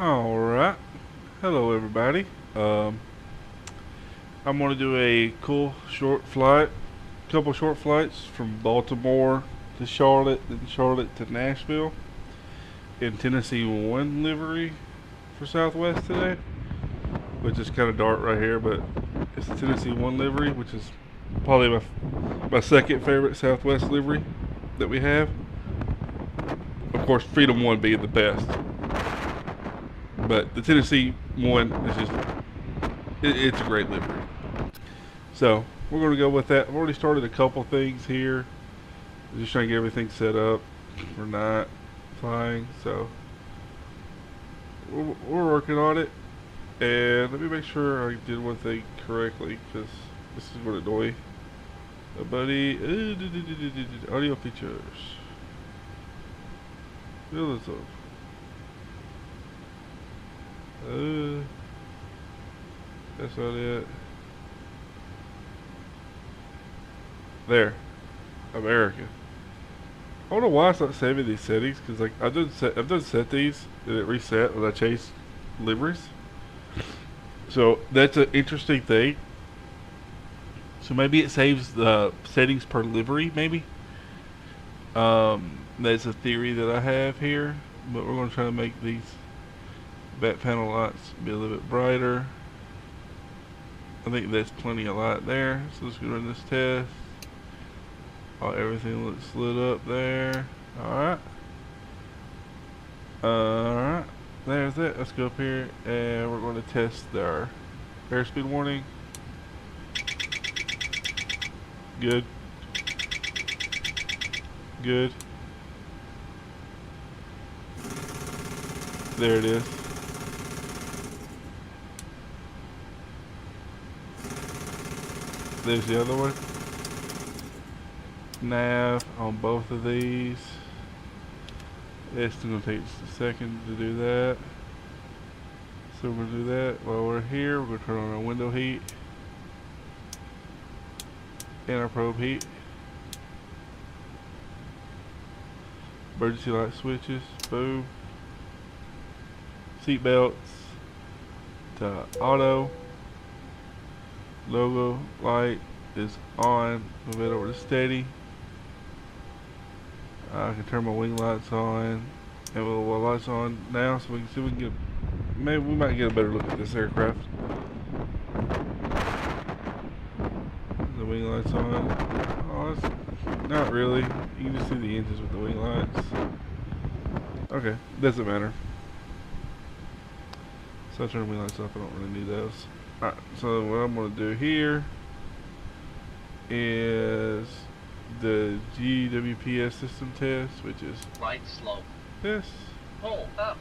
Alright. Hello everybody. I'm gonna do a cool short flight. Couple short flights from Baltimore to Charlotte, then Charlotte to Nashville in Tennessee 1 livery for Southwest today. Which is kinda dark right here, but it's the Tennessee 1 livery, which is probably my second favorite Southwest livery that we have. Of course, Freedom 1 being the best. But the Tennessee 1 is just, it's a great livery. So, we're going to go with that. I've already started a couple things here. Just trying to get everything set up for night flying. So, we're working on it. And let me make sure I did one thing correctly, because this is what annoys a buddy. Audio features. Fill this up. That's not it. There. America. I don't know why it's not saving these settings, because like I've done set these and it reset when I changed liveries. So that's an interesting thing. So maybe it saves the settings per livery, maybe. That's a theory that I have here, but we're going to try to make these back panel lights be a little bit brighter. I think that's plenty of light there. So let's go run this test. Oh, everything looks lit up there. Alright. Alright. There's it. Let's go up here and we're going to test our airspeed warning. Good. Good. There it is. There's the other one. Nav on both of these. It's going to take just a second to do that. So we're going to do that while we're here. We're going to turn on our window heat and our probe heat. Emergency light switches. Boom. Seat belts to auto. Logo light is on. Move it over to steady. I can turn my wing lights on, and we'll lights on now, so we can see we can get. Maybe we might get a better look at this aircraft. The wing lights on. Oh, it's not really. You can just see the engines with the wing lights. Okay, doesn't matter. So I turn the wing lights off. I don't really need those. Alright, so what I'm going to do here is the GWPS system test, which is light slope. This. Pull up.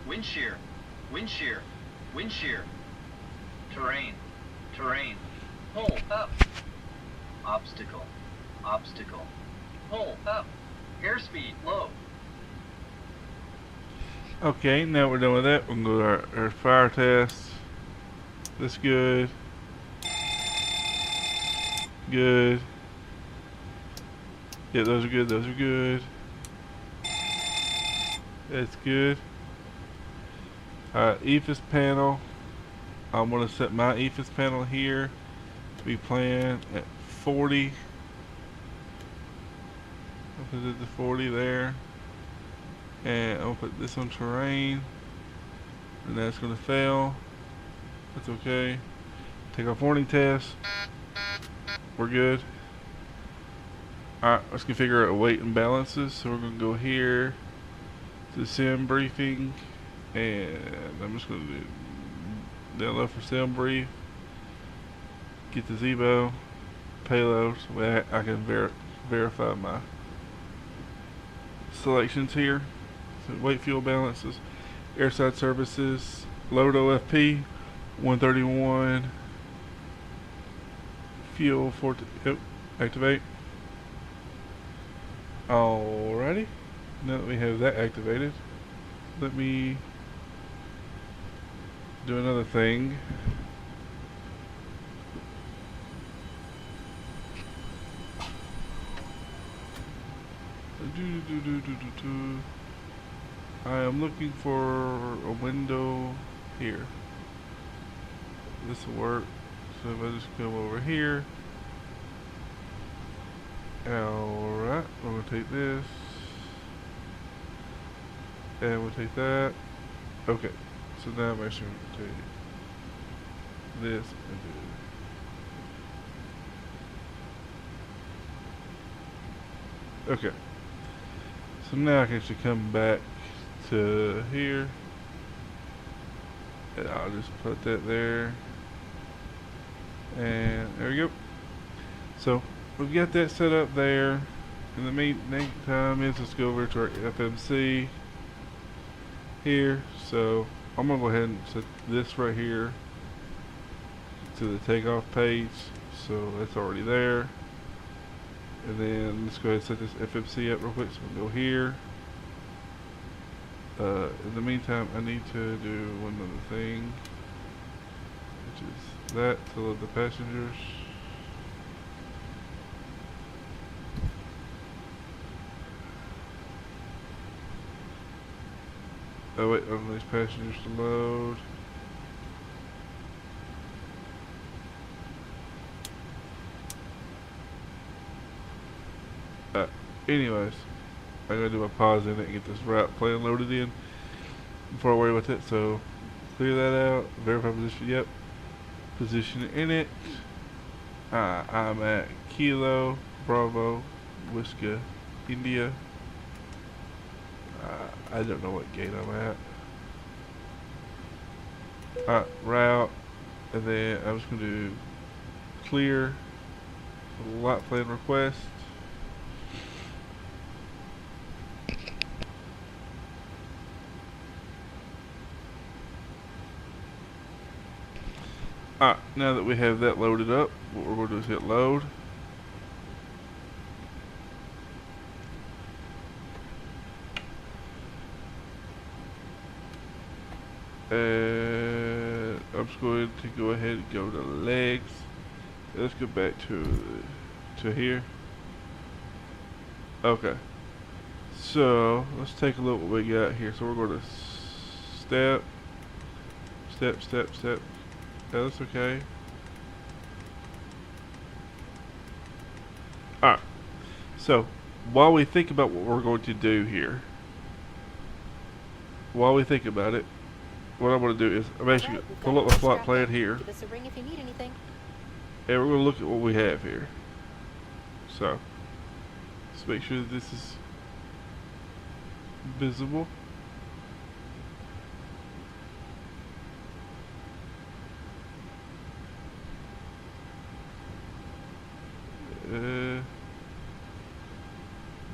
Wind shear. Wind shear. Wind shear. Terrain. Terrain. Pull up. Obstacle. Obstacle. Pull up. Airspeed low. Okay, now we're done with that. We're going to go to our fire test. That's good. Good. Yeah, those are good. Those are good. That's good. EFIS panel. I'm going to set my EFIS panel here to be playing at 40. I'll put it to 40 there. And I'll put this on terrain. And that's going to fail. That's okay. Take off warning test. We're good. Alright, let's configure our weight and balances. So we're going to go here to sim briefing. And I'm just going to do download for sim brief. Get the Zebo payload so I can verify my selections here. So weight fuel balances. Airside services. Load OFP. 131. Fuel 14. Yep. Activate. Alrighty. Now that we have that activated, let me do another thing. I am looking for a window here. This will work. So if I just come over here. Alright, we're going to take this. And we'll take that. Okay. So now I'm actually going to take this and do. Okay. So now I can actually come back to here. And I'll just put that there. And there we go. So we've got that set up there. In the meantime, let's go over to our FMC here. So I'm gonna go ahead and set this right here to the takeoff page. So that's already there. And then let's go ahead and set this FMC up real quick. So we'll go here. In the meantime, I need to do one other thing, which is that to load the passengers. Oh wait, I want these passengers to load. Anyways, I gotta do my pause in it and get this route plan loaded in before I worry about that. So clear that out, verify position, yep. Position in it. I'm at Kilo, Bravo, Whiskey, India. I don't know what gate I'm at. Route, and then I'm just gonna do clear lot plan request. Now that we have that loaded up, what we're going to do is hit load. And I'm just going to go ahead and go to legs. Let's go back to here. Okay. So let's take a look what we got here. So we're going to step. Yeah, that's okay. Alright. So, while we think about what we're going to do here, while we think about it, what I'm going to do is I'm actually going to pull up my plot plan here. Give us a ring if you need anything. And we're going to look at what we have here. So, let's make sure that this is visible.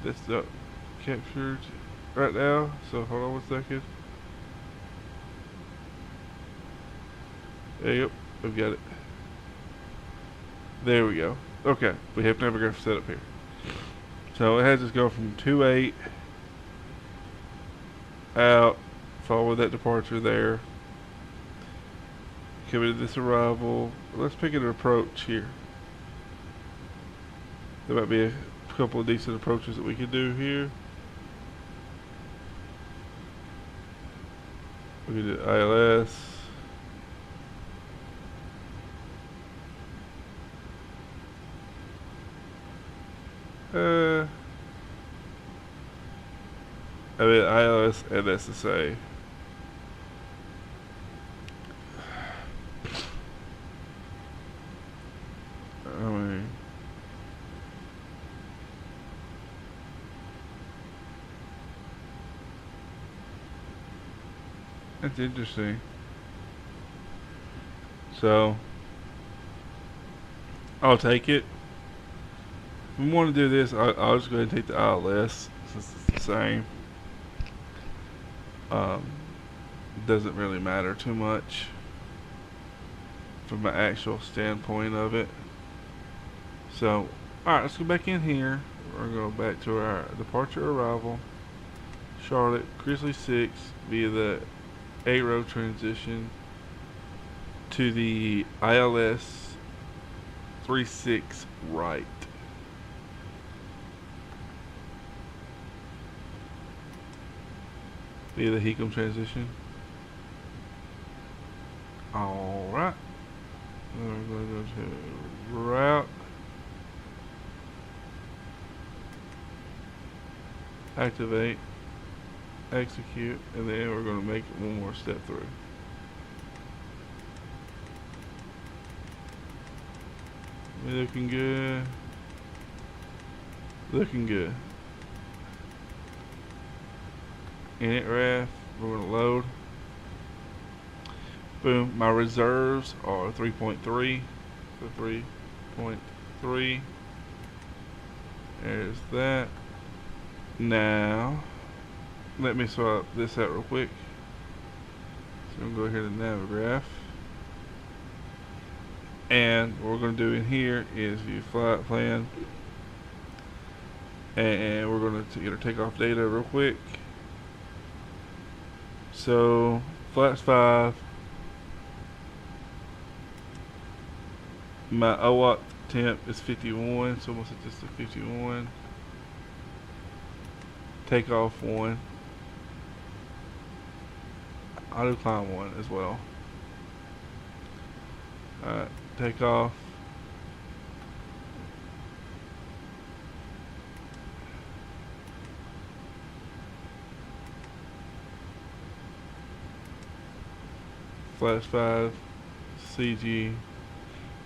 That's not captured right now, so hold on 1 second. There you go, we've got it. There we go. Okay, we have Navigraph set up here. So it has us go from 28 out, follow that departure there. Coming to this arrival. Let's pick an approach here. There might be a couple of decent approaches that we can do here. We can do ILS. I mean ILS and SSA. I mean, that's interesting. So I'll take it. If we want to do this, I'll just go ahead and take the ILS since it's the same. Doesn't really matter too much from an actual standpoint of it. So, alright, let's go back in here. We're going to go back to our departure arrival. Charlotte, Grizzly 6 via the 8-row transition to the ILS 36 right. via the HECM transition. Alright. Then we're going to go to route. Activate. Execute. And then we're going to make one more step through. Looking good. Looking good. Init ref. We're going to load. Boom. My reserves are 3.3. So 3.3. There's that. Now, let me swap this out real quick. So I'm going to go here to Navigraph. And what we're going to do in here is view flight plan. And we're going to get our takeoff data real quick. So, flights 5. My OWOT temp is 51, so I'm going to set this to 51. Takeoff 1. Auto climb 1 as well. Alright, takeoff. Flash 5, CG.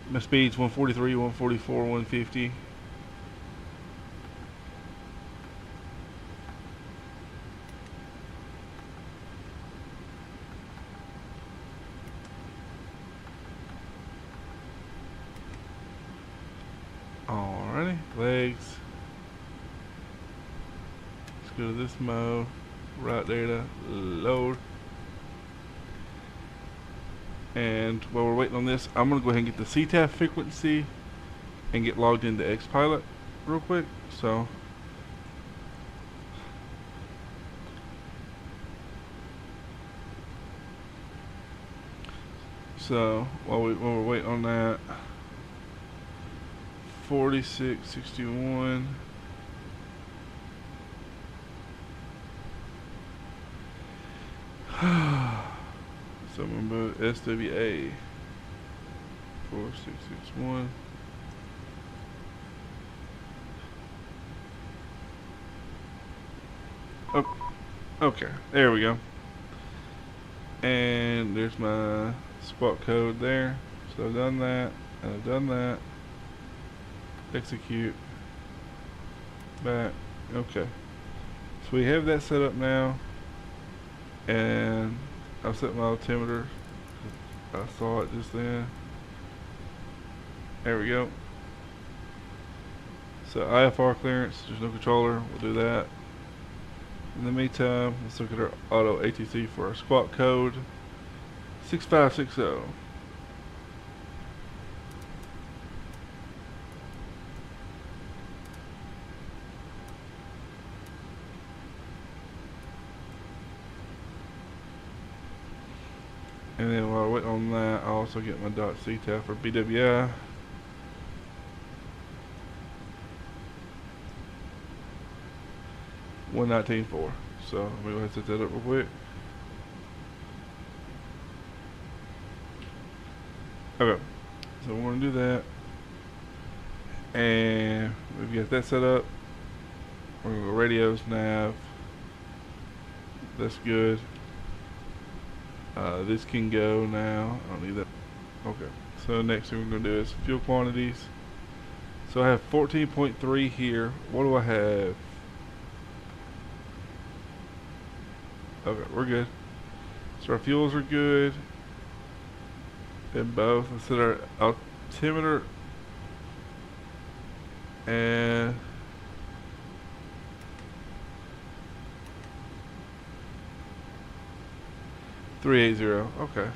My speed's 143, 144, 150. Alrighty, legs. Let's go to this mode. Route data, load. And while we're waiting on this, I'm going to go ahead and get the CTAF frequency and get logged into Xpilot real quick. So while we're waiting on that, 4661. So I'm going to put SWA 4661. Oh, okay, there we go. And there's my spot code there. So I've done that, and I've done that. Execute. Back. Okay. So we have that set up now. And I've set my altimeter. I saw it just then. There we go. So IFR clearance, there's no controller, we'll do that. In the meantime, let's look at our auto ATC for our squawk code 6560. And then while we're waiting on that, I'll also get my .CTAF for BWI. .119.4. So I'm going to set that up real quick. Okay, so we're going to do that. And we've got that set up. We're going to go radios, nav. That's good. This can go now. I don't need that. Okay, so next thing we're going to do is fuel quantities. So I have 14.3 here. What do I have? Okay, we're good. So our fuels are good in both. Let's set our altimeter and .380. Okay.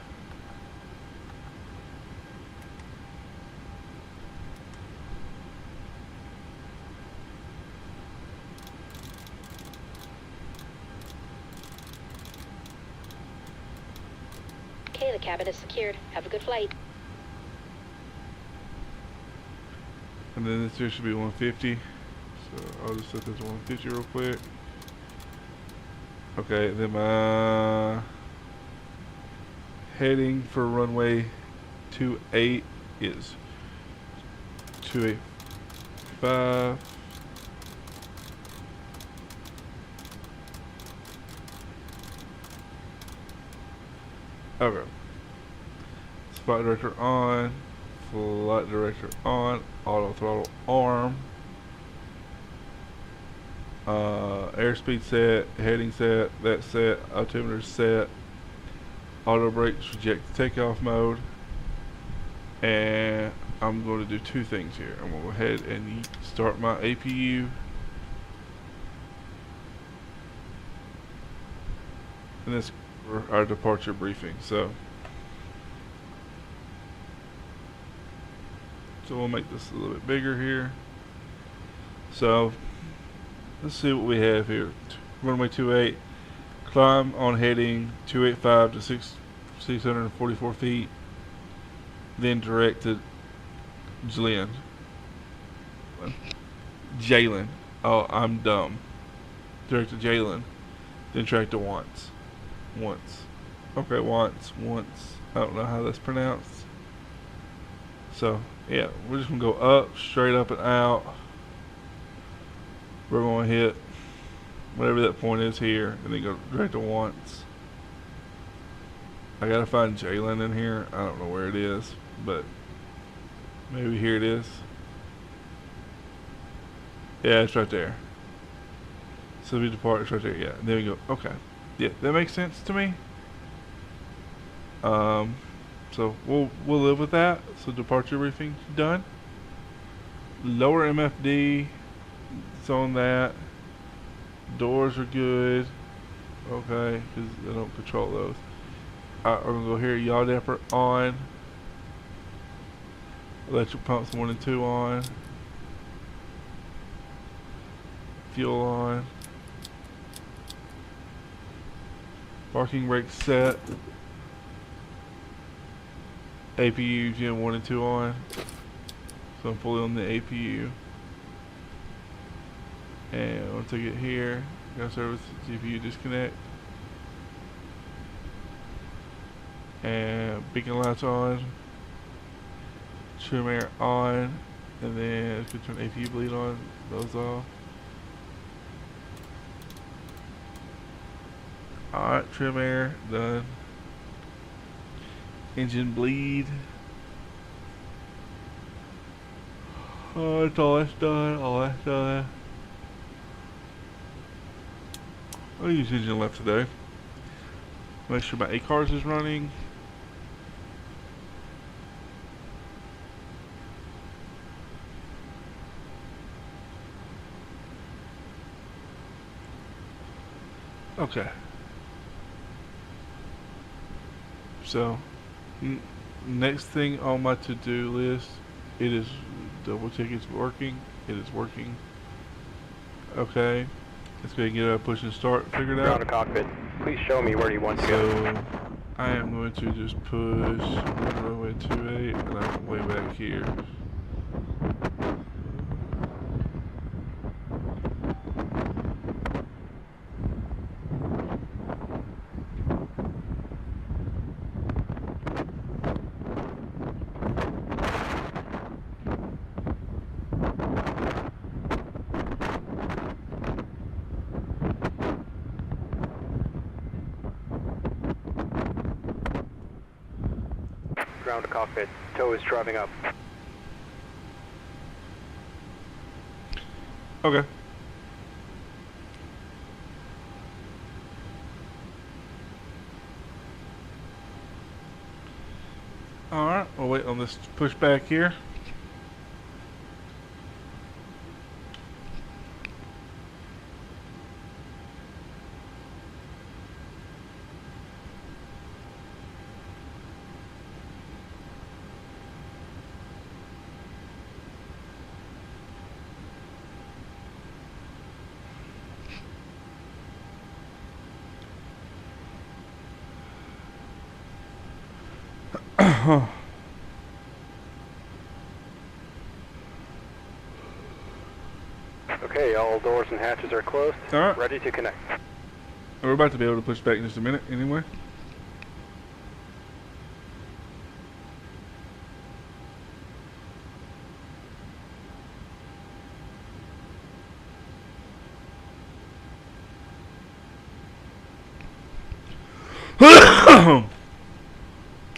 Okay, the cabin is secured. Have a good flight. And then this here should be 150. So I'll just set this to 150 real quick. Okay, then my heading for runway 28 is 285. Okay. Flight director on. Flight director on. Auto throttle arm. Airspeed set. Heading set. That set. Altimeter set. Auto brakes reject takeoff mode. And I'm going to do two things here. I'm going to go ahead and start my APU. And this is for our departure briefing. So we'll make this a little bit bigger here. So let's see what we have here. Runway 28, climb on heading 285 to 644 feet, then direct to Jalen. Oh, I'm dumb. Direct to Jalen, then track to once. Okay, once. I don't know how that's pronounced. So yeah, we're just gonna go up, straight up and out. We're gonna hit whatever that point is here, and then go direct to once. I gotta find Jalen in here. I don't know where it is, but maybe here it is. Yeah, it's right there. So we depart, it's right there. Yeah, there we go. Okay, yeah, that makes sense to me. So we'll live with that. So departure briefing done. Lower MFD, it's on that. Doors are good. Okay, because I don't control those. Alright, we're gonna go here. Yaw damper on. Electric pumps 1 and 2 on. Fuel on. Parking brake set. APU Gen 1 and 2 on. So I'm fully on the APU. And once I get here, got service GPU disconnect. And beacon lights on. Trim air on. And then let's go turn APU bleed on. Those off. Alright, trim air done. Engine bleed. Oh, that's all that's done. I'll use engine left today. Make sure my ACARS is running. Okay. So, next thing on my to-do list, it is double check it's working. It is working. Okay. Let's go ahead and get a push and start figured out. Ground to cockpit. Please show me where you want to So, go. I am going to just push runway 28 and I'm way back here. Ground to cockpit. Tow is driving up. Okay. Alright, we'll wait on this push back here. Okay, all doors and hatches are closed. Alright. Ready to connect. We're about to be able to push back in just a minute anyway.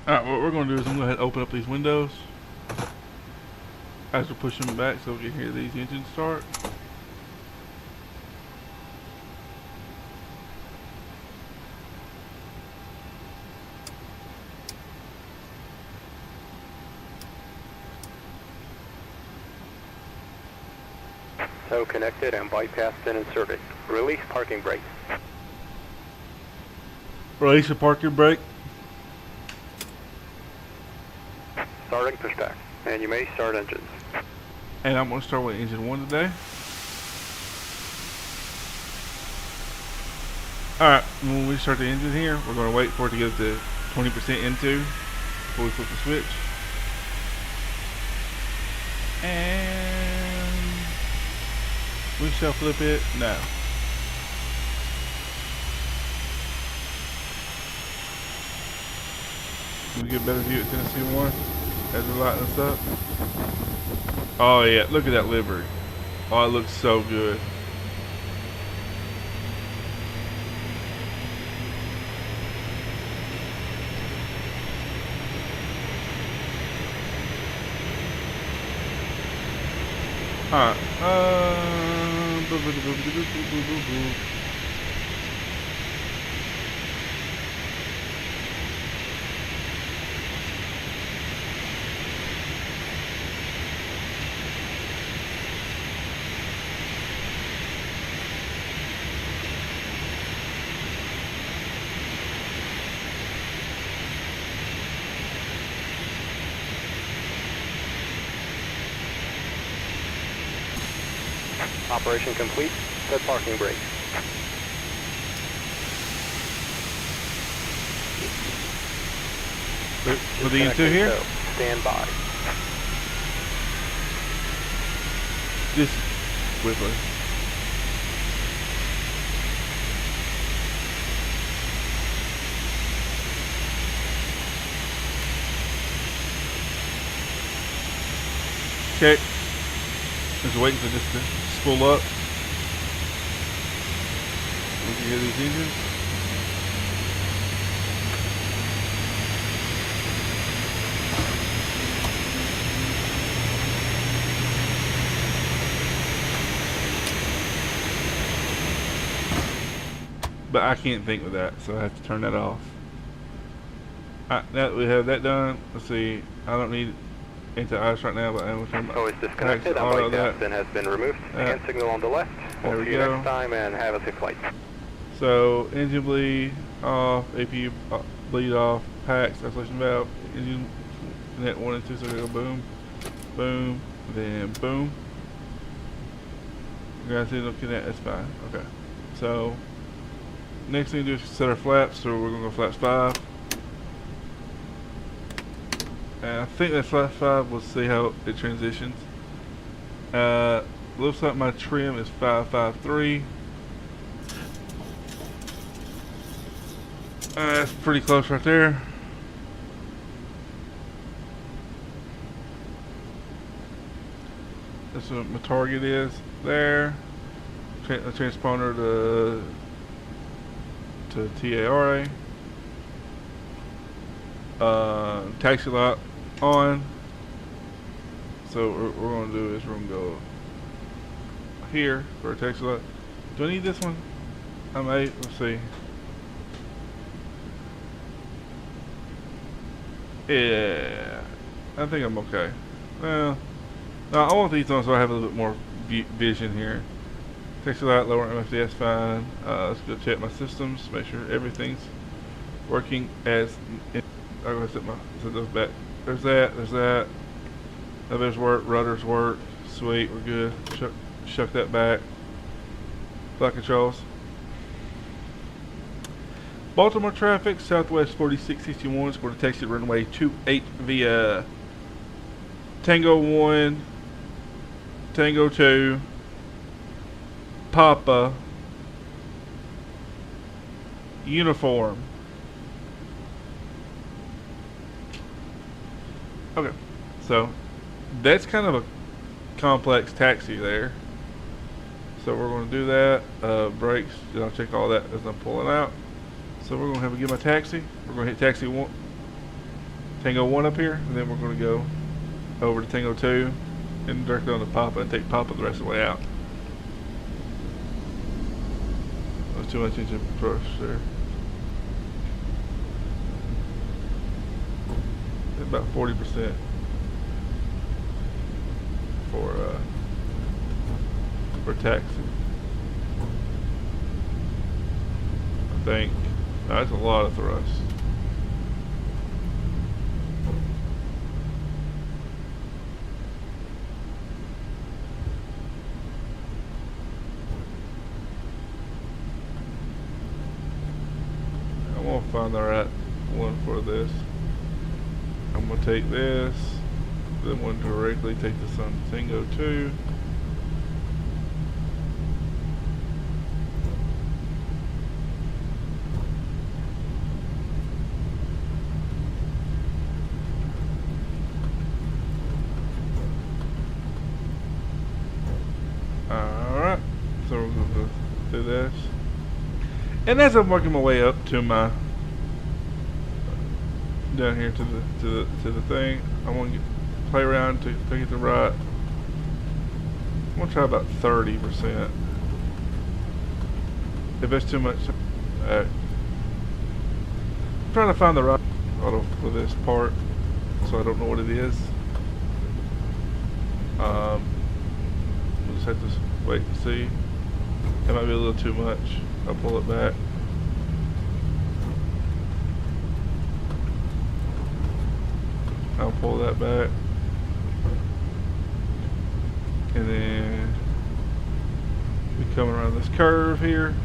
Alright, what we're going to do is I'm going to go ahead and open up these windows as we're pushing them back so we can hear these engines start. Tow connected and bypassed and inserted. Release parking brake. Release the parking brake. Starting pushback. And you may start engines. And I'm going to start with engine 1 today. Alright, when we start the engine here, we're going to wait for it to get to 20% into before we flip the switch. And we shall flip it now. Can we get a better view at Tennessee 1 as we're lighting this up? Oh yeah, look at that livery. Oh, it looks so good. Alright, Operation complete. Set parking brake. with the two here? Tow. Stand by. Just quickly. Okay. Just waiting for this to spool up. We can hear these engines. But I can't think with that, so I have to turn that off. Alright, now that we have that done, let's see. I don't need anti-ice right now, but I will turn my Tow is disconnected and auto bypassed and has been removed. Hand signal on the left. There We'll we see you go. next time and have a safe flight. So engine bleed off, APU bleed off, packs, isolation valve, engine net 1 and 2, so we go boom, boom, then boom. Ground signal connect, that's fine. Okay. So next thing to do is set our flaps, so we're gonna go flaps 5. And I think that flaps 5, we'll see how it transitions. Looks like my trim is 553. That's pretty close right there. That's what my target is there. The transponder to TARA. Taxi lock on. So what we're going to do is we're going to go here for a taxi lock. Do I need this one? I may. Let's see. Yeah, I think I'm okay. Well, no, I want these on so I have a little bit more vision here. Taxi light, lower MFDS, fine. Let's go check my systems, make sure everything's working as. I'm gonna set those back. There's that. Elevators work, rudders work. Sweet, we're good. Shuck that back. Flight controls. Baltimore traffic, Southwest 4661 is going to taxi runway 28 via Tango 1, Tango 2, Papa, uniform. Okay, so that's kind of a complex taxi there. So we're going to do that. Brakes, I'll check all that as I'm pulling out. So we're going to have to get my taxi. We're going to hit taxi 1, Tango 1 up here, and then we're going to go over to Tango 2 and directly on to Papa and take Papa the rest of the way out. That's too much engine push there. About 40% for taxi. I think that's a lot of thrust. I'm gonna find the right one for this. I'm going to take this, then one directly take this on Tango 2. Alright, so we're going to do this. And as I'm working my way up to my down here to the thing, I want to play around to get the right. I'm gonna try about 30%. If it's too much, I'm trying to find the right auto for this part, so I don't know what it is. We'll just have to wait and see. It might be a little too much. I'll pull it back. I'll pull that back, and then we come around this curve here,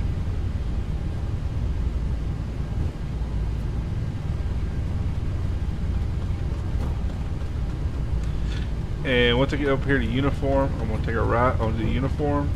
and once I get up here to uniform, I'm going to take a right onto the uniform.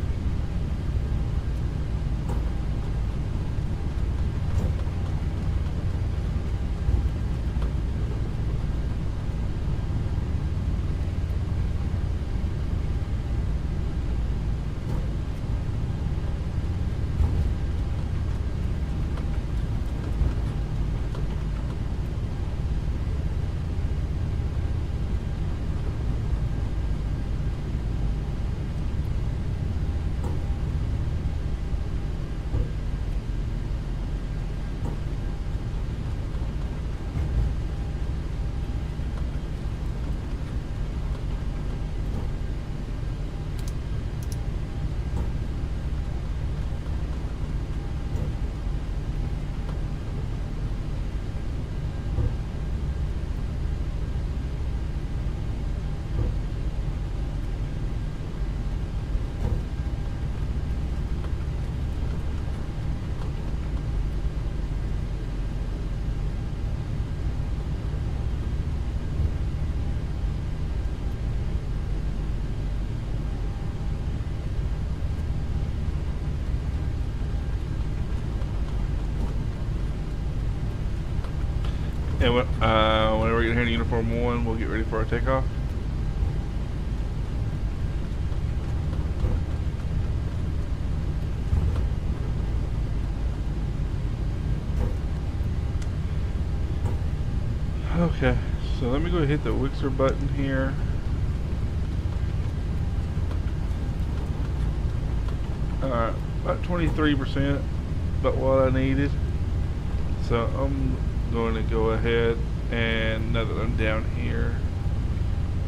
And whenever we get here to uniform 1, we'll get ready for our takeoff. Okay, so let me go hit the Wixer button here. Alright, about 23%, about what I needed. So I'm going to go ahead, and now that I'm down here,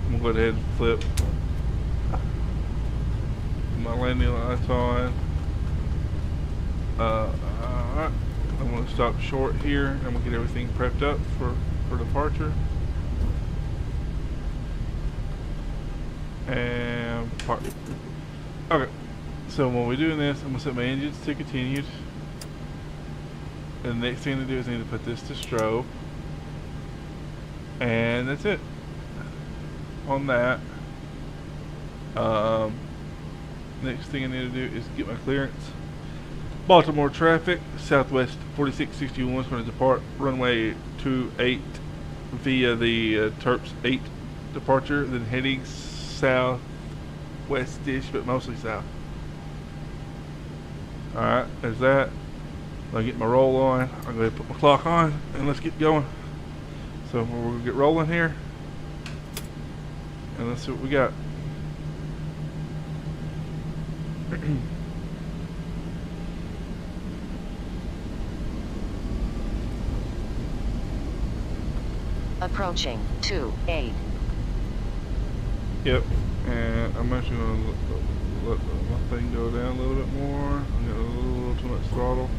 I'm going to go ahead and flip my landing lights on. Alright, I'm going to stop short here, and I'm going to get everything prepped up for departure. And park. Okay, so when we're doing this, I'm going to set my engines to continued. And the next thing to do is I need to put this to strobe. And that's it on that. Next thing I need to do is get my clearance. Baltimore traffic, Southwest 4661 is going to depart runway 28 via the Terps 8 departure, then heading southwest-ish, but mostly south. Alright, there's that. I'll get my roll on. I'm going to put my clock on, and let's get going. So we're going to get rolling here, and let's see what we got. Approaching 28. Yep, and I'm actually going to let my thing go down a little bit more. I'm getting a little too much throttle.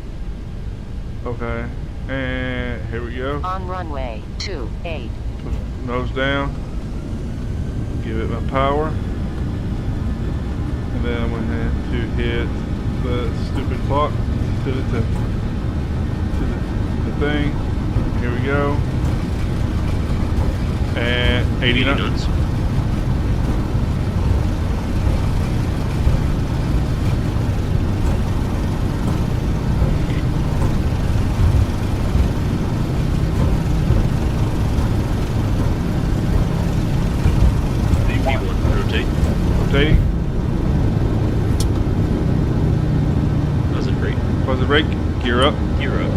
Okay, and here we go. On runway 28. Push nose down. Give it my power. And then I'm going to have to hit the stupid clock to the thing. Here we go. And 80 knots. Rotating. Positive brake. Positive brake. Gear up. Gear up.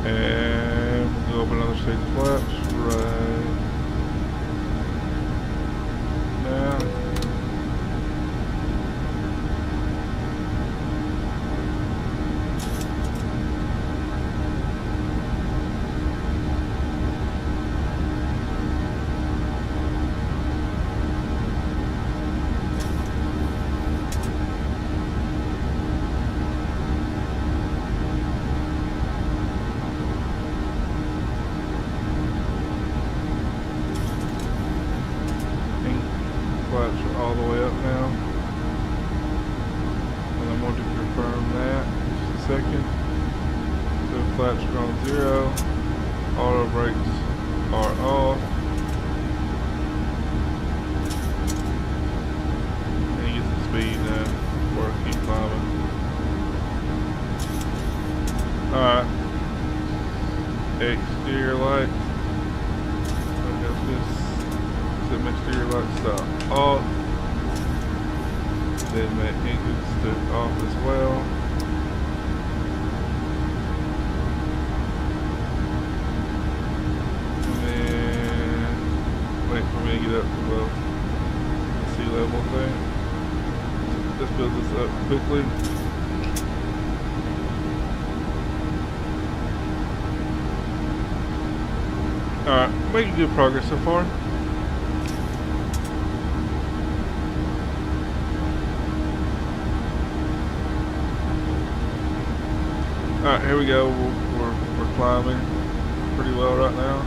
And we'll go up another stage of flaps right now. Flaps are all the way up now, and I'm going to confirm that in just a second. So flaps are on 0, auto brakes are off, and you get some speed now before I keep climbing. Alright, exterior lights. I got this. The exterior lights stop off. Then my engine stood off as well. And then wait for me to get up to the sea level thing. Let's build this up quickly. Alright, making good progress so far. Alright, here we go. We're climbing pretty well right now.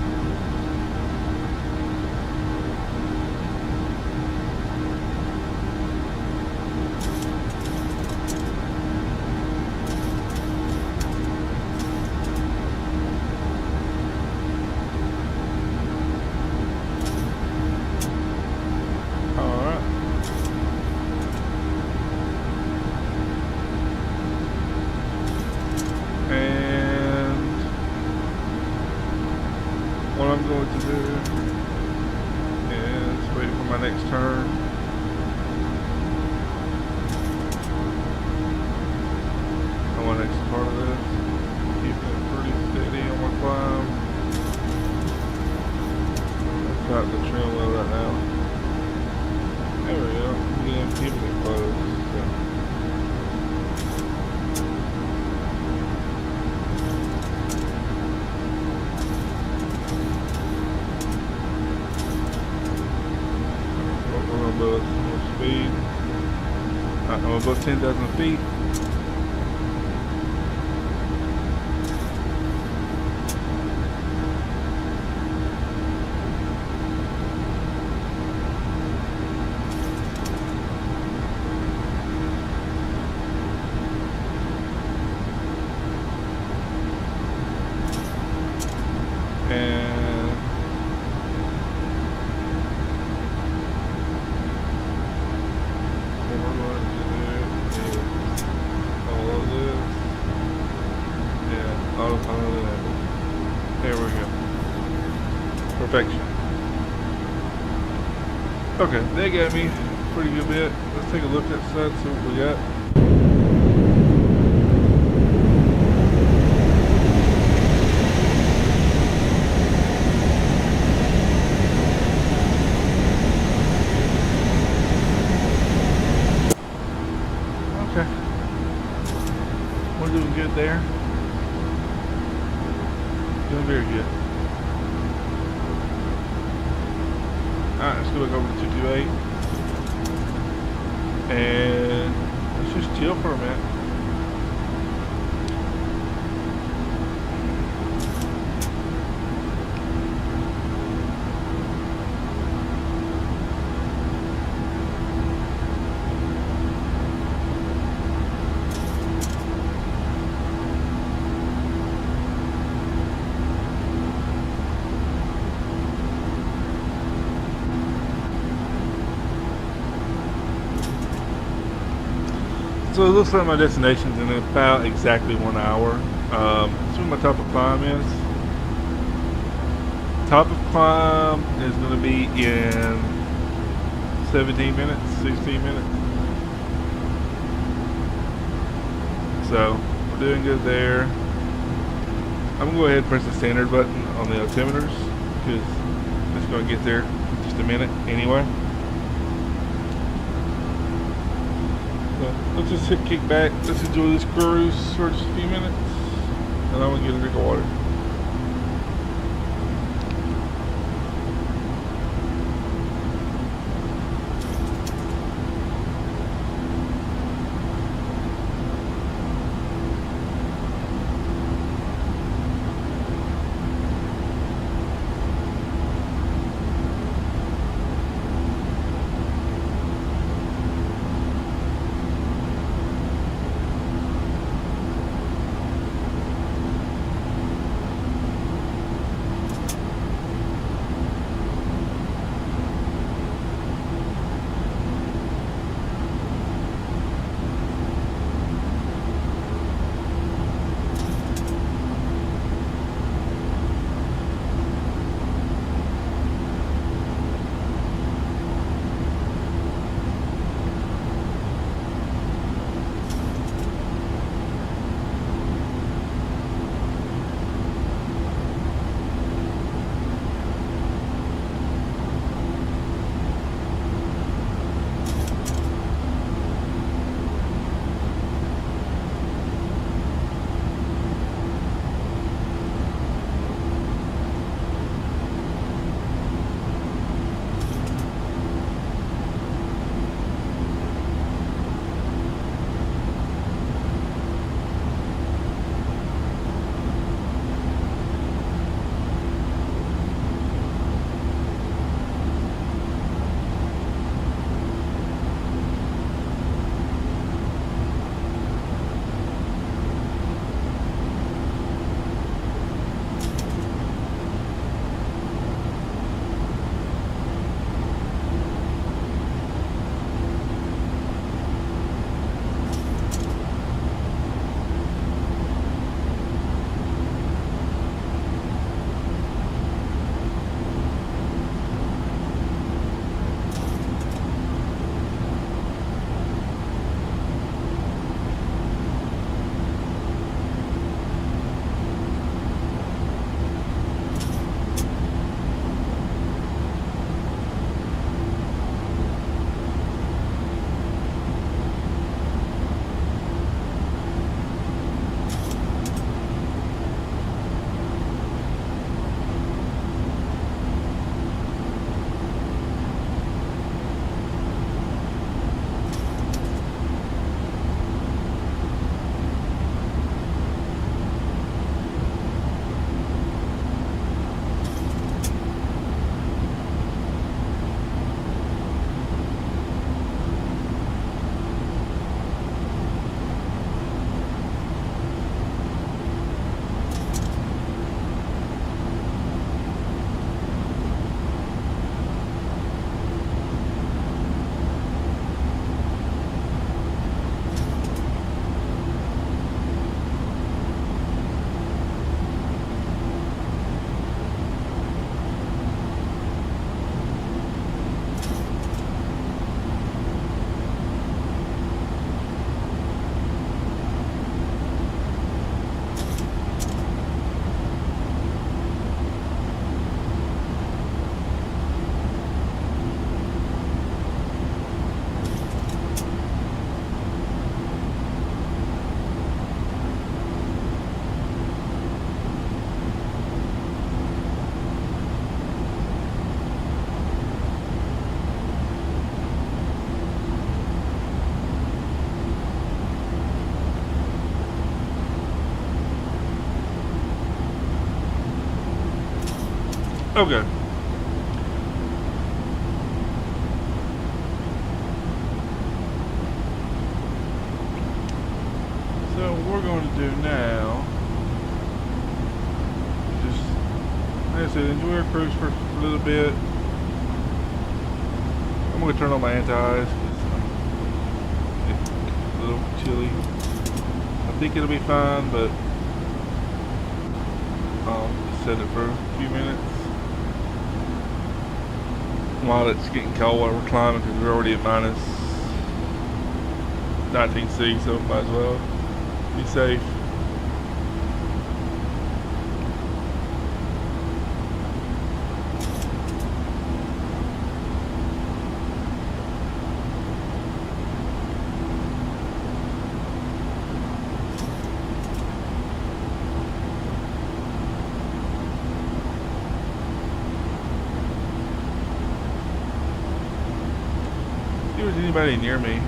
What I'm going to do is wait for my next turn. I want next part of this. Keeping it pretty steady on my climb. I've got the trim wheel right now. above 10,000 feet. And what we're going to do is all of this. Yeah, autopilot enabled. There we go. Perfection. Okay, that got me a pretty good bit. Let's take a look at the side, see what we got. Okay. We're doing good there. Doing very good. Alright, let's go back over to 228. And let's just chill for a minute. So it looks like my destination's in about exactly 1 hour. That's where my top of climb is. Top of climb is going to be in 17 minutes, 16 minutes. So we're doing good there. I'm going to go ahead and press the standard button on the altimeters because it's going to get there in just a minute anyway. So let's just kick back. Let's enjoy this cruise for just a few minutes, and I'm gonna get a drink of water. Okay. So what we're going to do now, just like I said, enjoy our cruise for a little bit. I'm going to turn on my anti-ice because it's a little chilly. I think it'll be fine, but I'll set it for a few minutes while it's getting cold while we're climbing, because we're already at minus 19°C, so might as well be safe. See if there's anybody near me.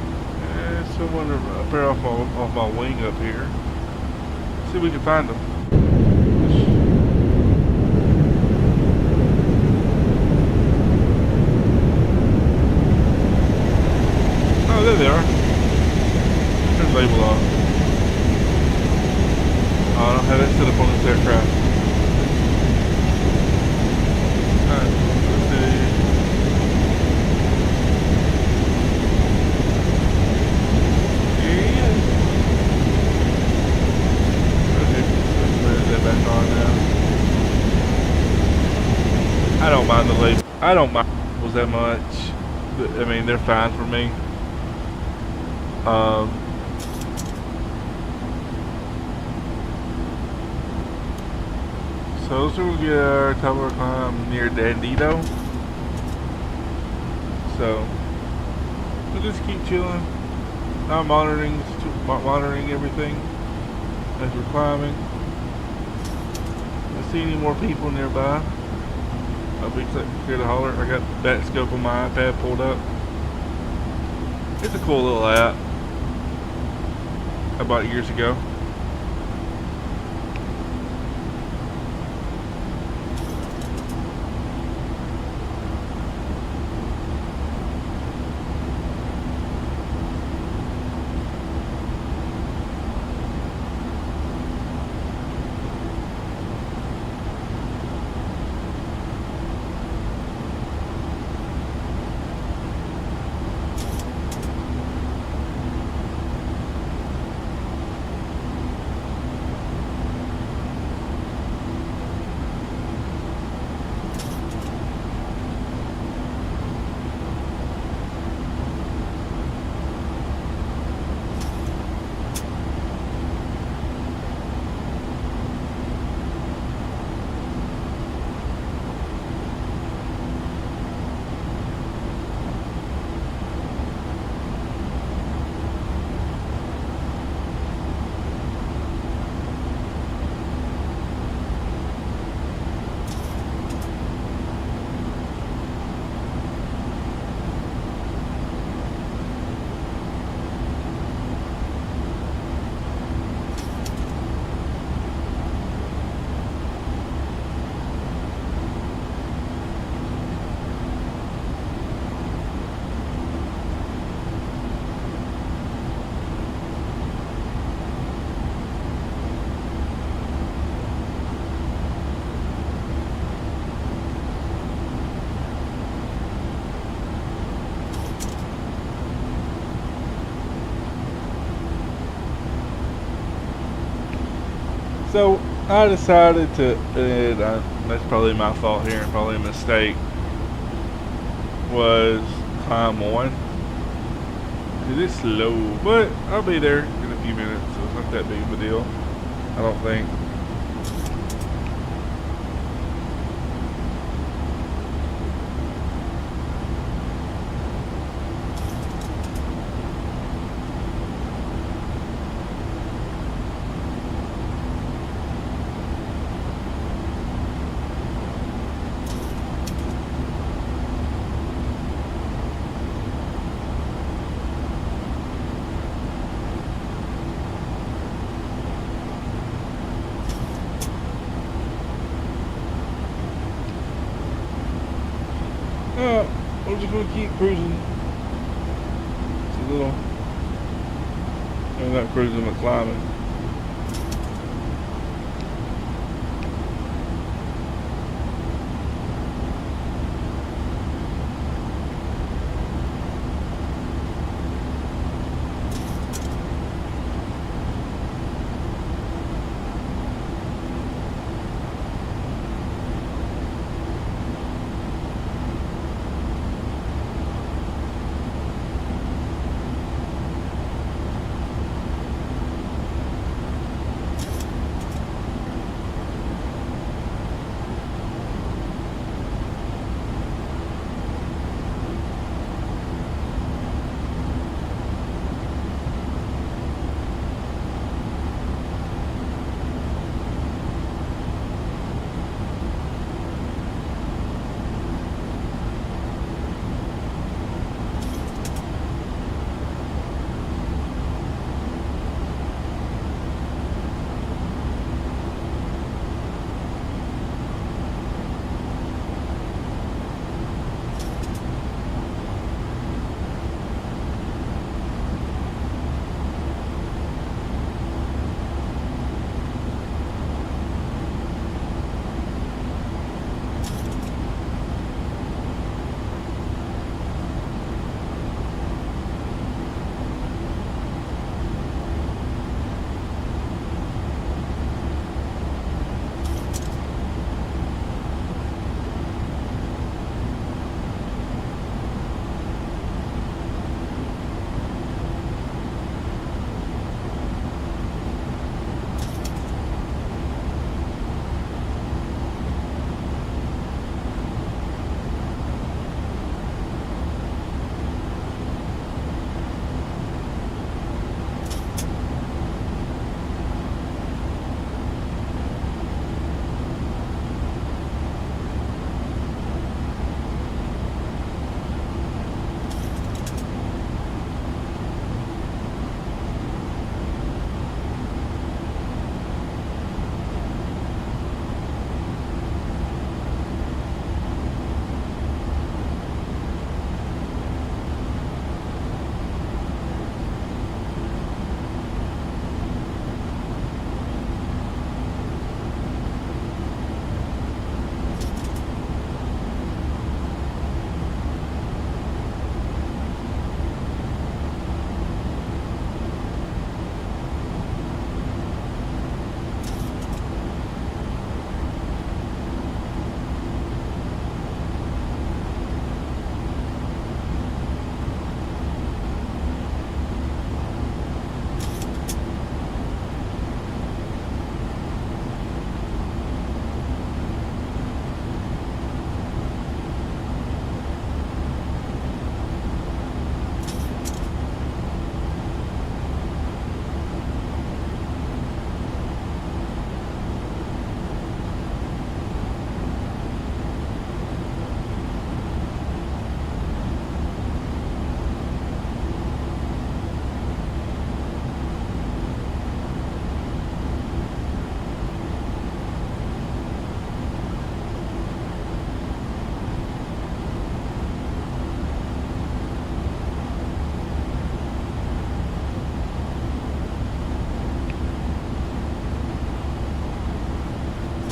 Someone up there off my wing up here. See if we can find them. Oh, there they are. Turn the label off. Oh, I don't have that set up on this aircraft. Alright, let's see. Back on now. I don't mind the label. I don't mind labels that much. I mean, they're fine for me. So this will get our top of our climb near Dandito. So we'll just keep chilling. I'm monitoring everything as we're climbing. See any more people nearby, I'll be clear to holler. I got bat scope on my iPad pulled up. It's a cool little app I bought years ago. So I decided to, that's probably my fault here and probably a mistake, was climb one. Cause it's slow, but I'll be there in a few minutes, so it's not that big of a deal, I don't think. we're just gonna keep cruising. It's a little, I'm not cruising, but climbing.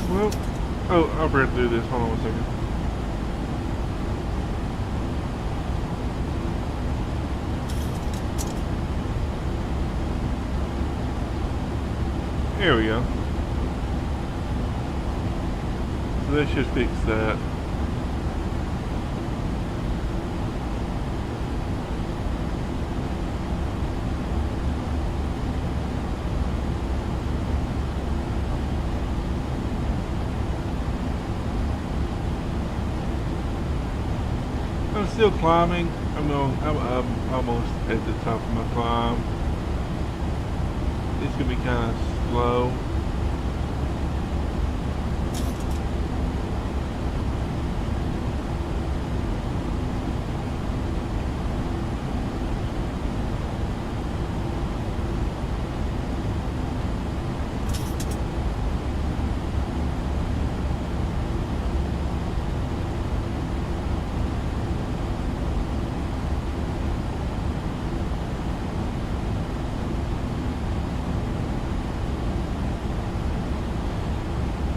Well, oh, I forgot to do this. Hold on one second. There we go. So that should fix that. I'm still climbing. I'm almost at the top of my climb. It's gonna be kind of slow.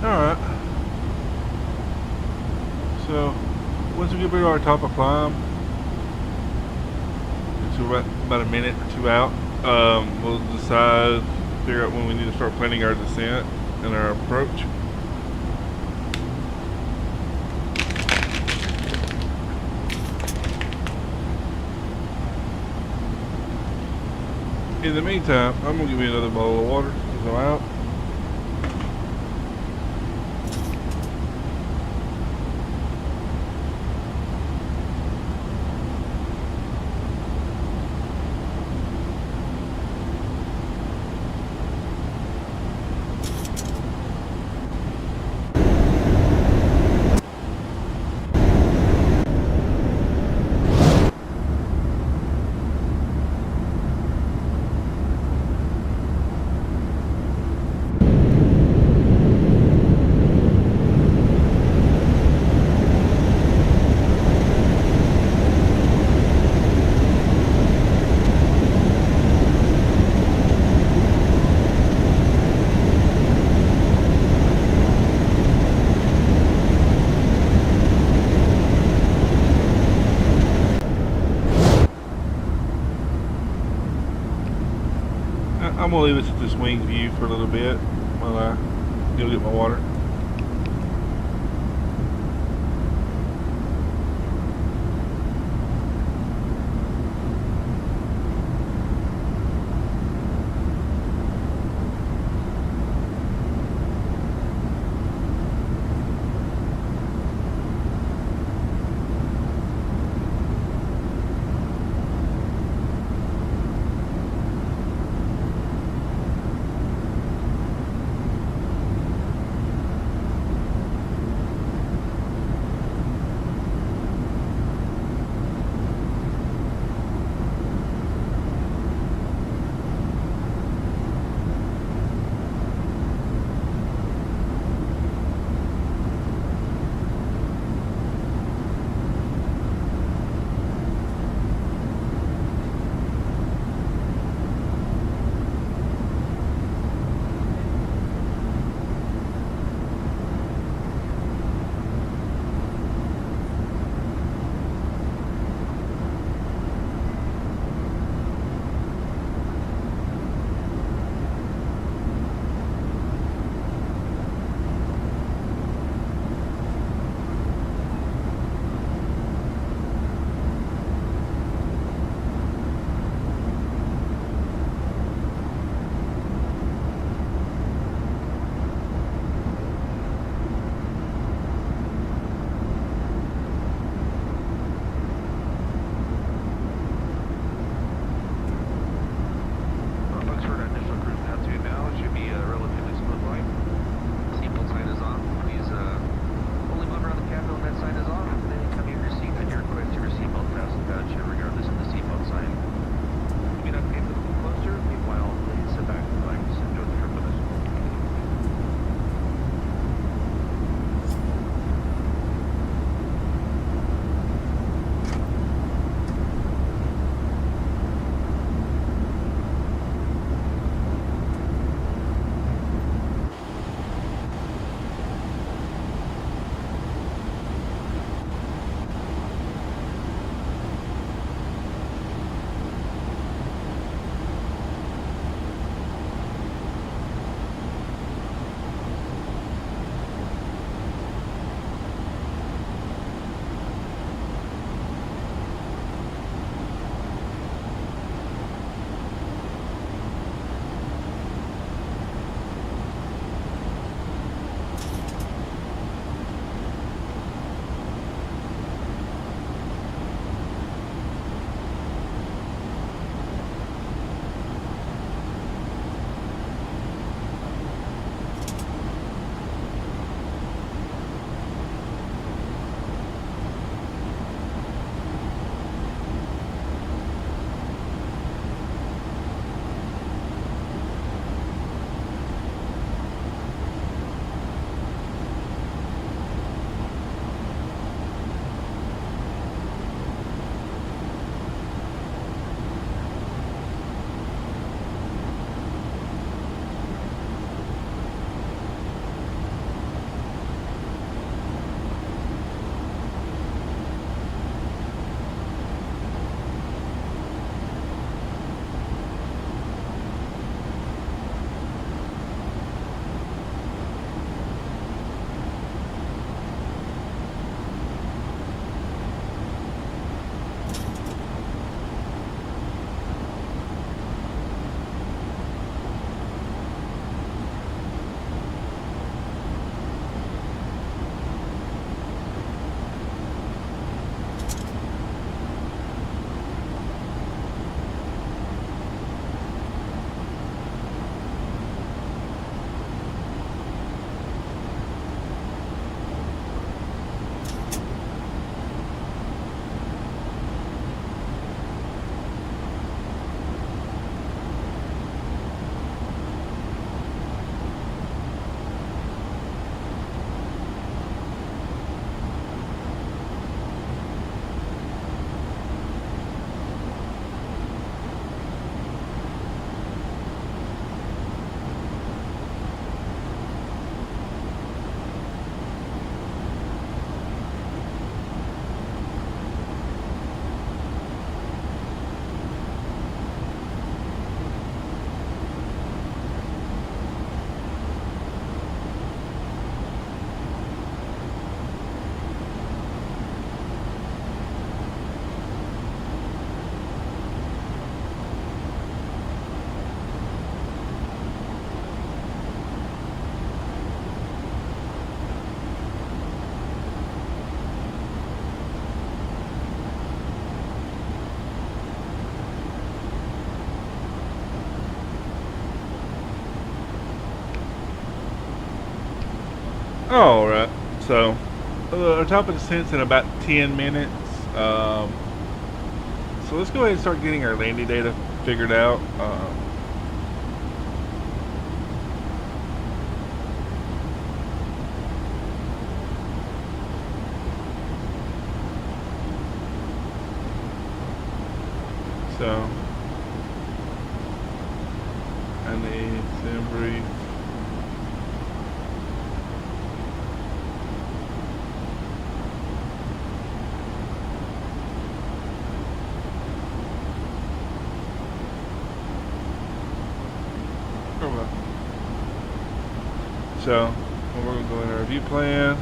Alright. So, once we get to our top of climb, so we're about a minute or two out, we'll decide, figure out when we need to start planning our descent and our approach. In the meantime, I'm gonna give me another bowl of water as I'm out. I'm gonna leave this at this wing view for a little bit while I go get my water. Alright, so our top of descent's in about 10 minutes. So let's go ahead and start getting our landing data figured out. So I need sim brief. So we're going to go in our view plan,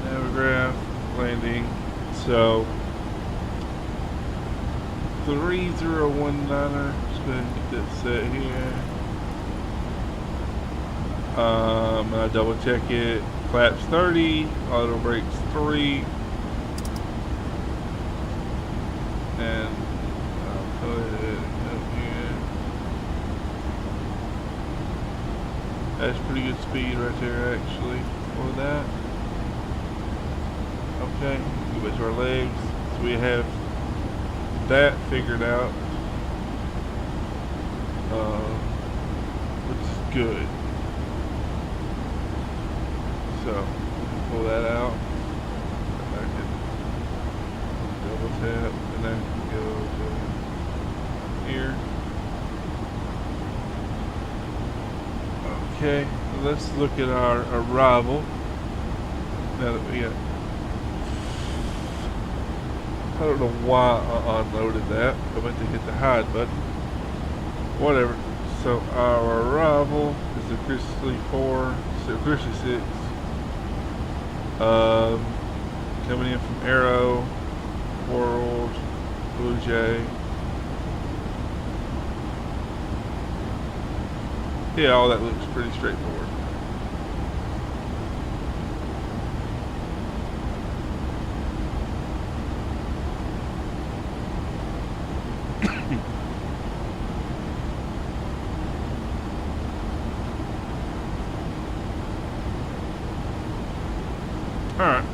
Navigraph, landing. So 3019er, just go ahead and get that set here. I double check it. Flaps 30, auto brakes 3, and I'll go ahead up here. That's pretty good speed right there, actually, for that. Okay, go back to our legs. So we have that figured out, which is good. So pull that out. I can double tap, and I can go to here. Okay, so let's look at our arrival. Now that we got, I don't know why I unloaded that. I meant to hit the hide button. Whatever. So our arrival is the Chrisley 4, so Chrisley 6. Coming in from Arrow, World, Blue Jay. Yeah, all that looks pretty straightforward. Alright.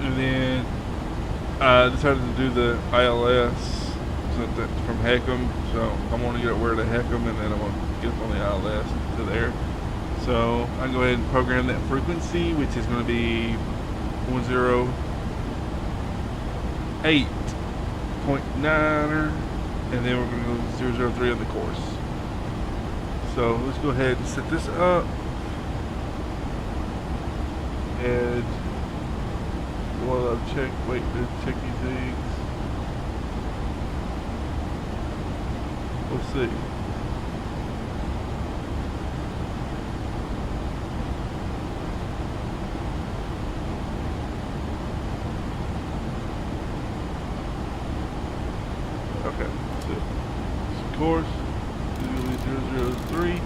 And then I decided to do the ILS from Heckham. So I'm going to get where to Heckham, and then I'm going to get up on the ILS to there. So I can go ahead and program that frequency, which is going to be 108.9er, and then we're going to go 003 on the course. So let's go ahead and set this up. And while I'm wait to check these things. We'll see. Okay, so course 003.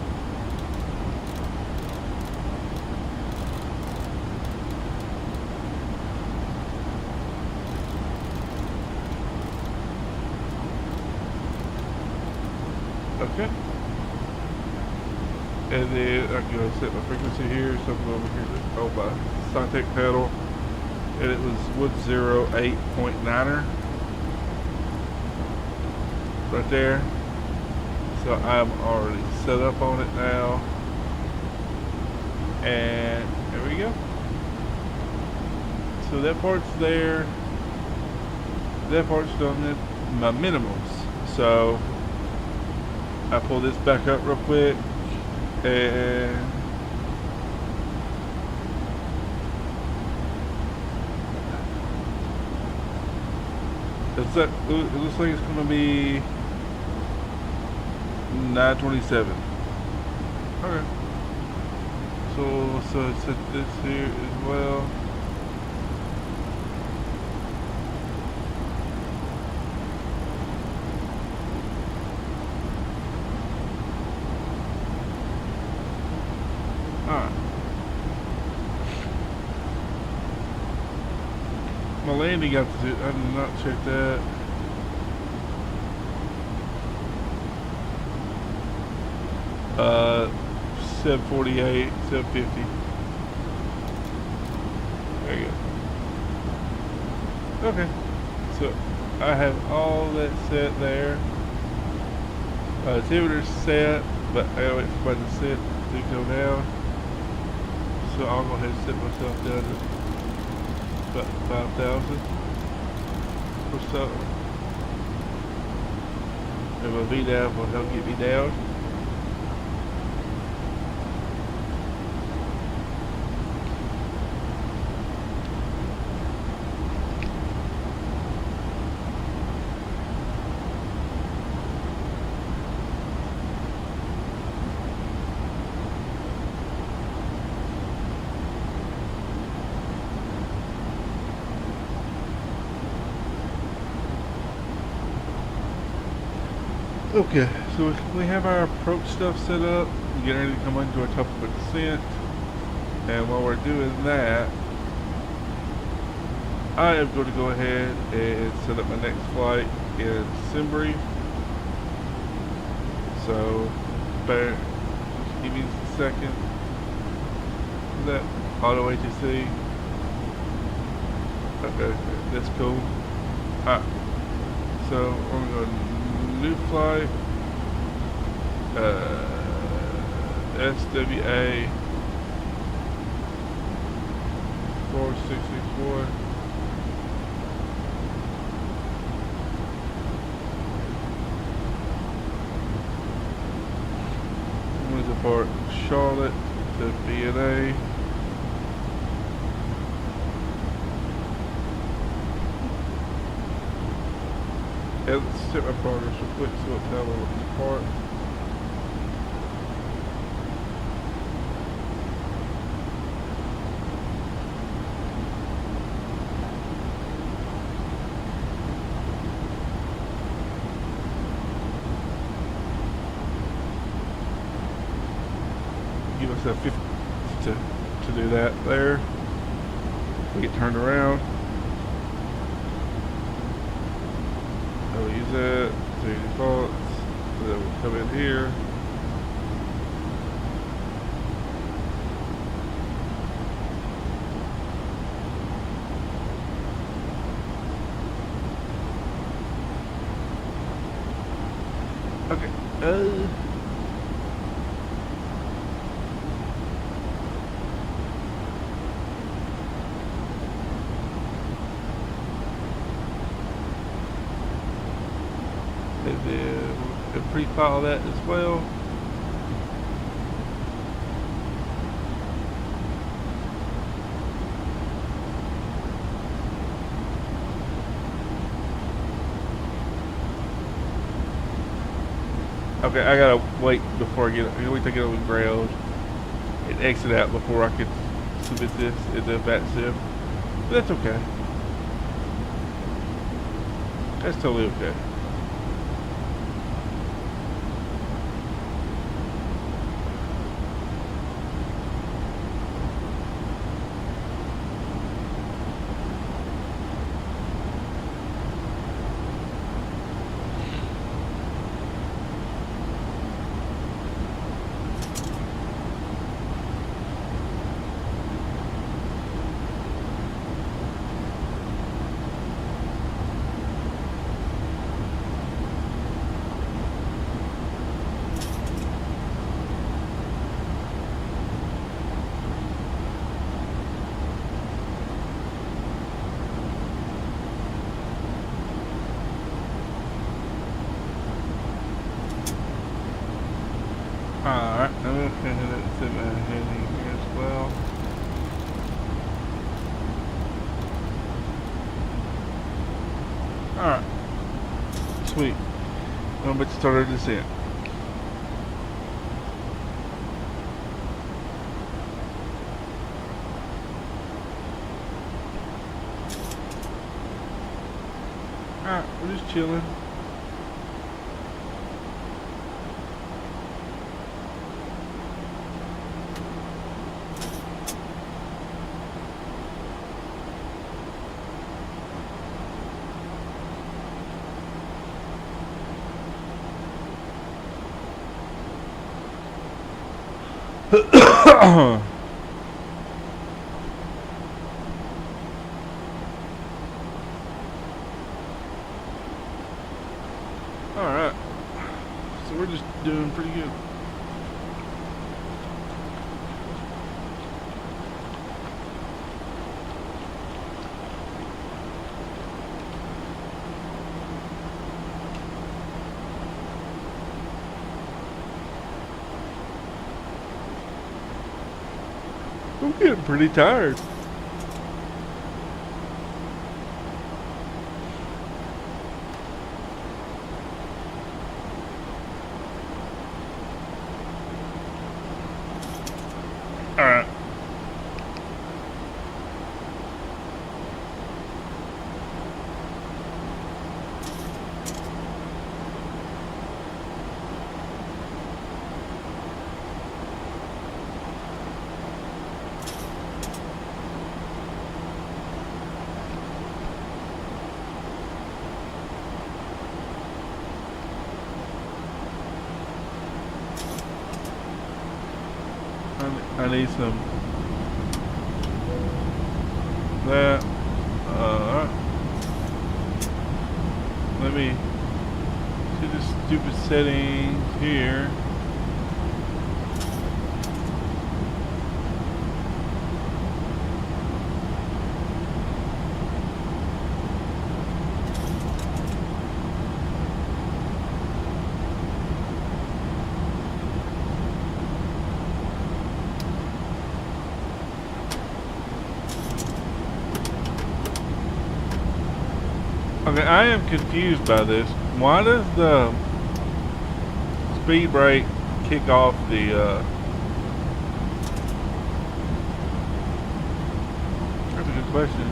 Okay. And then I can go set my frequency here, something over here. Oh, my Soutwest pedal. And it was 108.9er. Right there. So I'm already set up on it now. And there we go. So that part's there. That part's done at my minimums. So I pull this back up real quick, and it looks like it's going to be 927. Okay. So set this here as well. My landing got to, I did not check that. 748, 750. There you go. Okay. So I have all that set there. Altimeter's set, but I gotta wait for my descent to go down. So I'll go ahead and set myself down to about 5,000 or so. And my VNAV will help get me down. Okay, so we have our approach stuff set up. We get ready to come into our top of a descent. And while we're doing that, I am going to go ahead and set up my next flight in Simbri. So, bear, just give me a second. Is that auto ATC? Okay, that's cool. Alright, so we're going to new flight, SWA 4664. I'm going to depart Charlotte to BNA. Yeah, let's set my progress real quick so it'll tell me what to depart. Give myself 50 to do that there. We get turned around. I'll use that, so defaults, so then we'll come in here. Okay, and then we'll pre-file that as well. Okay, I gotta wait before I get. Wait till I get on the ground and exit out before I can submit this in the VATSIM. But that's okay. That's totally okay. Alright, I'm going to set my heading here as well. Alright. Sweet. I'm about to start our descent. Alright, we're just chilling. Alright. So we're just doing pretty good. I'm getting pretty tired. Alright. I need some that. Let me see this stupid settings here. Okay, I am confused by this. Why does the speed brake kick off the, that's a good question.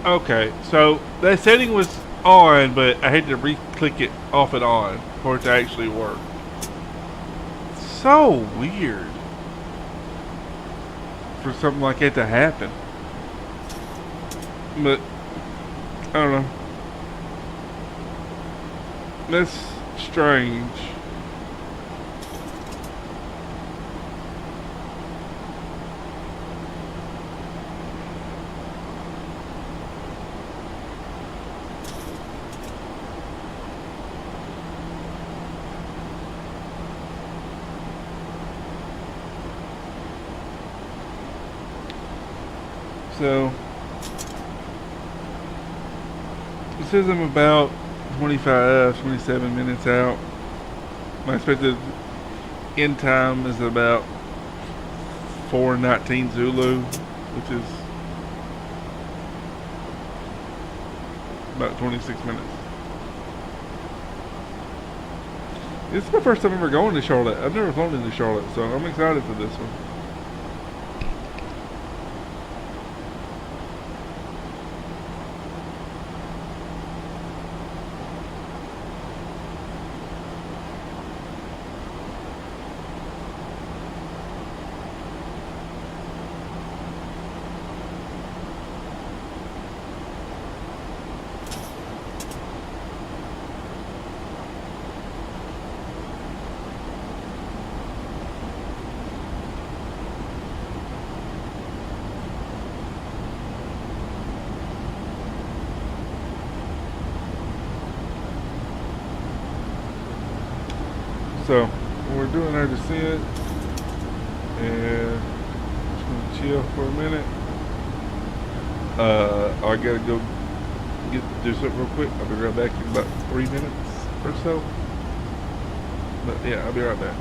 Okay, so that setting was on, but I had to re-click it off and on for it to actually work. So weird for something like that to happen. But I don't know. That's strange. So it says I'm about 27 minutes out. My expected end time is about 4:19 Zulu, which is about 26 minutes. This is my first time ever going to Charlotte. I've never flown into Charlotte, so I'm excited for this one. So we're doing our descent, and just gonna chill for a minute. I gotta go do something real quick. I'll be right back in about 3 minutes or so. But yeah, I'll be right back.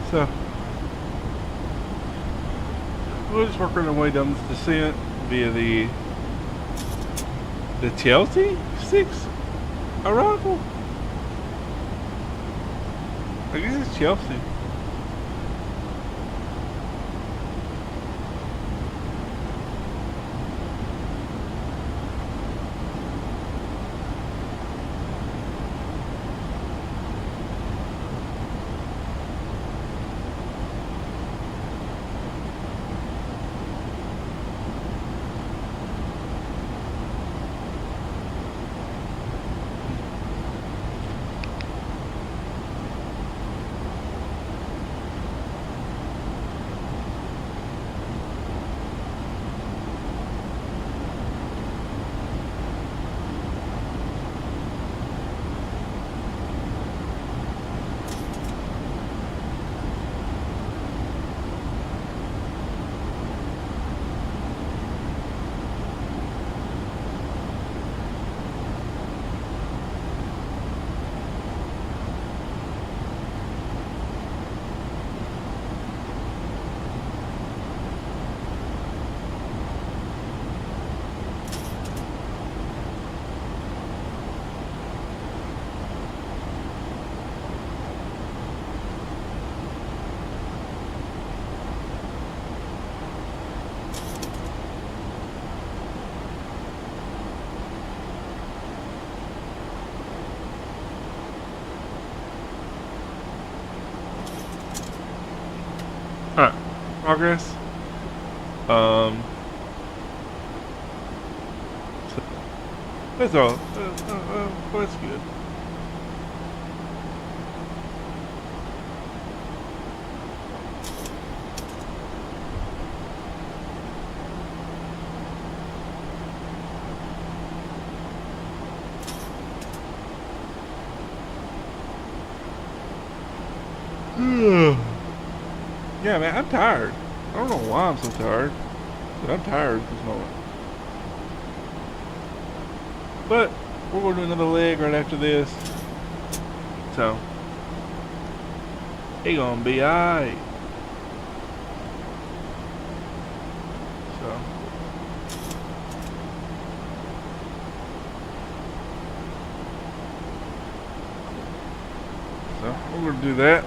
So we'll just work our way down this descent via the Chelsea 6 arrival. I guess it's Chelsea. Alright, progress. So that's all. Well, that's good. Yeah, man, I'm tired. I don't know why I'm so tired, but I'm tired at this moment. But we're going to do another leg right after this, so it's gonna be alright. So we're gonna do that.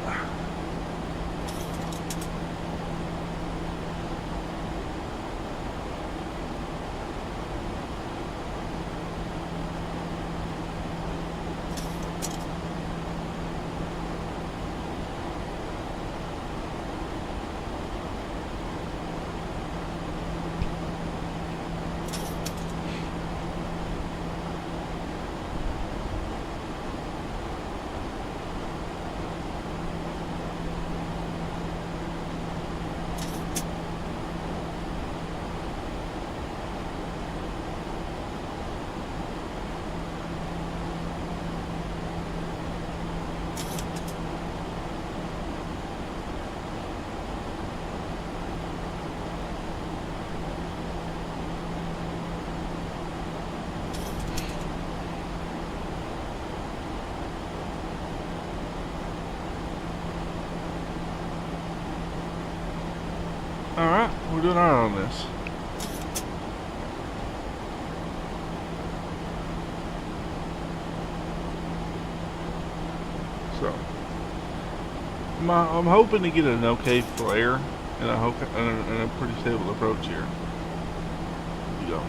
Alright, we're doing alright on this. So, I'm hoping to get an okay flare, and I hope and a pretty stable approach here. Here we go.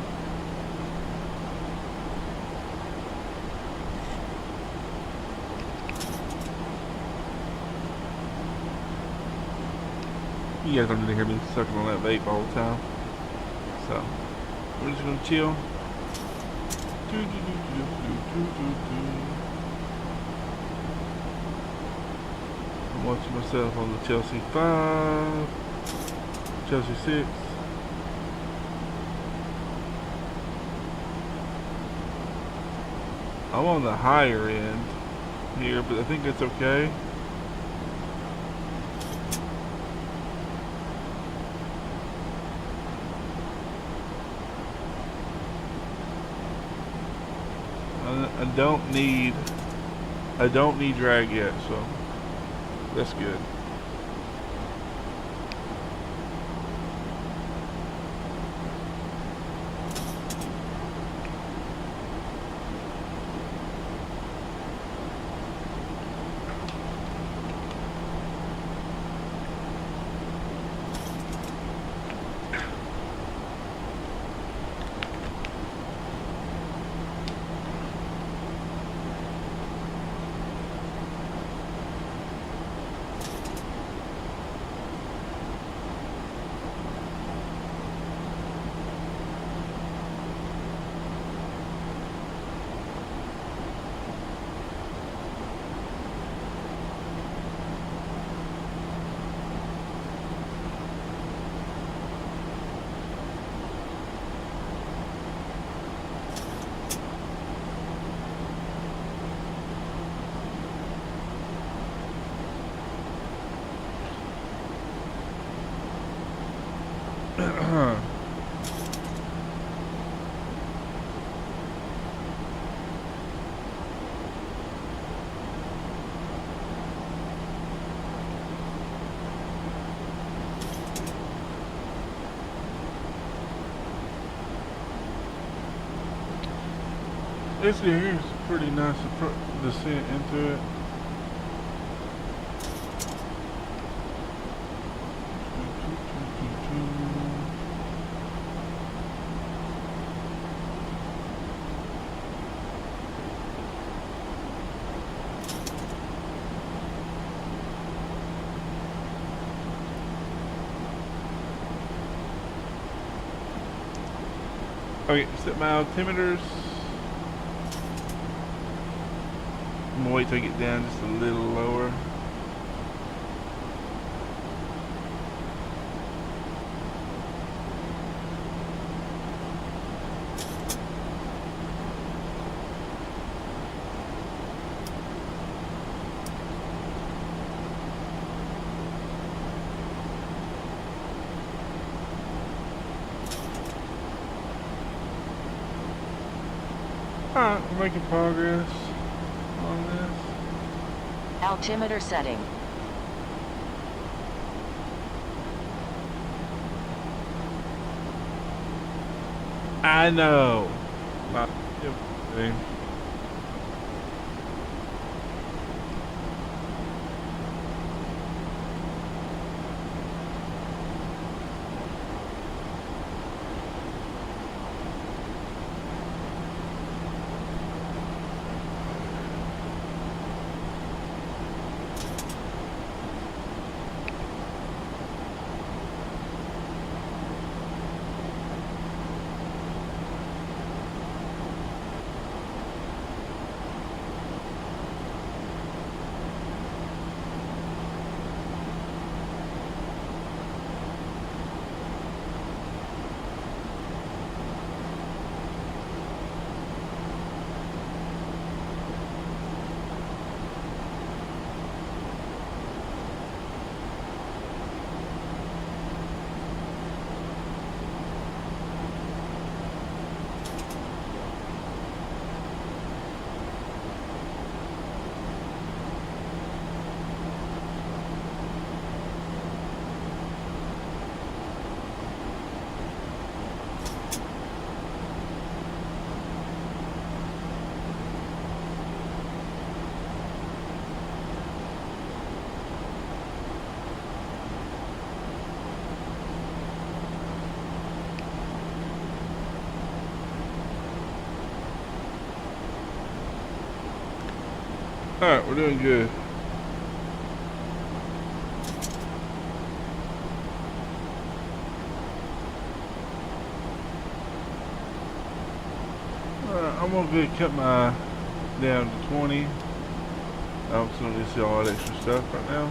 You guys don't need to hear me sucking on that vape all the time. So, we're just gonna chill. I'm watching myself on the Chelsea 5, Chelsea 6. I'm on the higher end here, but I think it's okay. I don't need drag yet, so that's good. This here is pretty nice descent into it. Okay, set my altimeters. I'm gonna wait till I get down just a little lower. Alright, we're making progress on this. Altimeter setting. I know. Not thing. Alright, we're doing good. I'm gonna go cut my down to 20. I'm just gonna see all that extra stuff right now.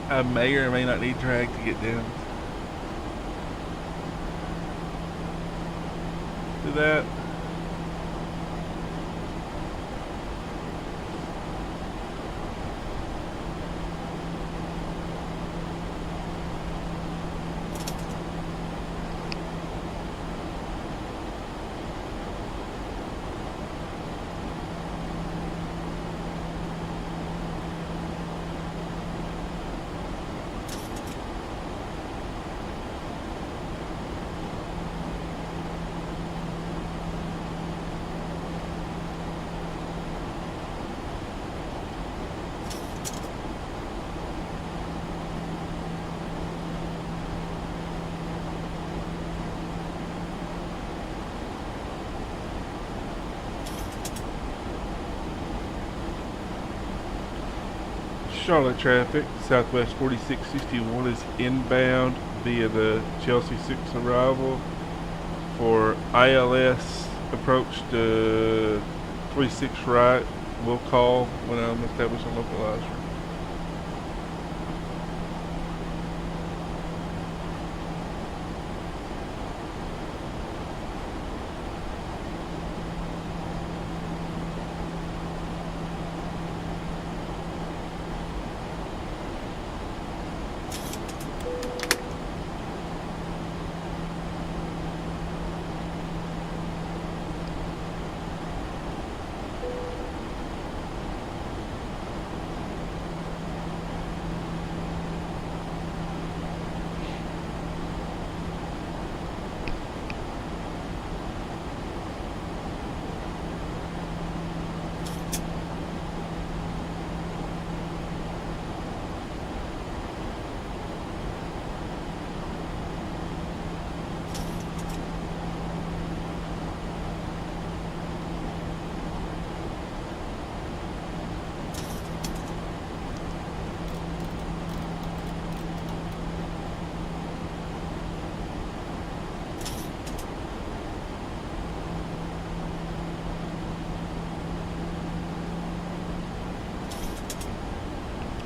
I may or may not need drag to get down to that. Charlotte traffic, Southwest 4661 is inbound via the Chelsea 6 arrival for ILS approach to 36 right. We'll call when I'm establishing localizer.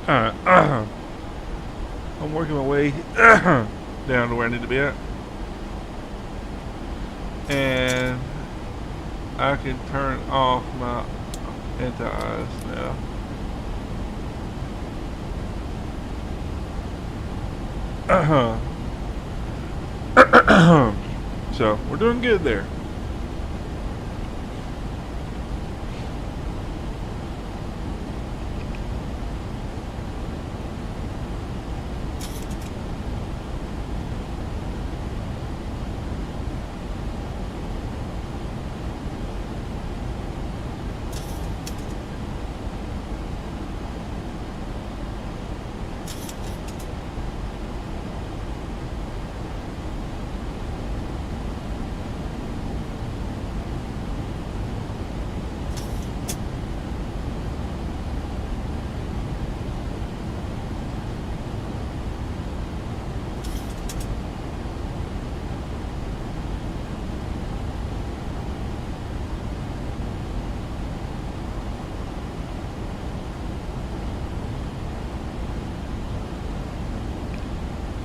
Alright, I'm working my way down to where I need to be at. And I can turn off my anti-eyes now. So, we're doing good there.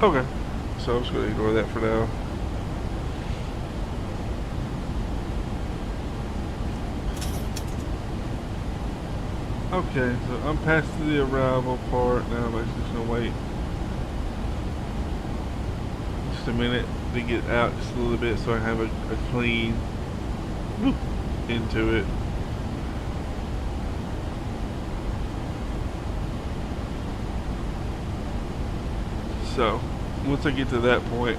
Okay, so I'm just going to ignore that for now. Okay, so I'm past the arrival part. Now I'm actually just going to wait just a minute to get out just a little bit so I have a clean whoop into it. So, once I get to that point,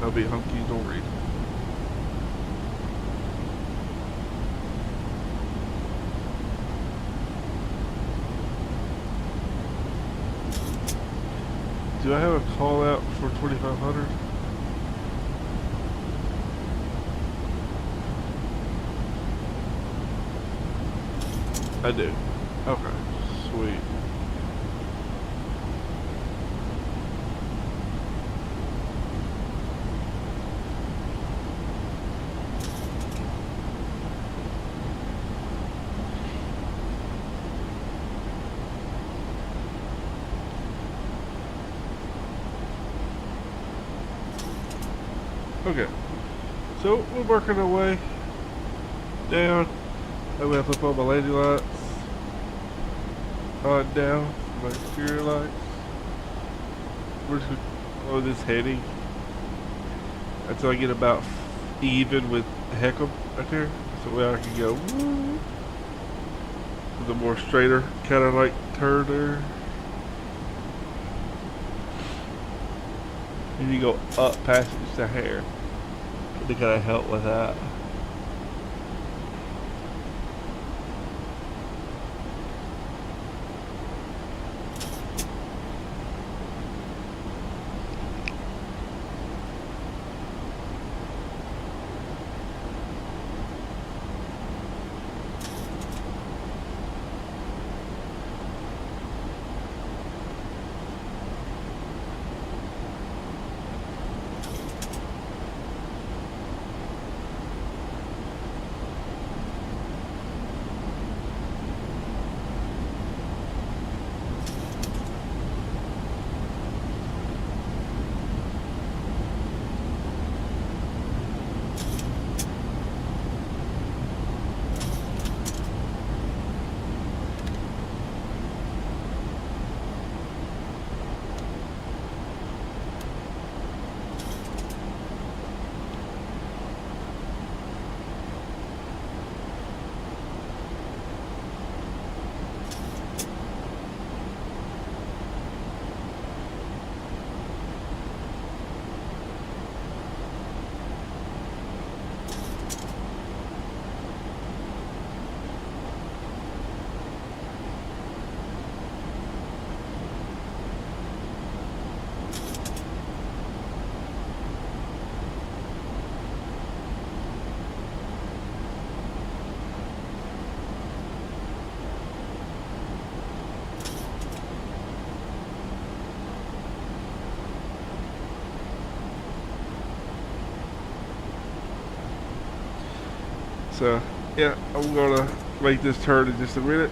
I'll be hunky-dory. Do I have a call out for 2500? I do. Okay. Sweet. Okay. So we're working our way down. I'm gonna flip on my landing lights. On down. My exterior lights. We're just gonna on this heading until I get about even with Heckle right there. So where I can go woo, with a more straighter kind of like turn there. And you go up past just a hair to kind of help with that. So, yeah, I'm gonna make this turn in just a minute.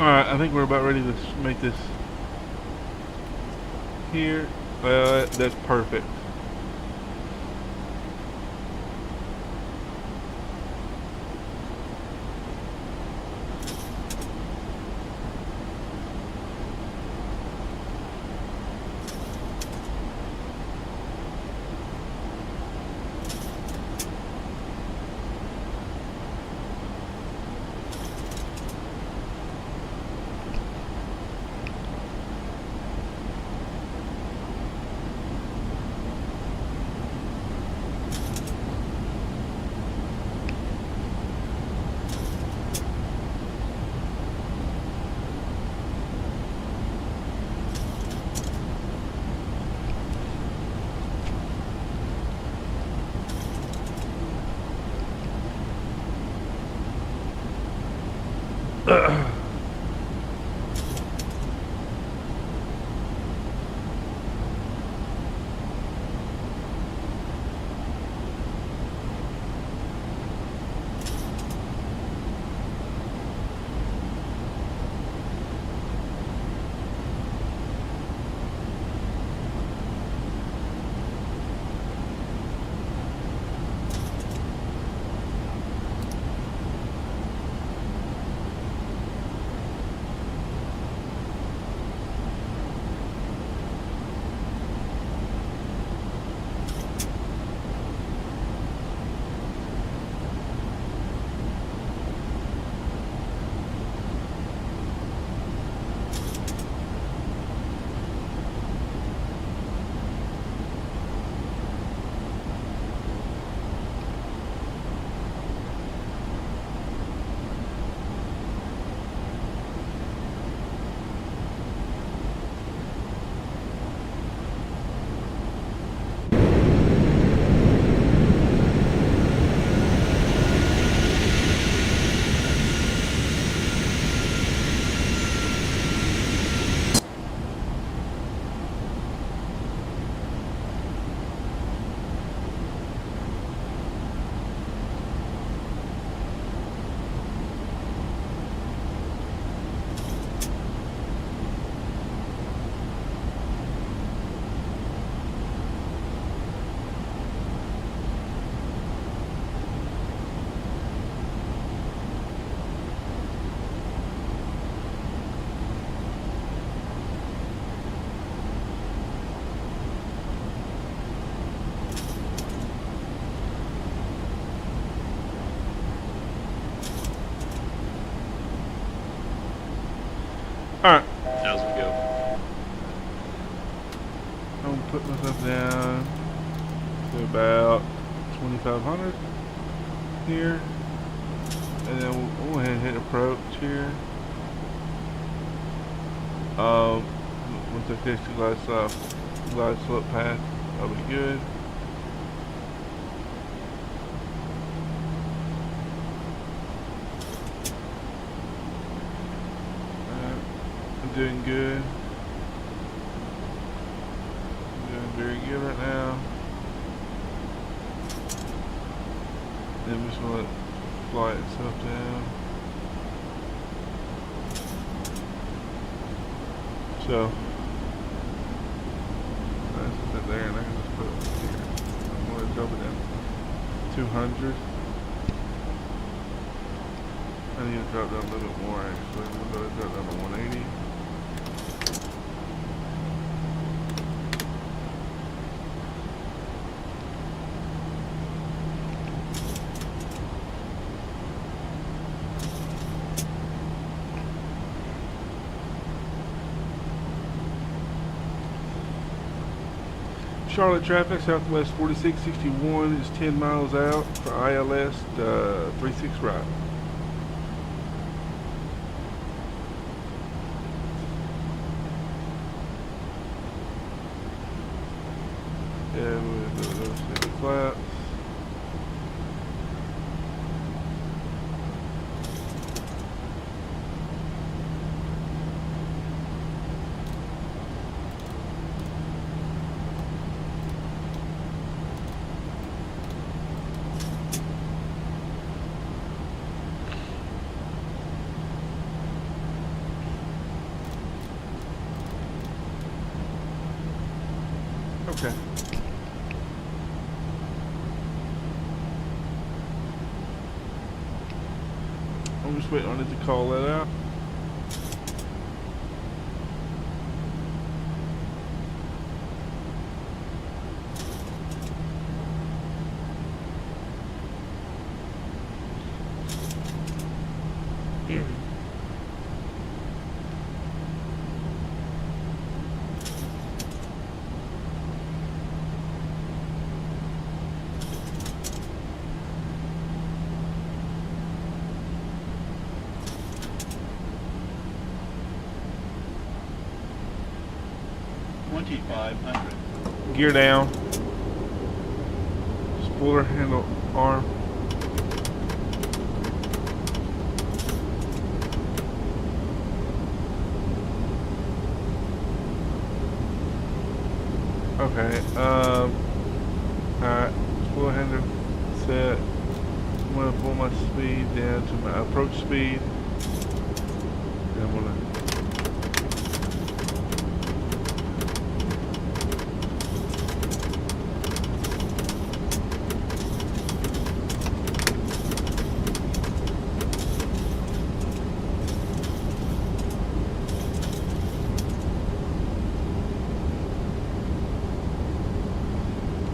Alright, I think we're about ready to make this here. Well, that's perfect. put myself down to about 2,500 here. And then we'll go ahead and hit approach here. Once I finish the glide slope path, that'll be good. I'm doing good. I'm doing very good right now. Then I'm just gonna let it fly itself down. So that's it there, and I can just put it here. I'm gonna drop it down to 200. I need to drop down a little bit more actually. I'm gonna drop down to 180. Charlotte traffic, Southwest 4661 is 10 miles out for ILS 36 right. And we'll go to the flaps. Okay. I'm just waiting on it to call that out. Gear down. Spoiler handle arm. Okay. Alright. Spoiler handle set. I'm gonna pull my speed down to my approach speed. And I'm gonna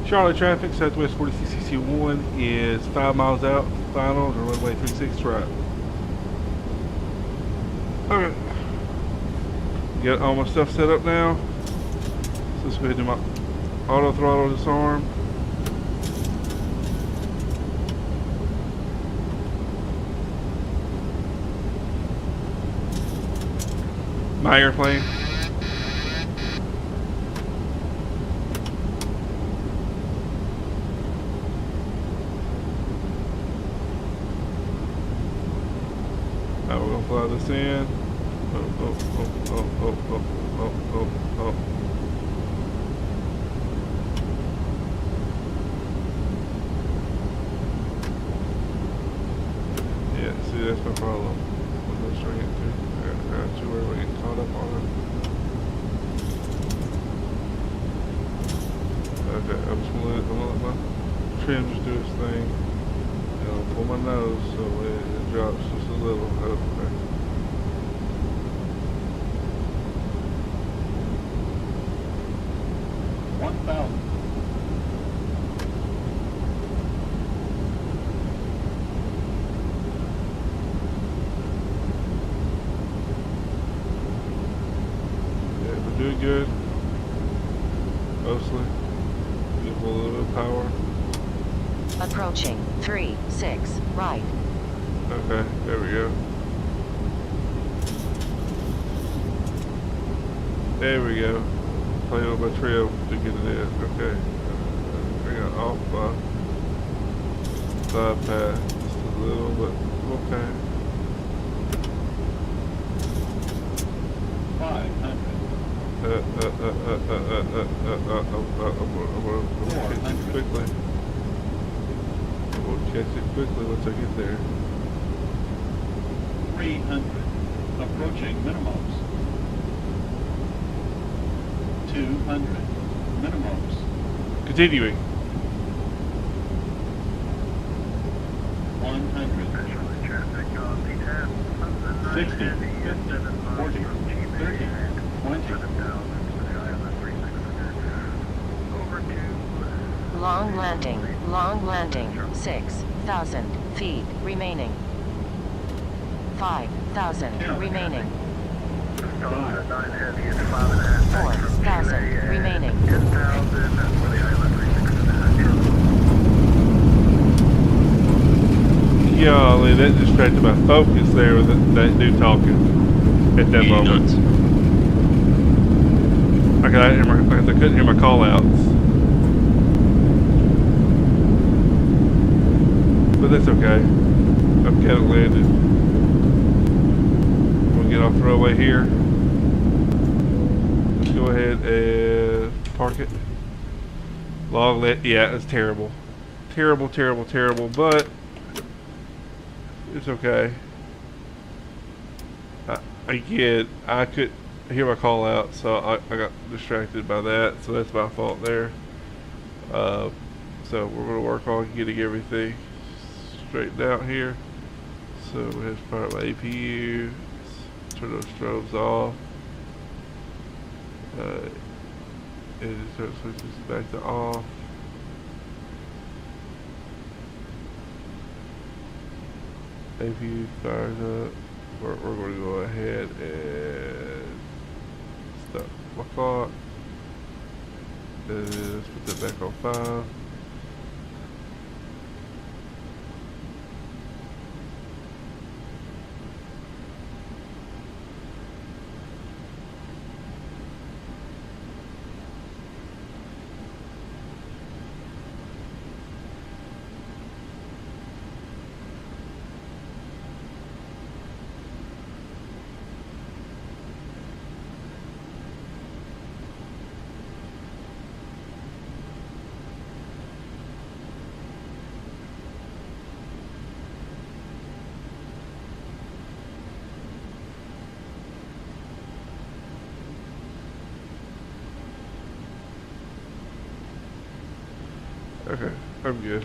Charlotte traffic, Southwest 4661 is 5 miles out, final to runway 36 right. Okay. Got all my stuff set up now. So let's go ahead and do my auto throttle disarm. My airplane. Now we're gonna fly this in. Oh. Yeah, see, that's my problem. We'll go straight into. I got you where we're getting caught up on it. Okay, I'm just gonna let my trim just do its thing. And I'll pull my nose so it drops just a little. Okay. Doing good. mostly. Give a little bit of power. Approaching 3-6 right. Okay, there we go. There we go. Play on my trail to get it in. Okay. I got off my side path just a little, but okay. 500. I'm gonna catch it quickly. I'm gonna catch it quickly once I get there. 300. Approaching minimums. 200. Minimums. Continuing. 100. 60. 50. 40. 30. 20. Long landing. Long landing. 6,000 feet remaining. 5,000 remaining. 4,000 remaining. Golly, that distracted my focus there with that dude talking at that moment. Nuts. I couldn't hear my call outs. But that's okay. I've got it landed. We'll get off the roadway here. Let's go ahead and park it. Long lit. Yeah, it's terrible. Terrible, terrible, terrible, but it's okay. Again, I could hear my call out, so I got distracted by that, so that's my fault there. So we're going to work on getting everything straightened out here. So we have to fire up my APU, turn those strobes off, and turn switches back to off. APU fires up. We're going to go ahead and stop my clock. Let's put that back on 5. Okay, I'm good.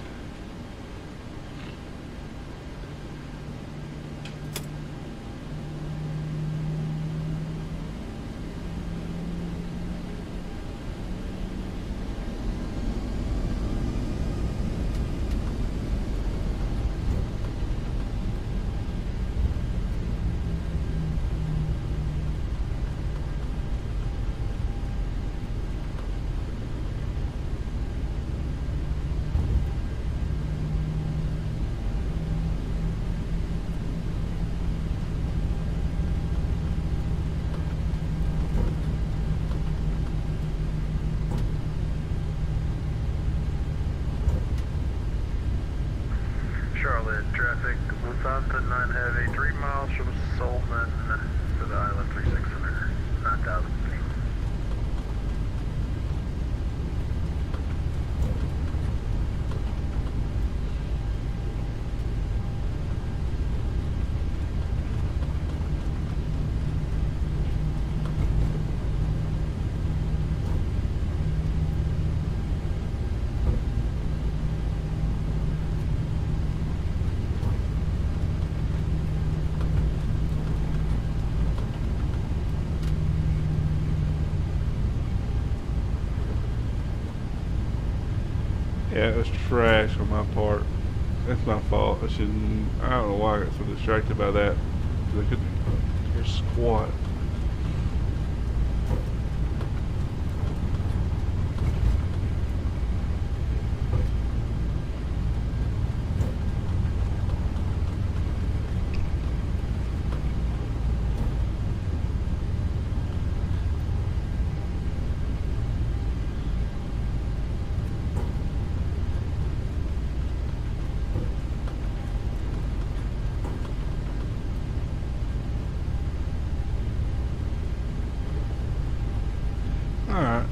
Charlotte traffic, Wisconsin 9 Heavy, 3 miles from Solman to the island 3600, 9,000 feet. Yeah, it was trash on my part. That's my fault. I don't know why I got so distracted by that. Because I couldn't hear squat. Alright.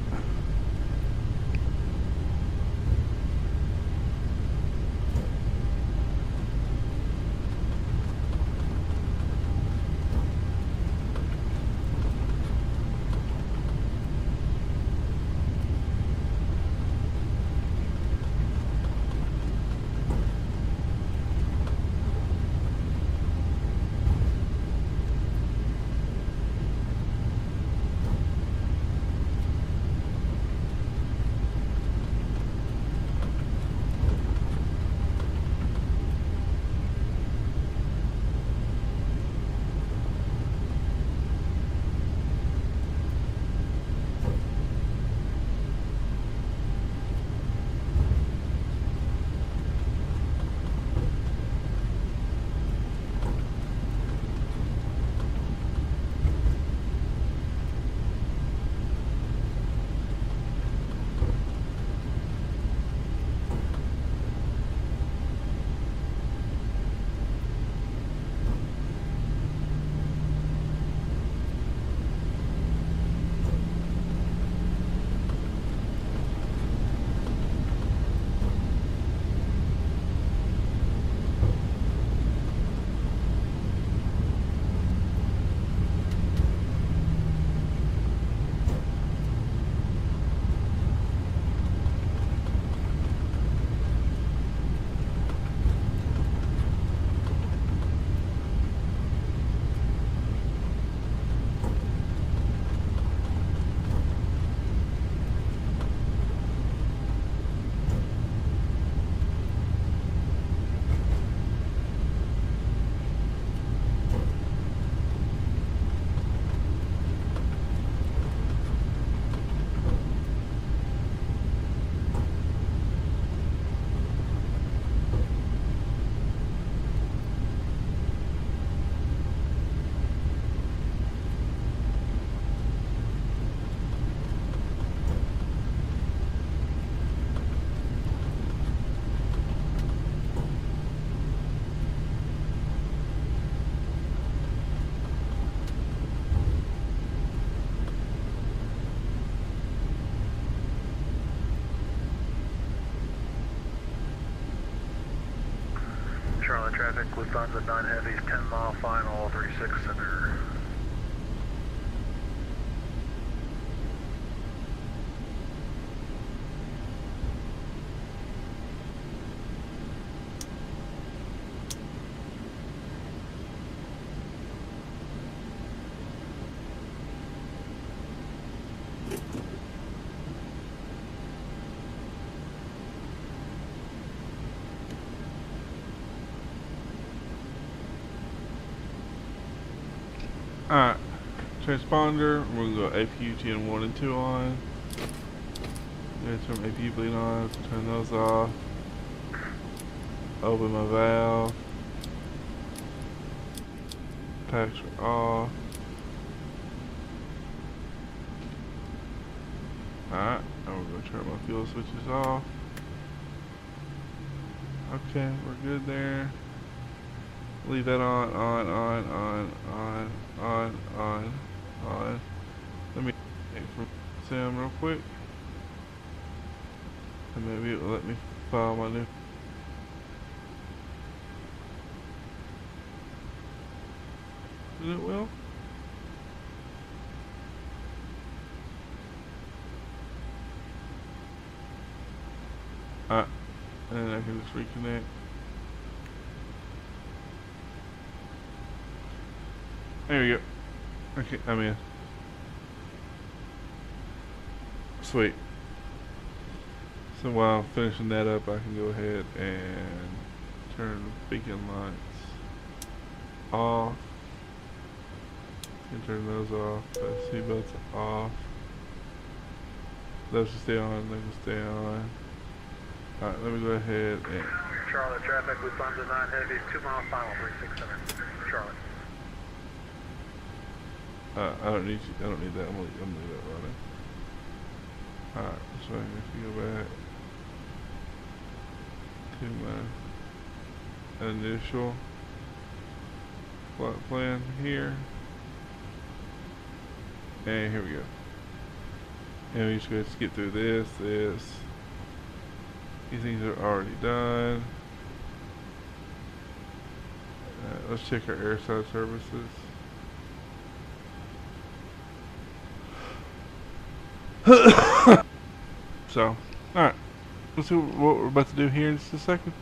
Charlotte traffic, Lufthansa 9 Heavies, 10 mile final, 36 center. Alright, transponder, we're going to go APU Gen 1 and 2 on. Turn APU bleed on, turn those off. Open my valve. Packs are off. Alright, and we're going to turn my fuel switches off. Okay, we're good there. Leave that on. Let me take from Sam real quick. And maybe it'll let me file my new. It will? Alright, and I can just reconnect. There we go. Okay, I'm in. Sweet. So while I'm finishing that up, I can go ahead and turn the beacon lights off. And turn those off. The seatbelts off. Those will stay on, they can stay on. Alright, let me go ahead and... Charlotte traffic, Lufthansa 9 Heavies, 2 mile final, 36 center. Charlotte. I don't need that. I'm gonna leave that running. Alright, so if you go back to my initial flight plan here, and here we go. And we just go ahead and skip through this. These things are already done. Let's check our airside services. So, alright. Let's see what we're about to do here in just a second.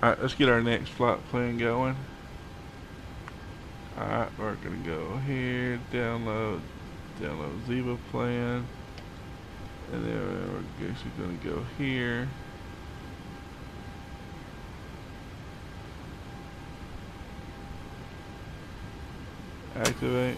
Alright, let's get our next flight plan going. Alright, we're gonna go here, download Ziva plan, and then we're actually gonna go here. Activate.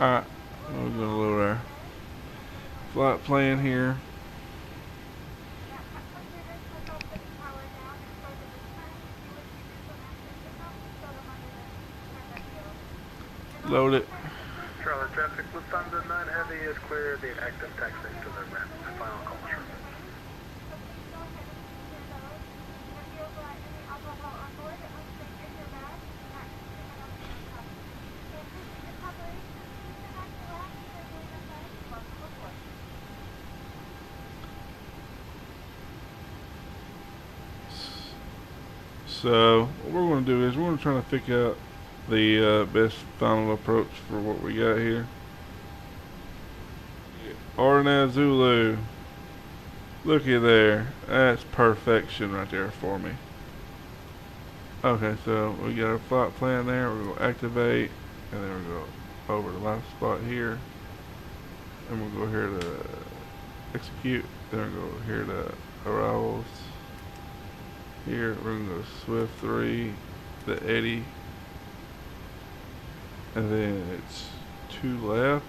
Alright, we're gonna load our flight plan here. Load it. Charlotte traffic, Lufthansa 9 Heavy is clear. The active taxi to the ramp. Final call, Charlotte. So what we're going to do is we're going to try to figure out the best final approach for what we got here. Arnaz Zulu, looky there, that's perfection right there for me. Okay, so we got our flight plan there. We're going to activate, and then we're going to go over the last spot here, and we'll go here to execute. Then we'll go here to arrivals. Here we're going to go Swift 3, the Eddie, and then it's 2 left.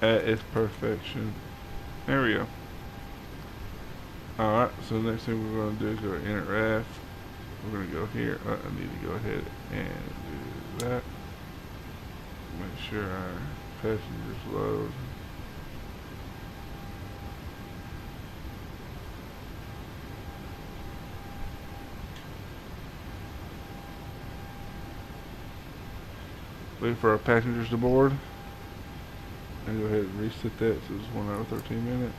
At its perfection. There we go. Alright, so the next thing we're going to do is go to enter RAF. We're going to go here. I need to go ahead and do that. Make sure our passengers load. Wait for our passengers to board. And go ahead and reset that so it's 1 hour 13 minutes.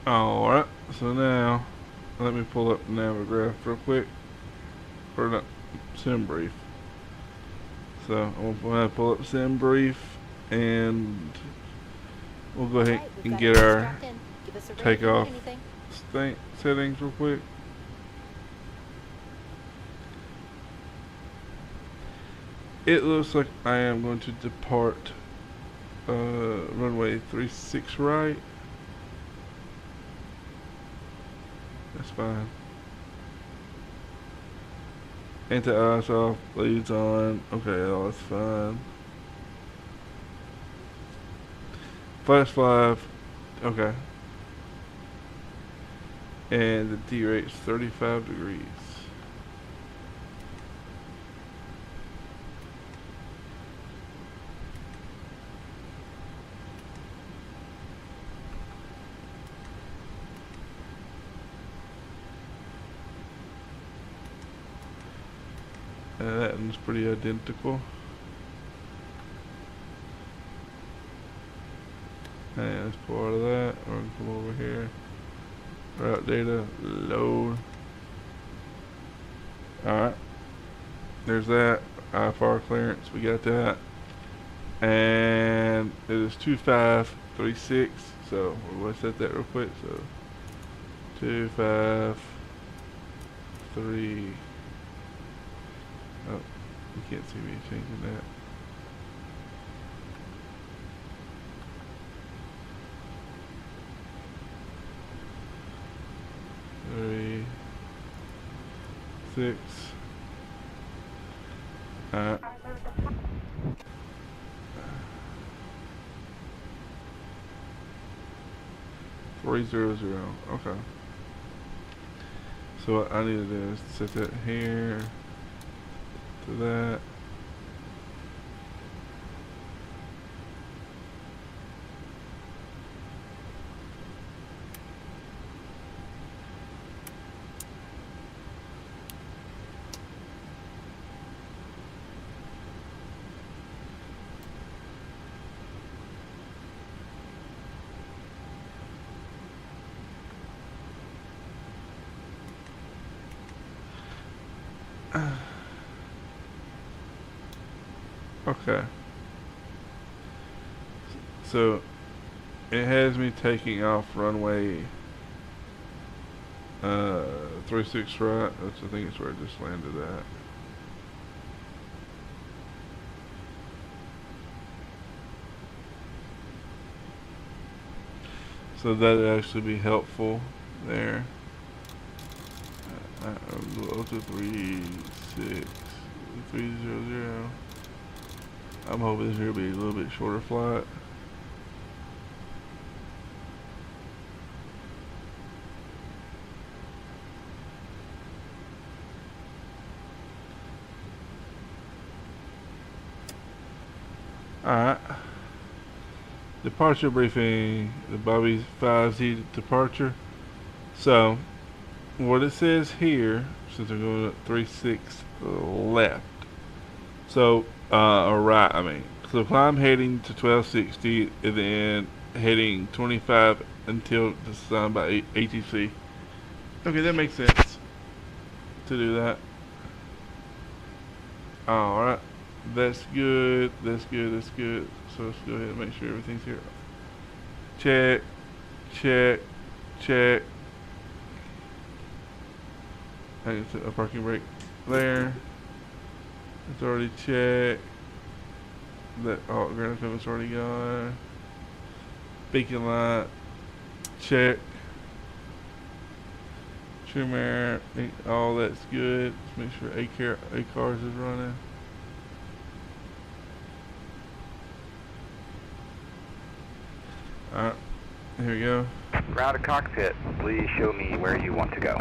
Alright, so now let me pull up Navigraph real quick, or not, SimBrief. So I'm going to pull up SimBrief, and we'll go ahead and get our takeoff settings real quick. it looks like I am going to depart runway 36 right. That's fine. Anti-ice off, leads on. Okay, all that's fine. Flash 5. Okay. And the D rate's 35 degrees. And that one's pretty identical. And let's pull out of that. We're gonna come over here. Route data, load. Alright. There's that. IFR clearance, we got that. And it is 2536. So we're gonna set that real quick. So 253. Oh, you can't see me changing that. Three, 6. Alright. $300. Okay. So what I need to do is set that here to that. Okay. So it has me taking off runway 36 right. That's, I think it's where I just landed at. So that'd actually be helpful there. Go to 36 300. I'm hoping this here will be a little bit shorter flight. Alright. Departure briefing. The Bobby 5Z departure. So, what it says here, since we're going at 36 left. So, or right, I mean. So climb heading to 1260 and then heading 25 until designed by ATC. Okay, that makes sense to do that. Alright. That's good. That's good. That's good. So let's go ahead and make sure everything's here. Check. Check. Check. I can set a parking brake there. It's already checked. That ground equipment's already gone. Beacon light. Check. Trim air. All that's good. Let's make sure A cars is running. Alright. Here we go. Ground to cockpit. Please show me where you want to go.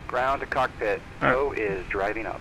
Ground to cockpit. Joe is driving up.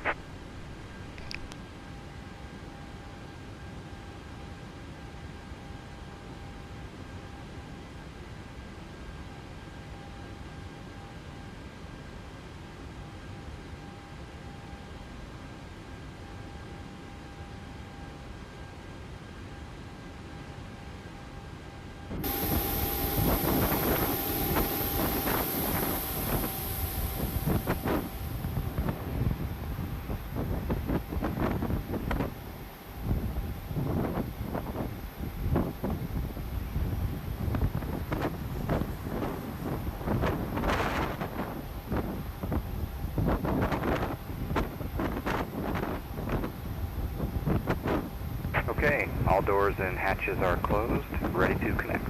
Okay, all doors and hatches are closed, ready to connect.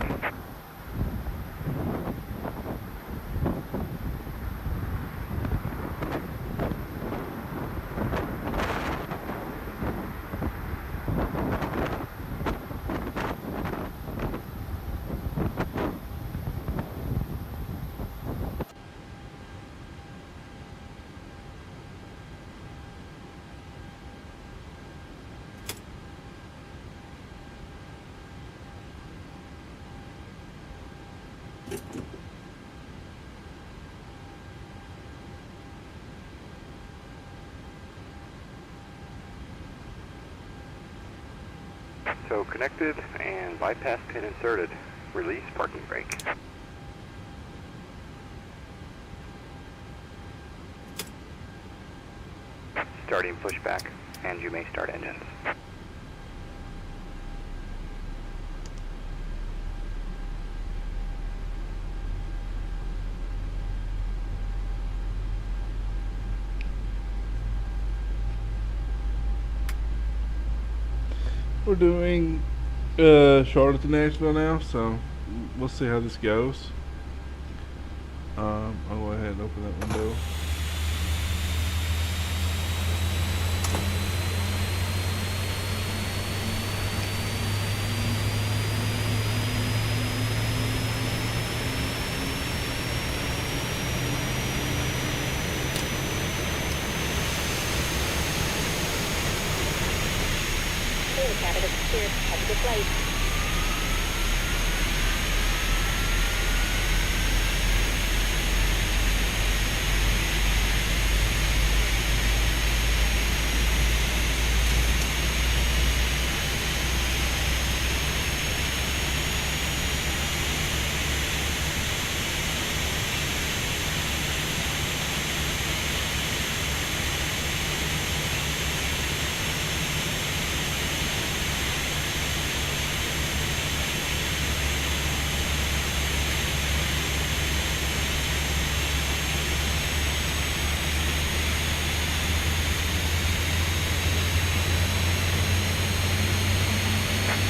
So connected and bypass pin inserted. Release parking brake. Starting pushback, and you may start engines. We're doing Charlotte to Nashville now, so we'll see how this goes. I'll go ahead and open that window. Okay, the cabin is secured. Have a good flight.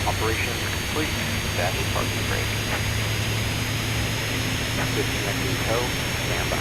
Operations complete. Dash parking brake. Disconnecting tow. Stand by.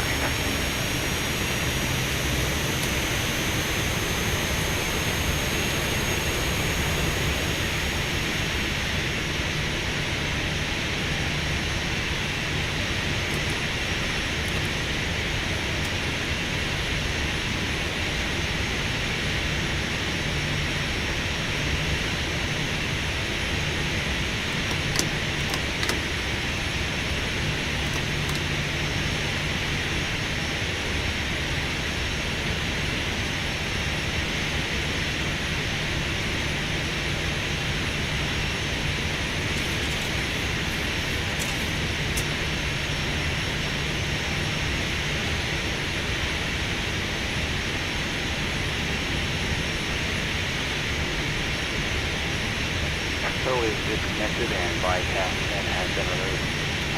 So is disconnected and bypass pin has been removed.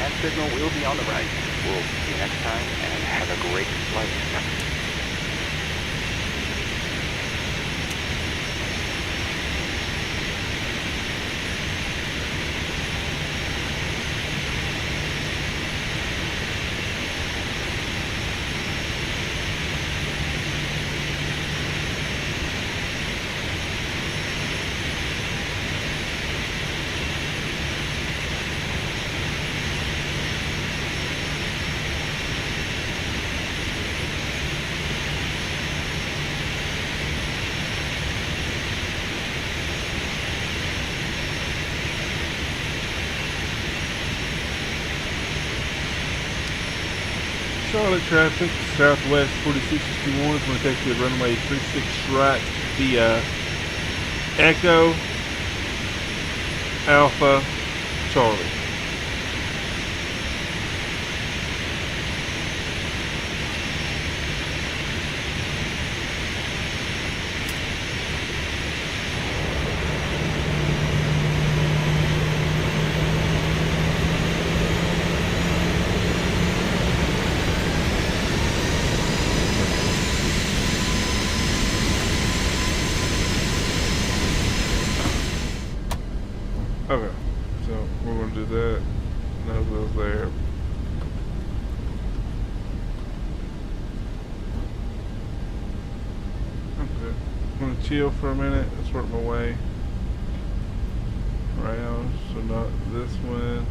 Hand signal will be on the right. We'll see you next time and have a great flight. Charlotte traffic, Southwest 4661 is going to take you at runway 36 right via Echo Alpha Charlie. chill for a minute. Let's work my way around. So not this one.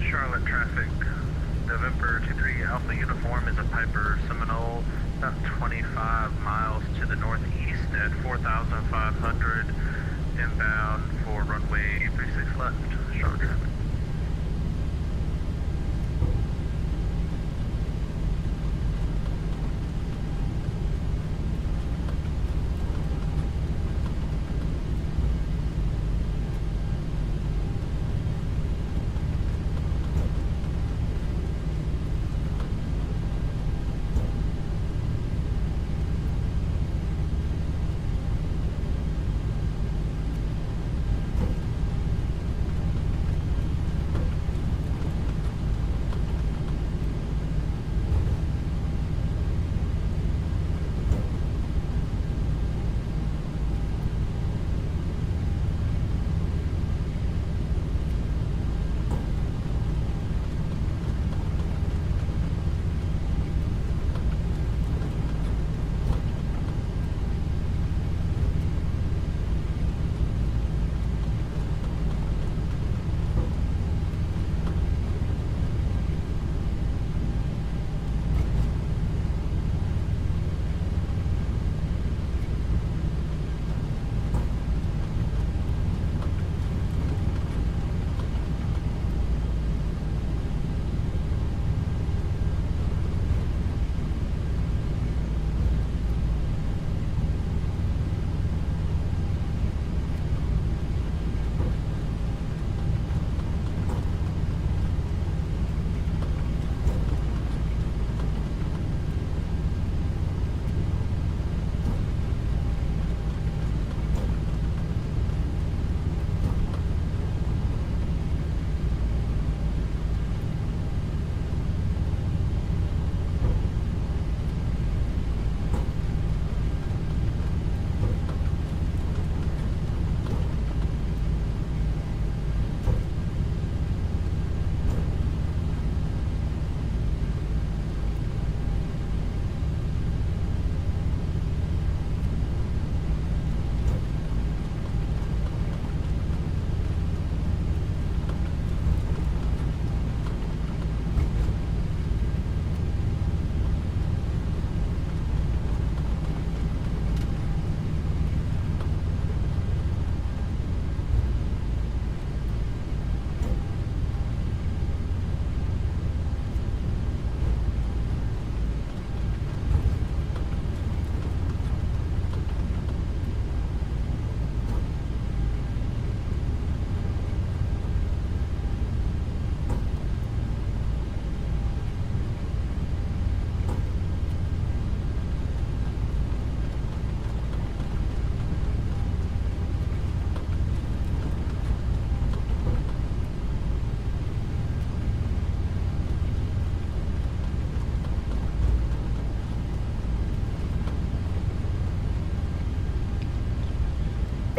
Charlotte traffic. November 23 Alpha Uniform is a Piper Seminole, about 25 miles to the northeast at 4,500, inbound for runway 36 left. Charlotte traffic.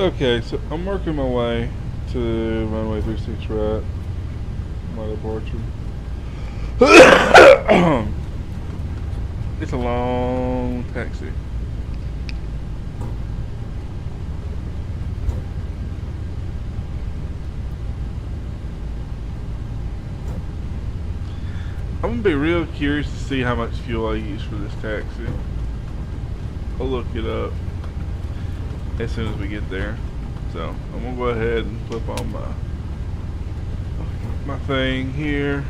Okay, so I'm working my way to runway 36 right. My departure. It's a long taxi. I'm gonna be real curious to see how much fuel I use for this taxi. I'll look it up as soon as we get there. So I'm gonna go ahead and flip on my thing here.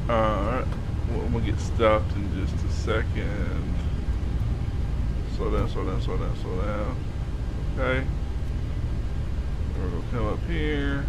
Alright, well, I'm gonna get stopped in just a second. Slow down, slow down, slow down, slow down. Okay. We're gonna come up here.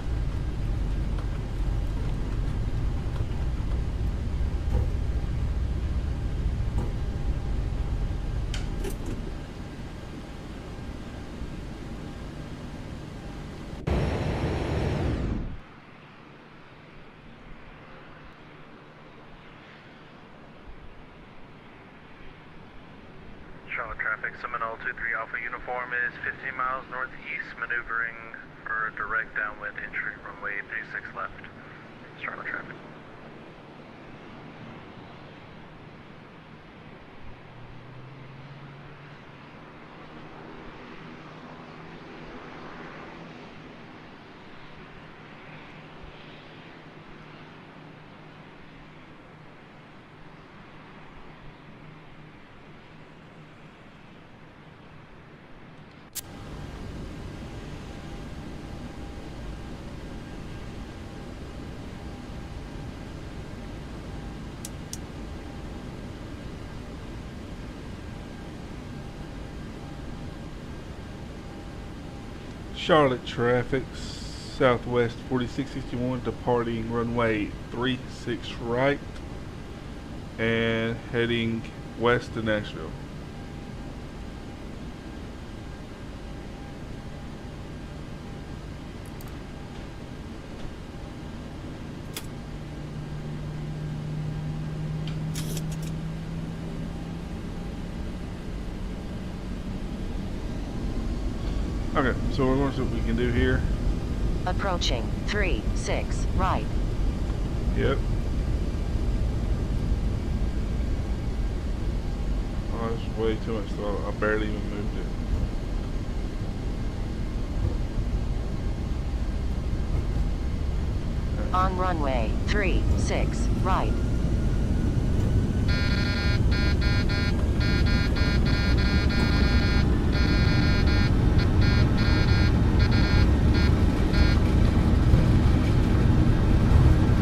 Charlotte traffic, Seminole 23 Alpha uniform is 15 miles northeast, maneuvering for a direct downwind entry, runway 36 left. Charlotte traffic. Charlotte traffic, Southwest 4661 departing runway 36 right and heading west to Nashville. Okay, so we're going to see what we can do here. Approaching 36 right. Yep. Oh, that's way too much, so I barely even moved it. On runway 36 right.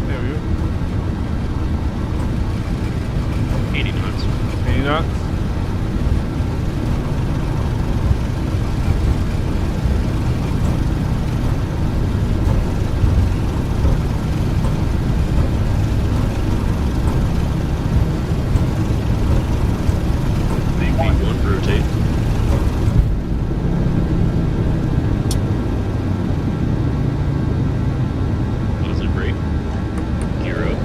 There we go. 80 knots. 80 knots. V1 rotate. Positive brake. Gear up.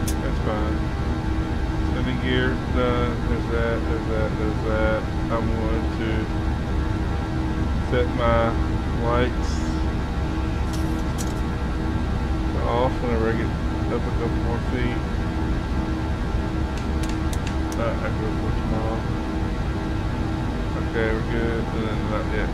That's fine. Sending gear, done. There's that. I'm going to set my lights off whenever I get up a couple more feet. I go push them off. Okay, we're good. And then not yet.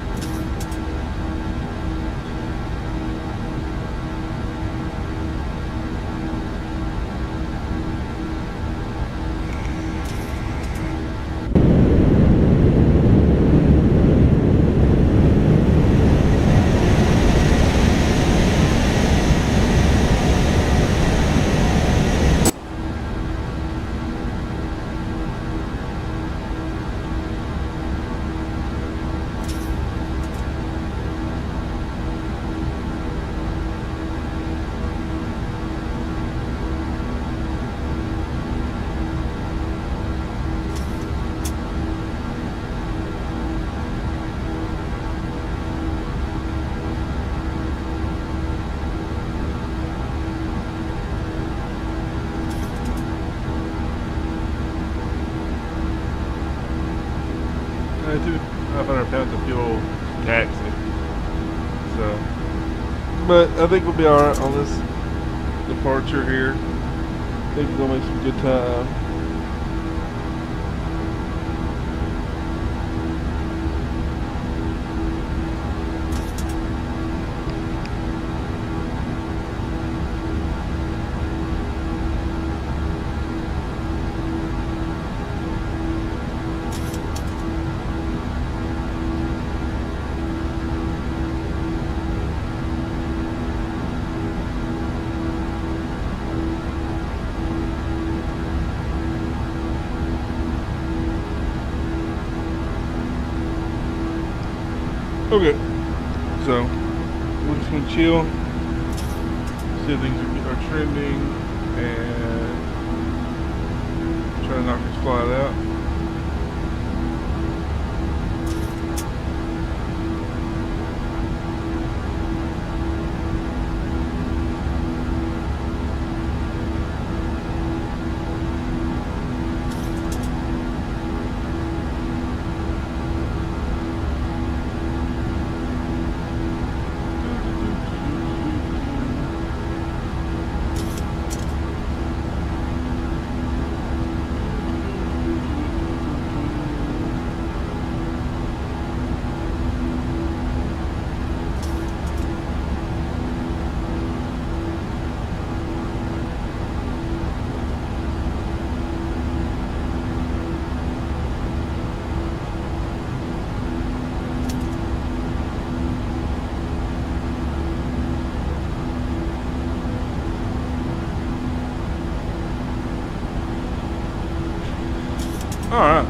£500 of fuel taxi. So, but I think we'll be alright on this departure here. I think we're gonna make some good time. Okay, so we're just gonna chill, see if things are trending, and try to knock this flight out. Alright.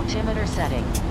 Altimeter setting.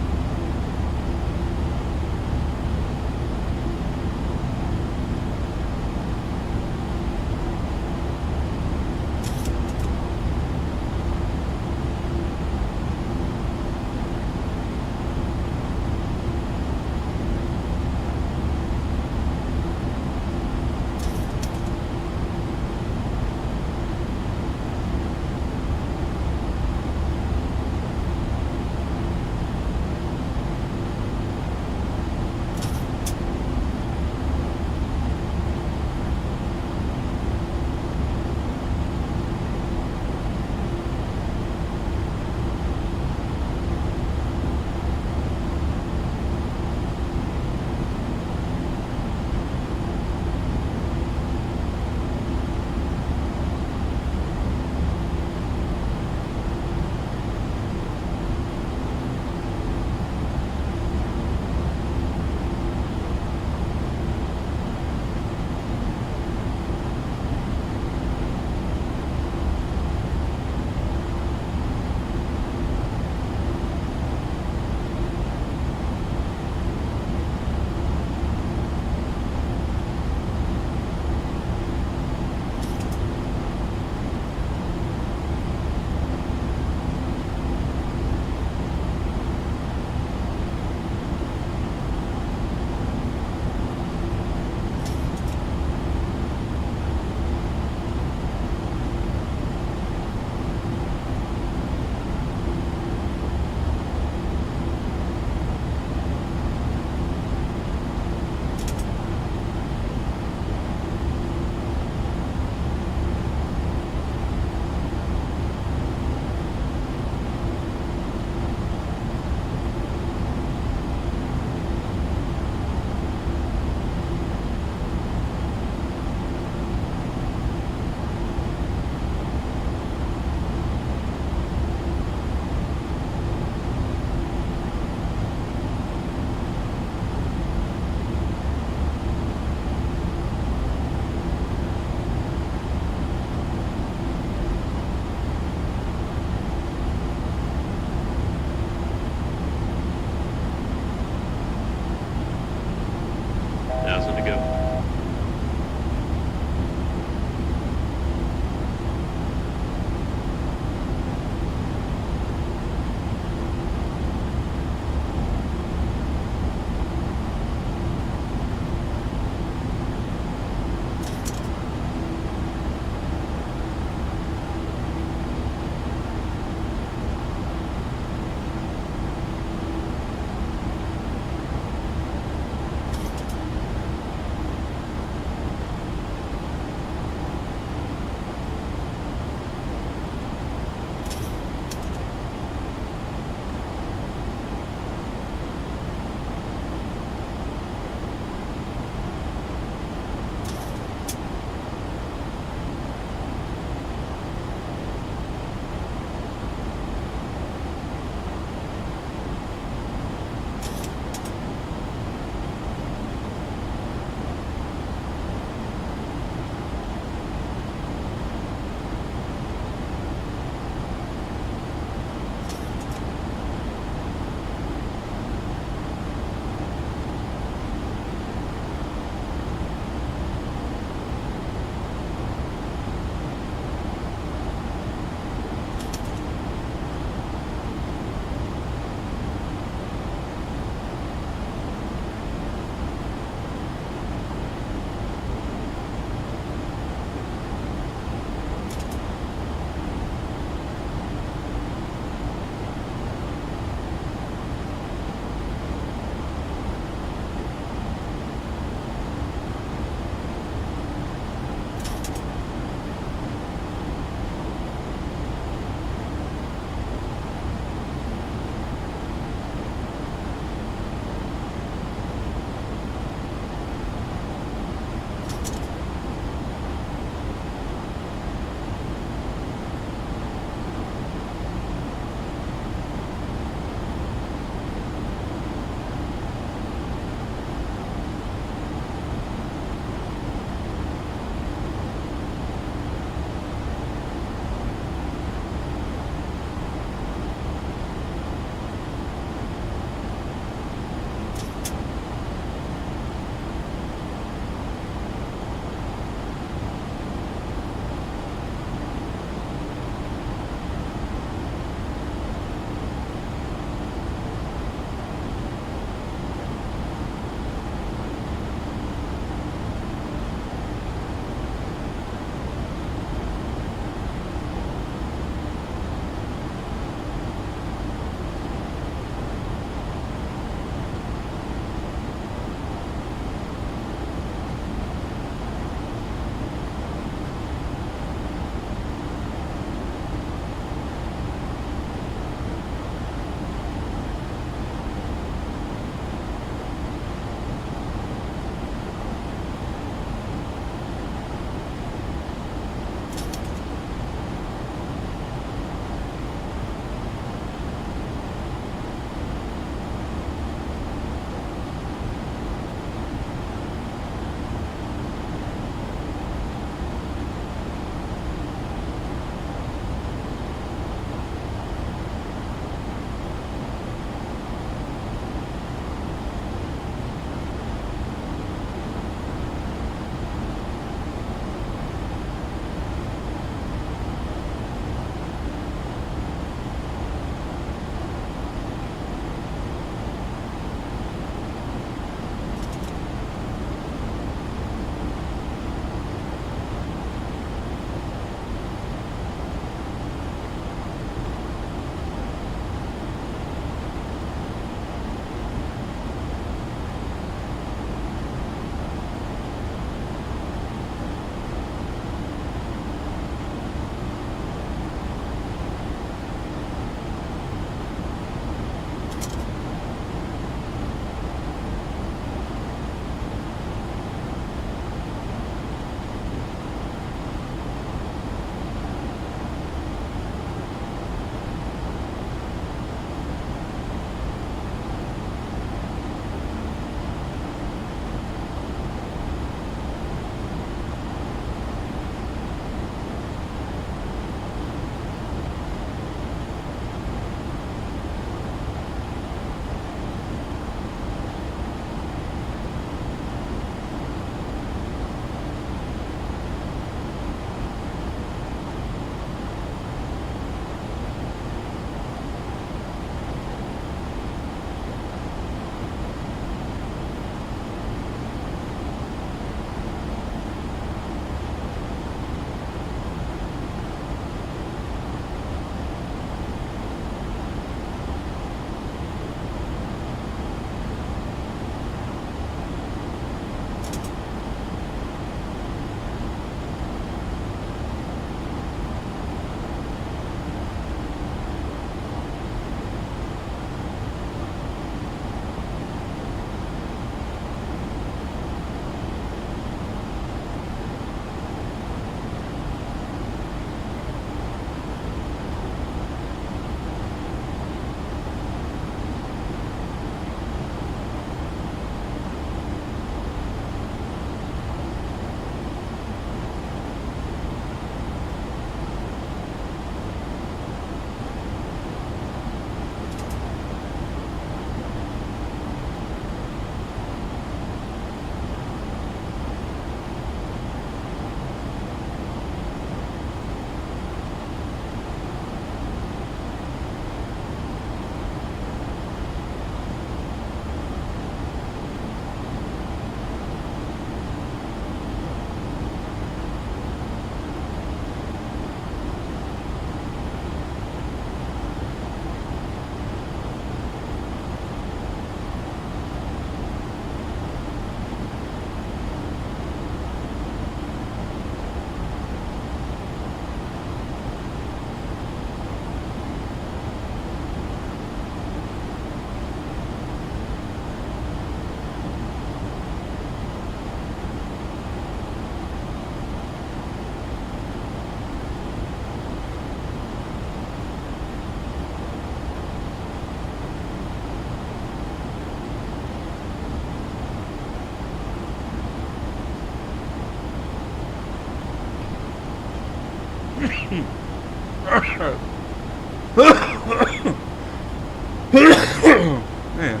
Man.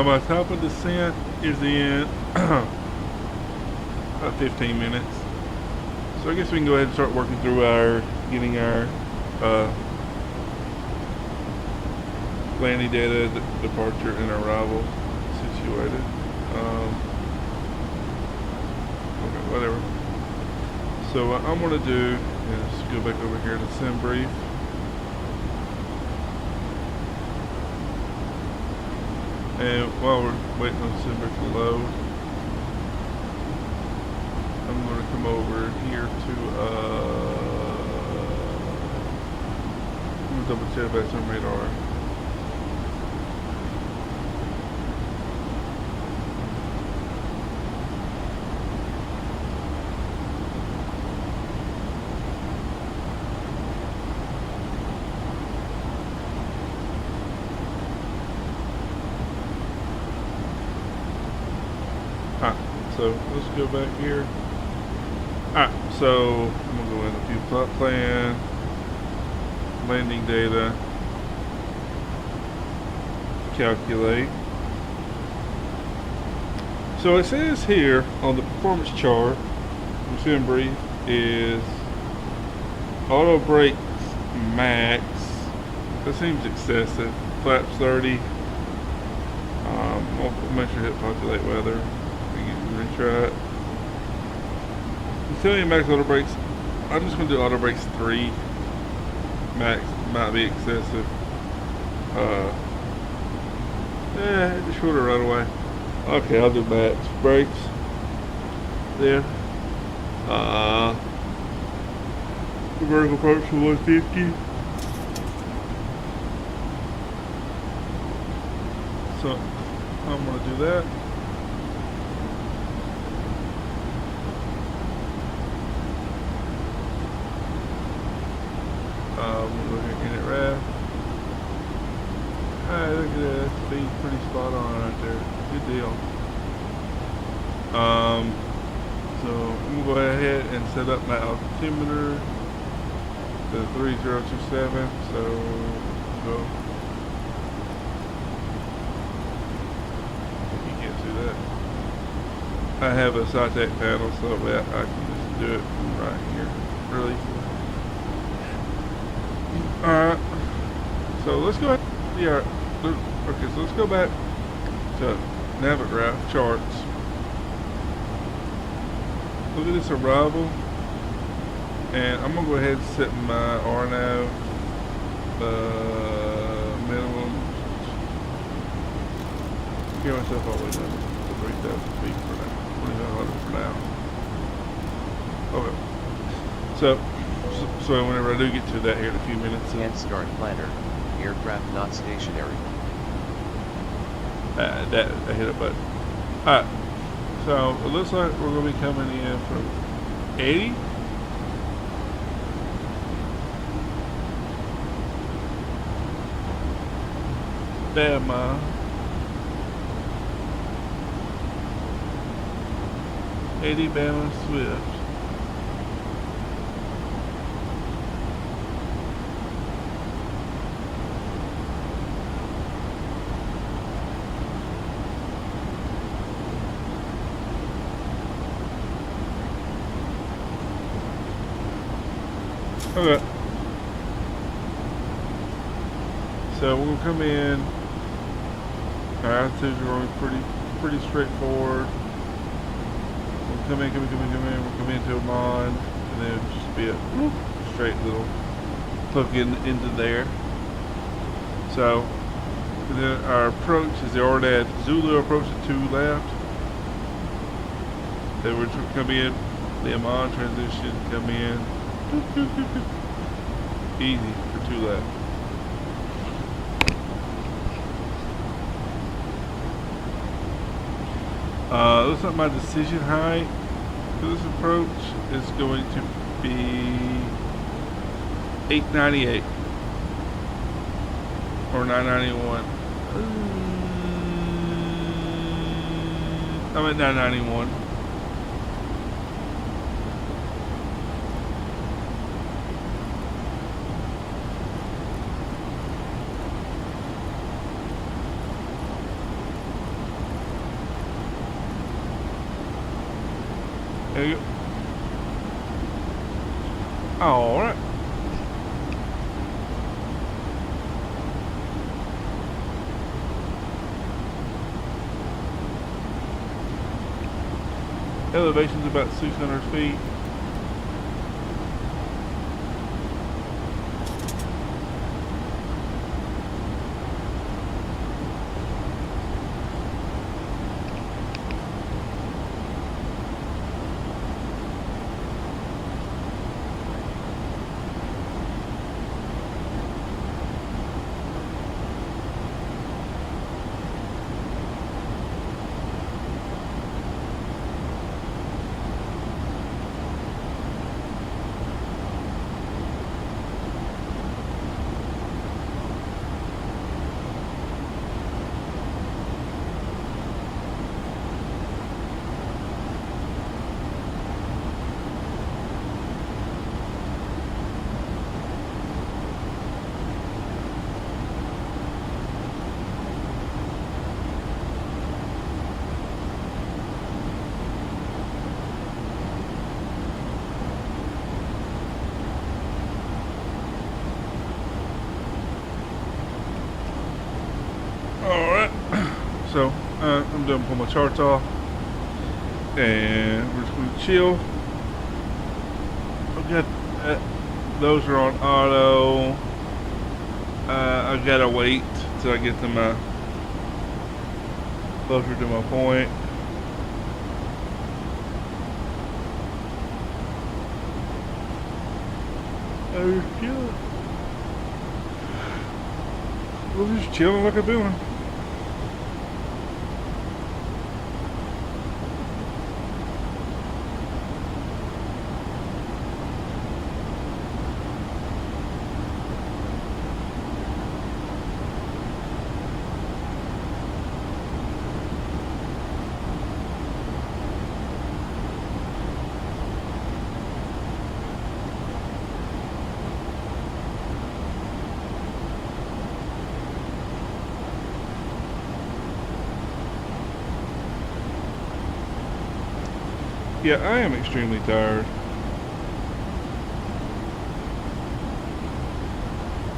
My top of descent is in about 15 minutes. So I guess we can go ahead and start working through getting our landing data, departure, and arrival situated. Okay, whatever. So what I'm going to do is go back over here to sim brief. And while we're waiting on sim brief to load, I'm going to come over here to I'm going to double check back some radar. So let's go back here. Alright, so I'm going to go in a few plot plan, landing data, calculate. So it says here on the performance chart, sim brief is auto brakes max. That seems excessive. Flaps 30. I'll make sure to hit populate weather. Try it. It's telling you max auto brakes. I'm just going to do auto brakes 3. Max might be excessive. Just shorter right away. Okay, I'll do max brakes. Then, vertical approach to 150. So I'm going to do that. We'll go here, init rev. Alright, look at that. That's pretty spot on right there. Good deal. So I'm gonna go ahead and set up my altimeter to 3027. So go. You can't see that. I have a SciTech panel, so that I can just do it right here. Really. Alright, so let's go ahead. Yeah, okay, so let's go back to Navigraph charts. Look at this arrival, and I'm gonna go ahead and set my RNAV minimum. Give myself all the way down to 3,000 feet for now, 2,500 for now. Okay, so whenever I do get to that here in a few minutes. And start planner. Aircraft not stationary. That I hit a button. Alright. So it looks like we're going to be coming in from 80. Bama. 80 Bama Swift. Okay. So we're gonna come in. Our altitudes are going to be pretty straightforward. We'll come in. We'll come into a mon, and then it'll just be a straight little hook into there. So and then our approach is the RNAV Zulu approach to 2 left. Then we're gonna come in. The Amman transition, come in. Easy for 2 left. Looks like my decision height for this approach is going to be 898 or 991. I'm at 991. There you go. Alright. Elevation's about 600 feet. Alright, so I'm done pulling my charts off, and we're just going to chill. I've got those are on auto. I gotta wait till I get to my closer to my point. I'm just chilling. We're just chilling like I've been. Yeah, I am extremely tired.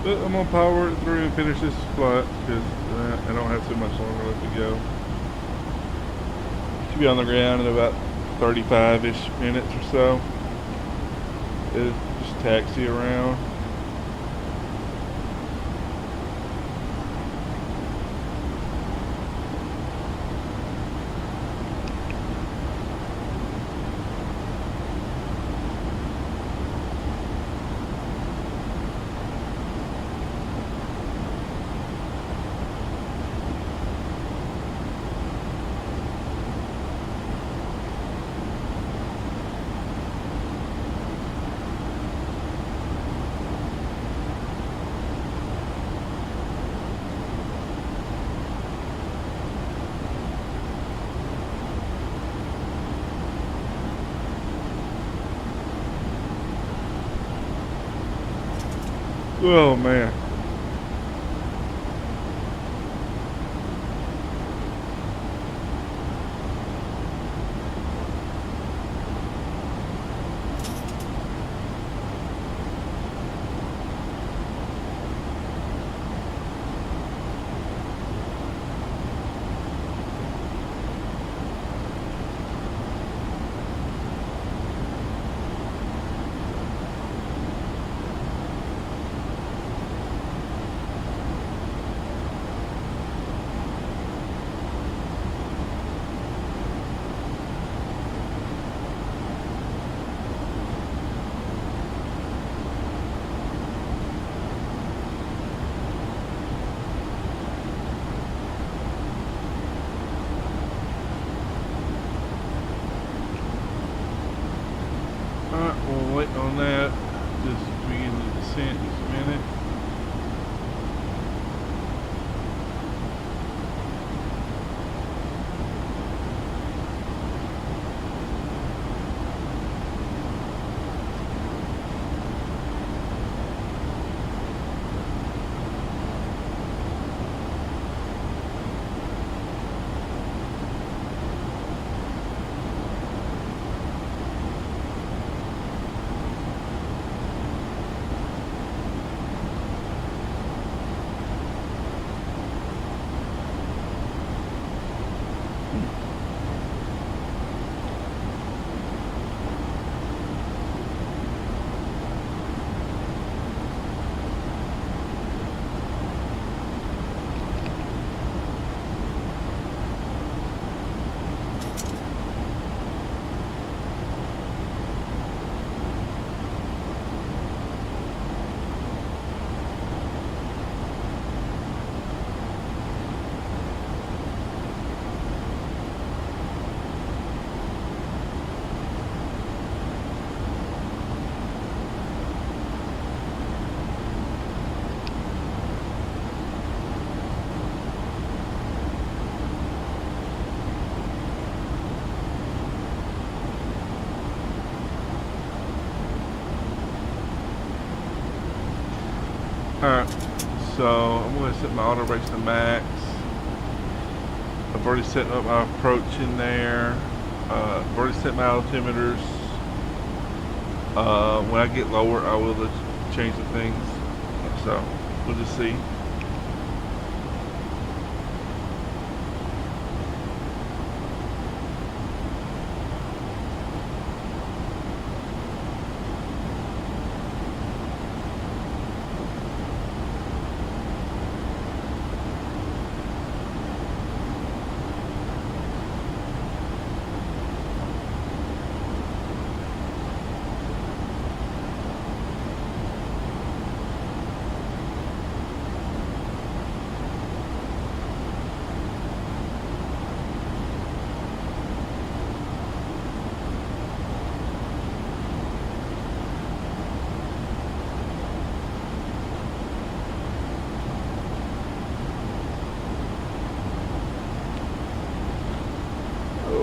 But I'm gonna power it through and finish this flight because I don't have too much longer left to go. Should be on the ground in about 35-ish minutes or so. It'll just taxi around. Oh man. We'll wait on that. Just begin the descent in just a minute. Alright, so I'm going to set my auto brakes to max. I've already set up my approach in there. I've already set my altimeters. When I get lower, I will change the things. So we'll just see.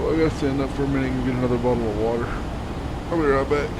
I gotta stand up for a minute and get another bottle of water. I'll be right back.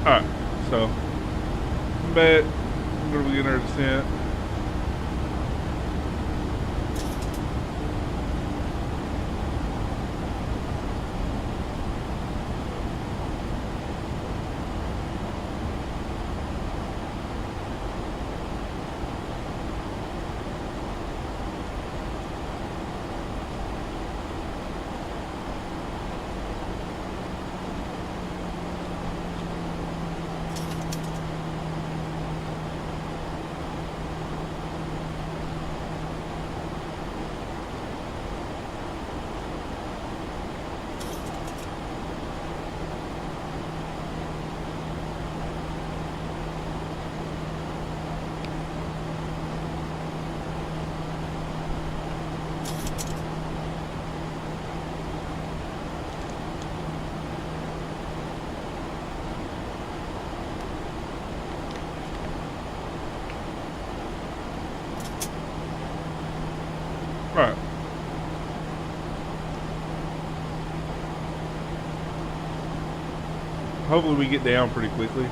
Alright, so I'm back. I'm going to begin our descent. Alright. Hopefully we get down pretty quickly.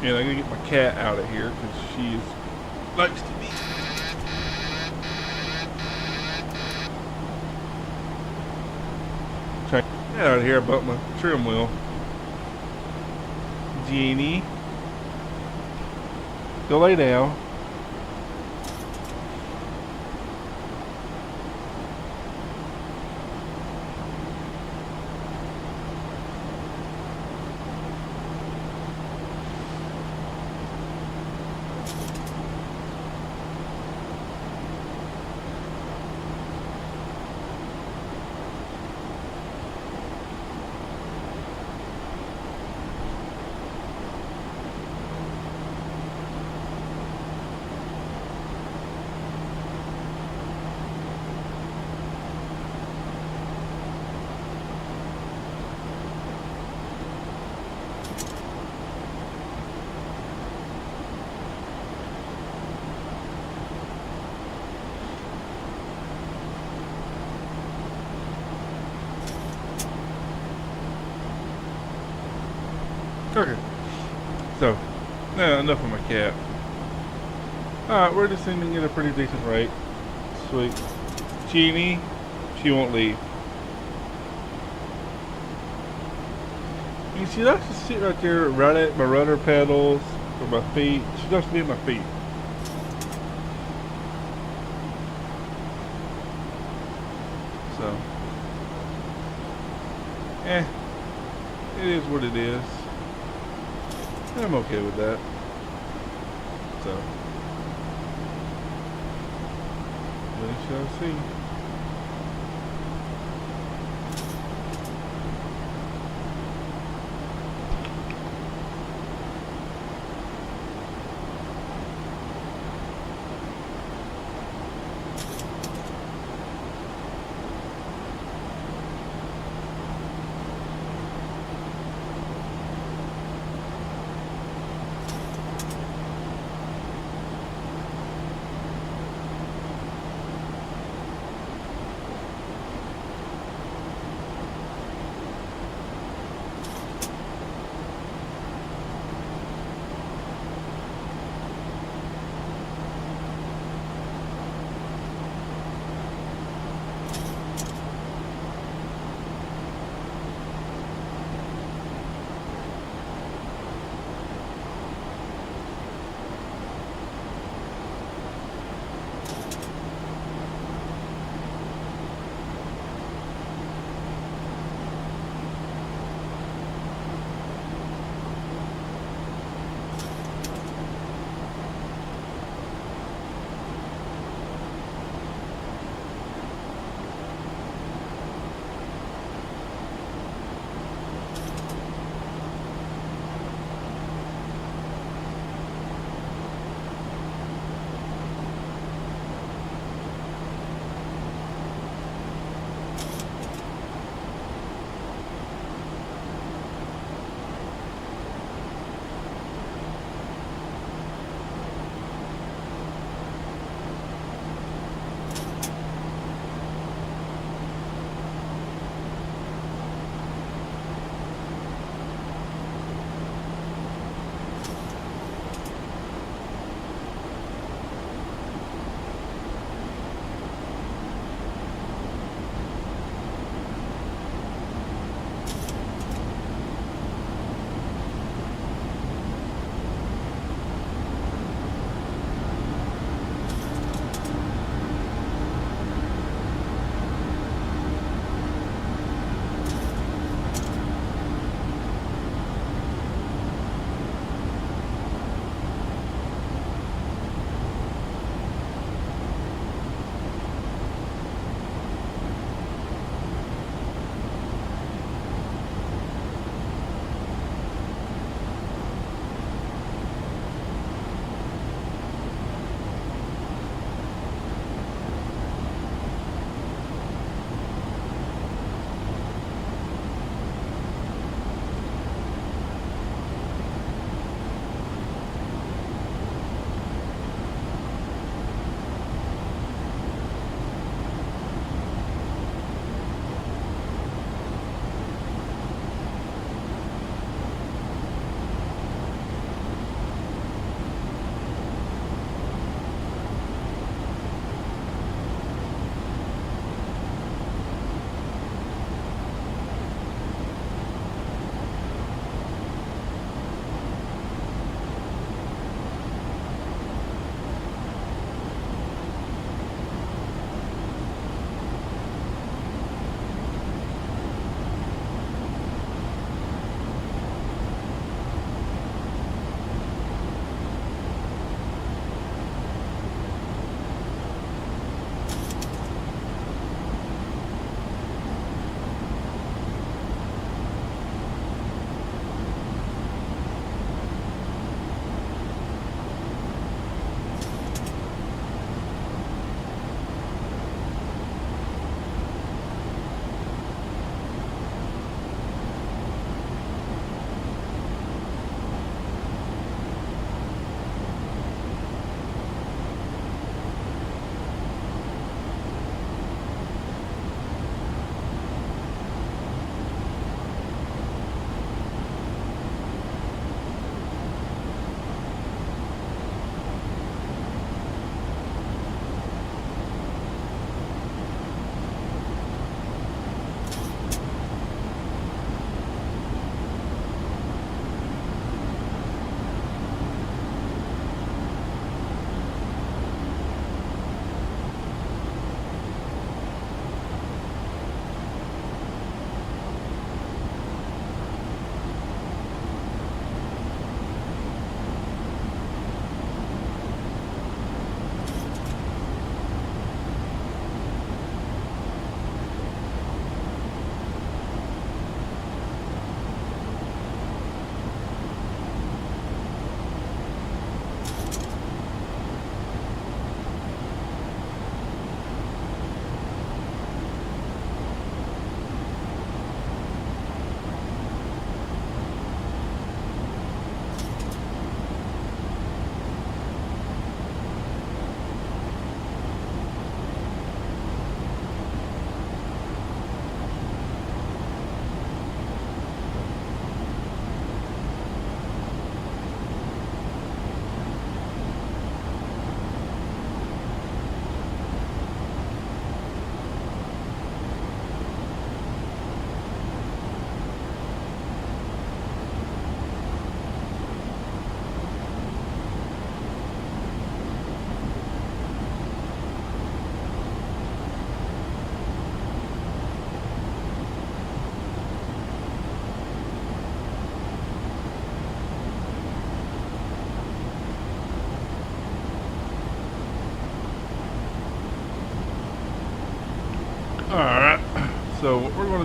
And I'm gonna get my cat out of here because she likes to be. Try to get out of here. I bumped my trim wheel. Jeannie, go lay down. Okay. So, now enough of my cat. Alright, we're just sending at a pretty decent rate. Sweet. Jeannie, she won't leave. You see, she likes to sit right there right at my rudder pedals or my feet. She likes to be at my feet. So, it is what it is. I'm okay with that. So, we shall see.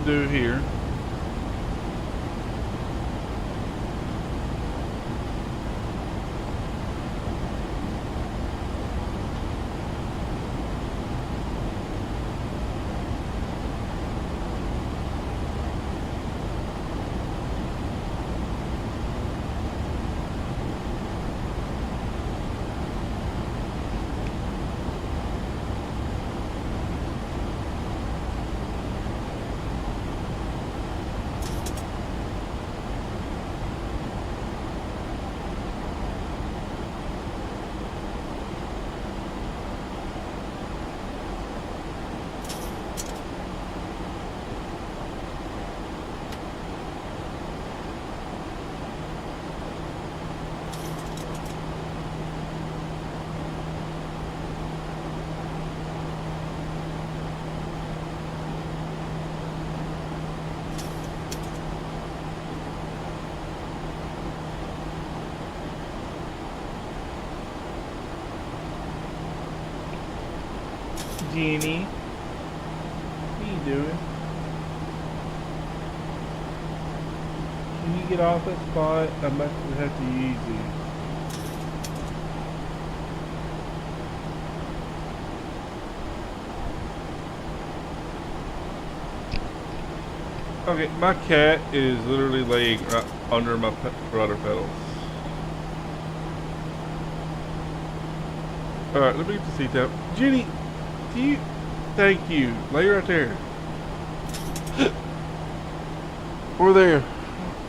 do here. Jenny, what are you doing? Can you get off that spot? I'm about to have to use it. Okay, my cat is literally laying right under my rudder pedals. Alright, let me get the seat up. Jenny, do you... Thank you. Lay right there. Or there.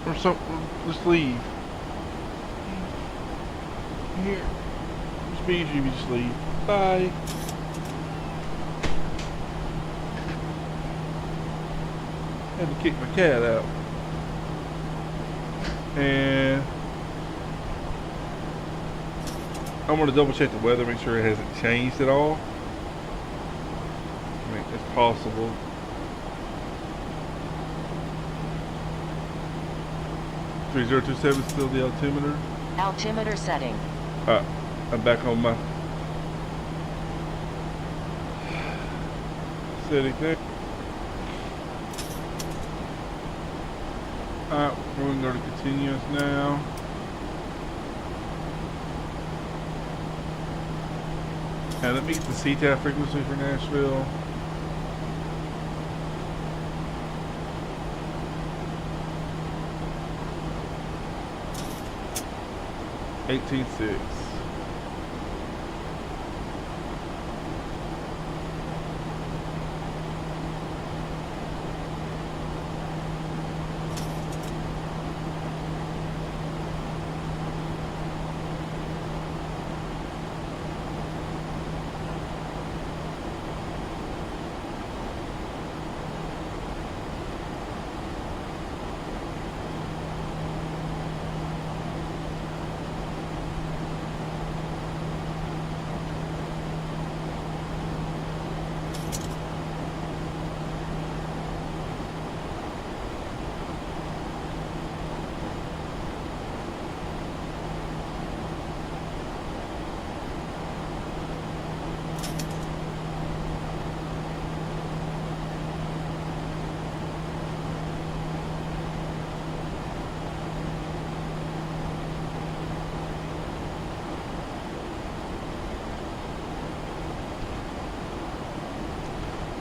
Or something. Let's leave. Here. Just be easy if you just leave. Bye. Had to kick my cat out. And I'm going to double check the weather, make sure it hasn't changed at all. I mean, it's possible. .3027 still the altimeter. Altimeter setting. I'm back on my setting there. Alright, we're going to go to continuous now. And let me get the CTAF frequency for Nashville. $18.6.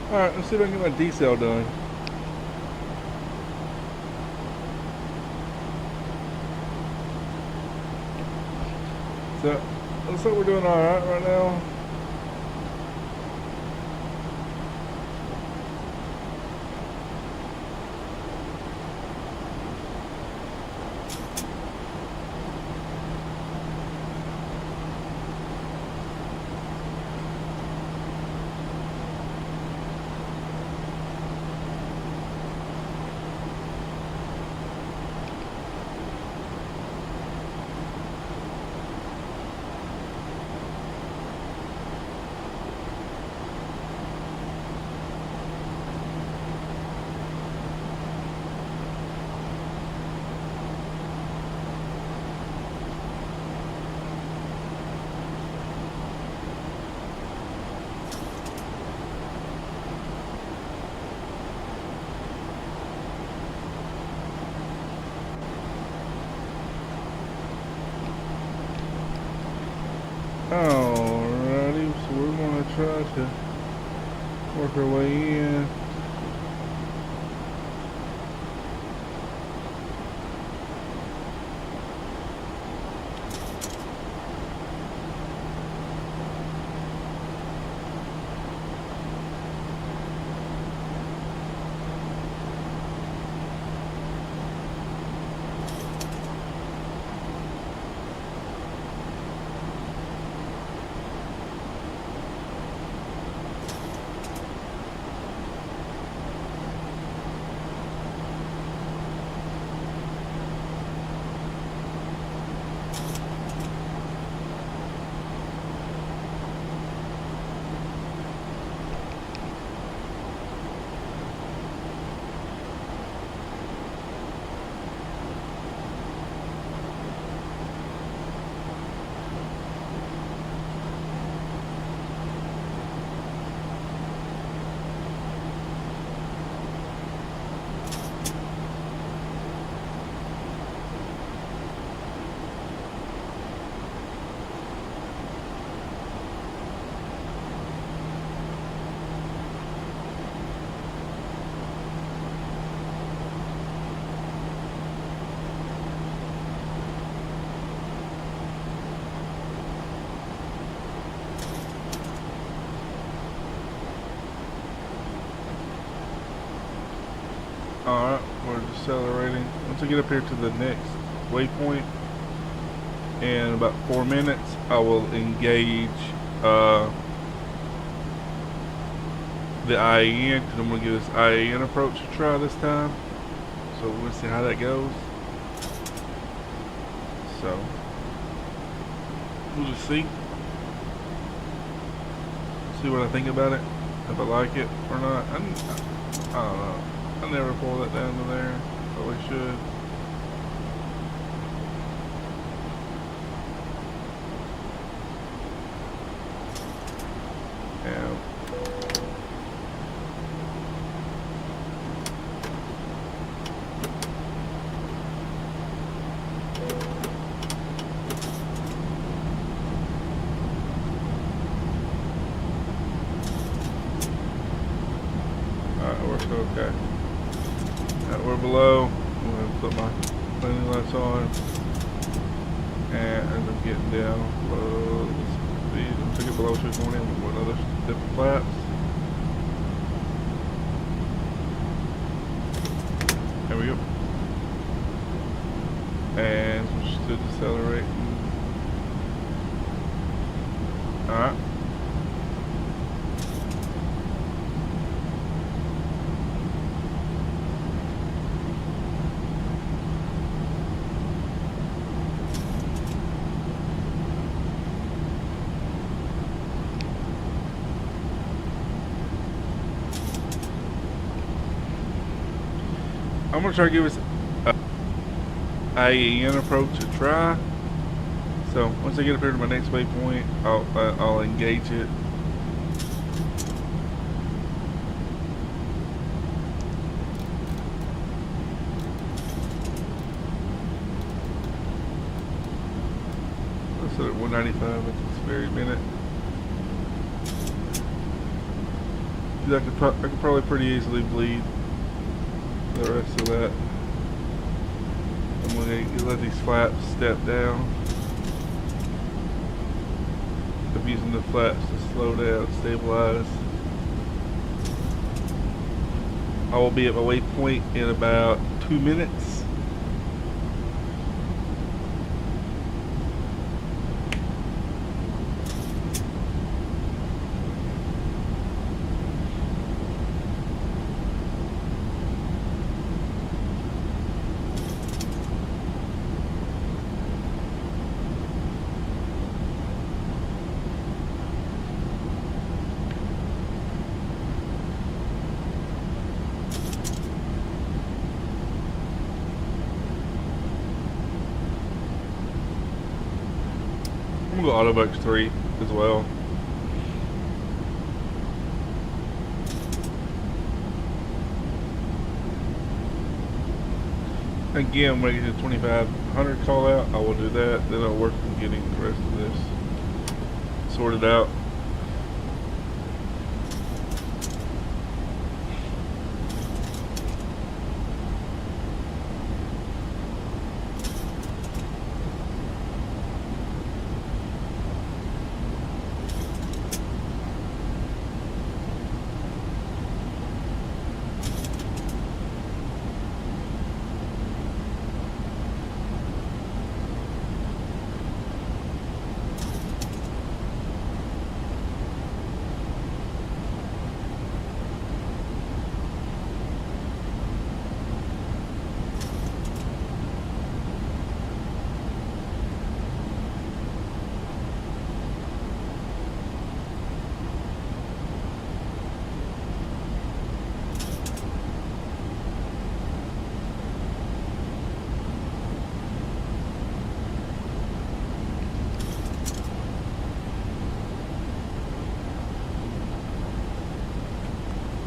Alright, let's see if I can get my decel done. So, looks like we're doing alright right now. Alrighty, so we're gonna try to work our way in. Alright, we're decelerating. Once I get up here to the next waypoint, in about 4 minutes, I will engage the IAN, because I'm going to give this IAN approach a try this time. So we're going to see how that goes. So, we'll just see. See what I think about it. If I like it or not. I don't know. I never pull that down to there. Probably should. Yeah. Alright, it works okay. We're below. I'm going to put my landing lights on. And as I'm getting down below the speed, I'm taking it below 220. I'm going to put another dip of flaps. There we go. And switch to decelerating. Alright. I'm going to try to give us a IAN approach a try. So once I get up here to my next waypoint, I'll engage it. Let's set it at 195 at this very minute. I could probably pretty easily bleed the rest of that. I'm going to let these flaps step down. I'm using the flaps to slow down, stabilize. I will be at my waypoint in about 2 minutes. I'm going to go Autobox 3 as well. Again, when I get to 2500 call out, I will do that. Then I'll work on getting the rest of this sorted out.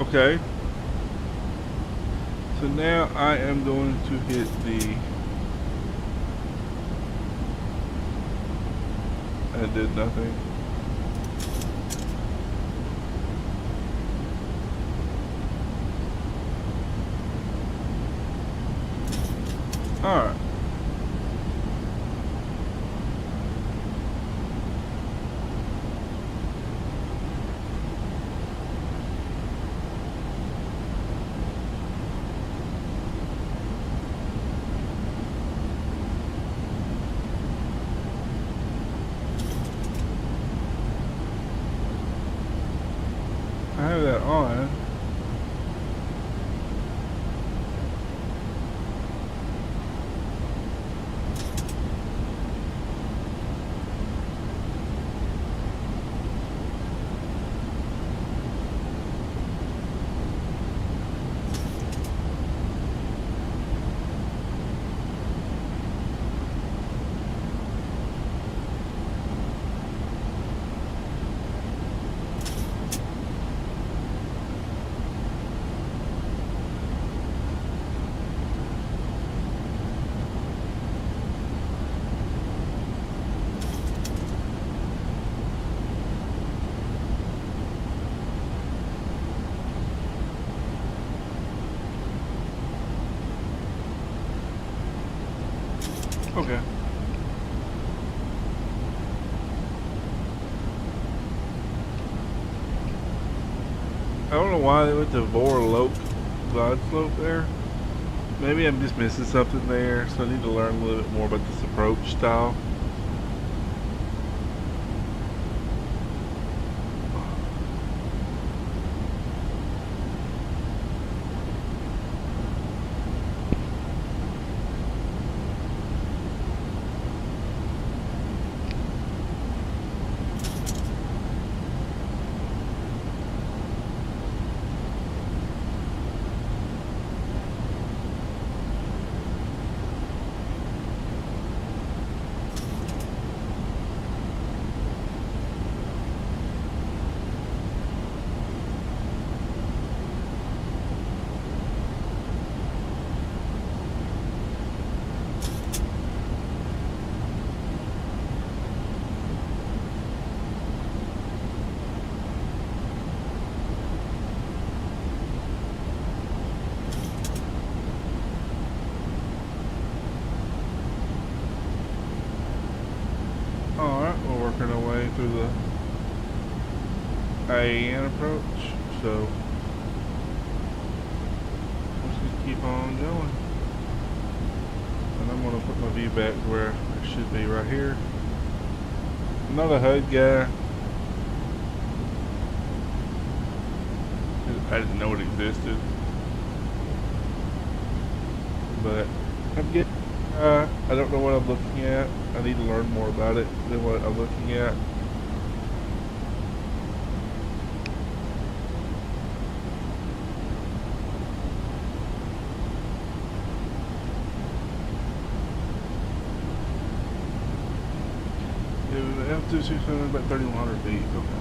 Okay. So now I am going to hit the... It did nothing. Alright. I have that on. Okay. I don't know why they went to Vorlope glide slope there. Maybe I'm just missing something there, so I need to learn a little bit more about this approach style. Alright, we're working our way through the IAN approach, so let's just keep on going. And I'm going to put my view back where it should be, right here. Another HUD guy. I didn't know it existed. But I'm getting, I don't know what I'm looking at. I need to learn more about it than what I'm looking at. F-267 about 3,100 feet. Okay.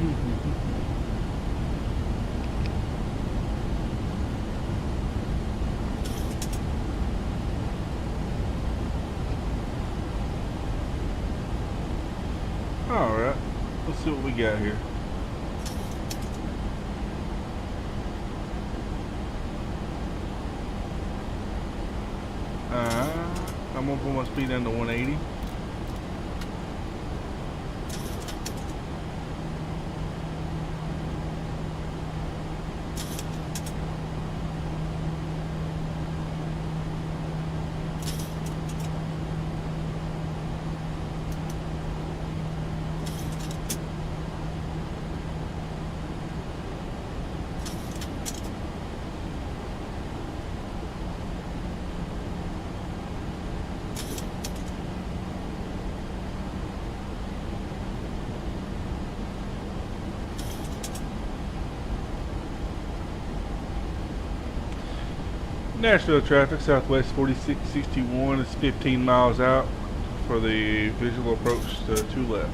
Alright, let's see what we got here. I'm gonna put my speed down to 180. Nashville traffic, Southwest 4661 is 15 miles out for the visual approach to 2 left.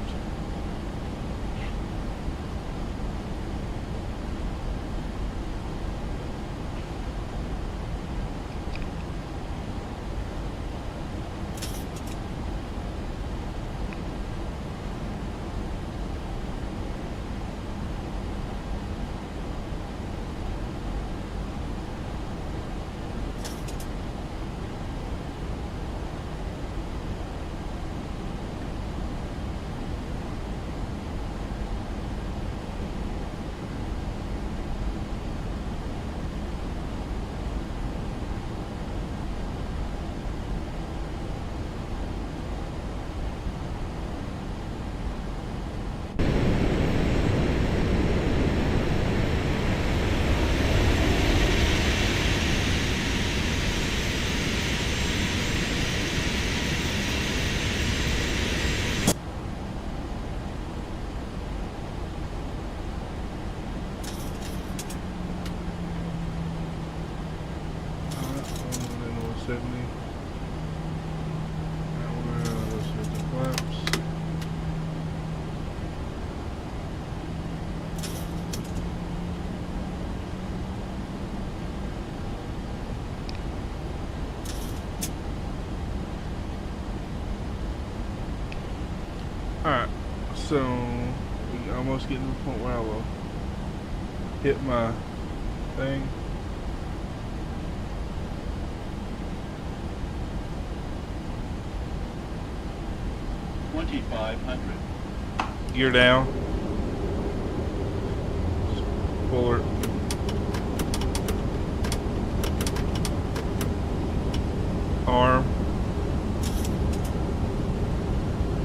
Alright, so we almost getting to the point where I will hit my thing. Gear down. Pull it. Arm.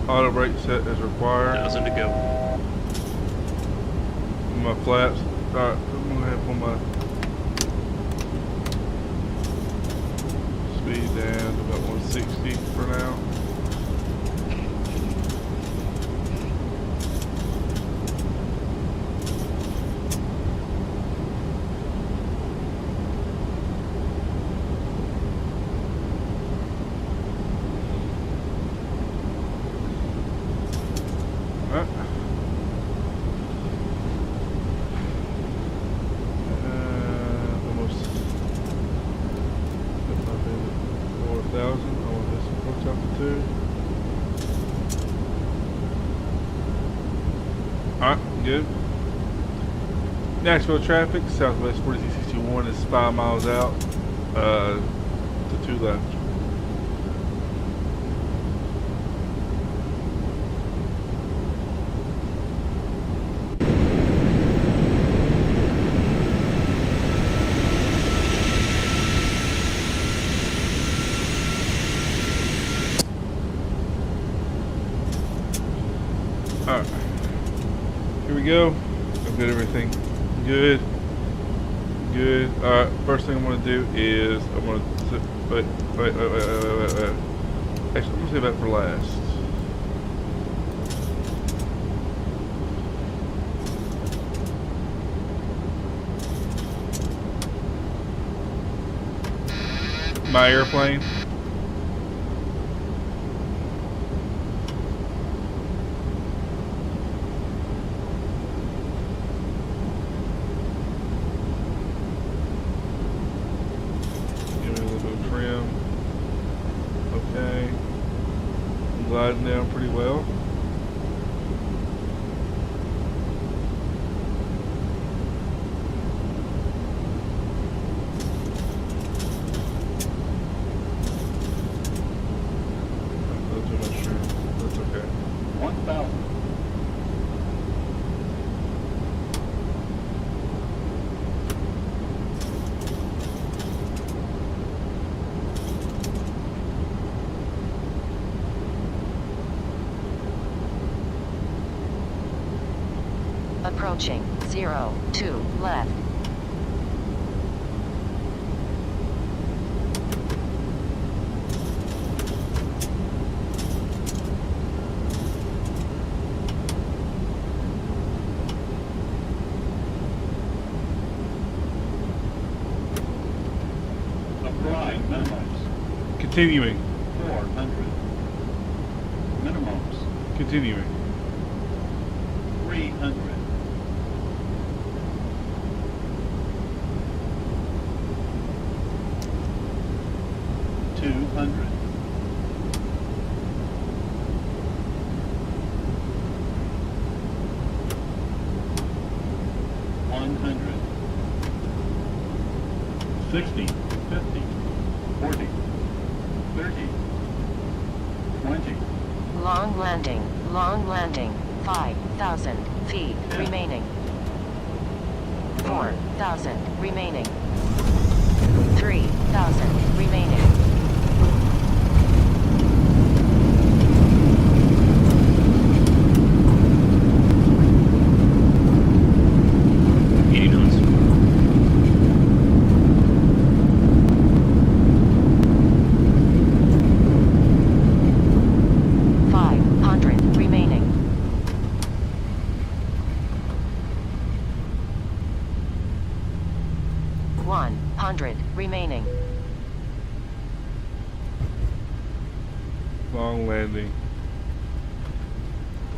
Auto brake set as required. 1,000 to go. My flaps. Alright, I'm gonna have to put my speed down to about 160 for now. Good. Nashville traffic, Southwest 4661 is 5 miles out, to 2 left. Alright. Here we go. I've got everything good. Good. Alright, first thing I'm going to do is I'm going to wait. Actually, I'm going to save that for last. My airplane. gliding down pretty well. Those are not sure. That's okay. 1,000. Approaching 0, 2, left. Apply minimums. Continuing. 400. Minimums. Continuing. 300. $200. $100. 60, 50, 40, 30, 20, Long landing, 5,000 feet remaining. 4,000 remaining. 3,000 remaining. Remaining. Long landing.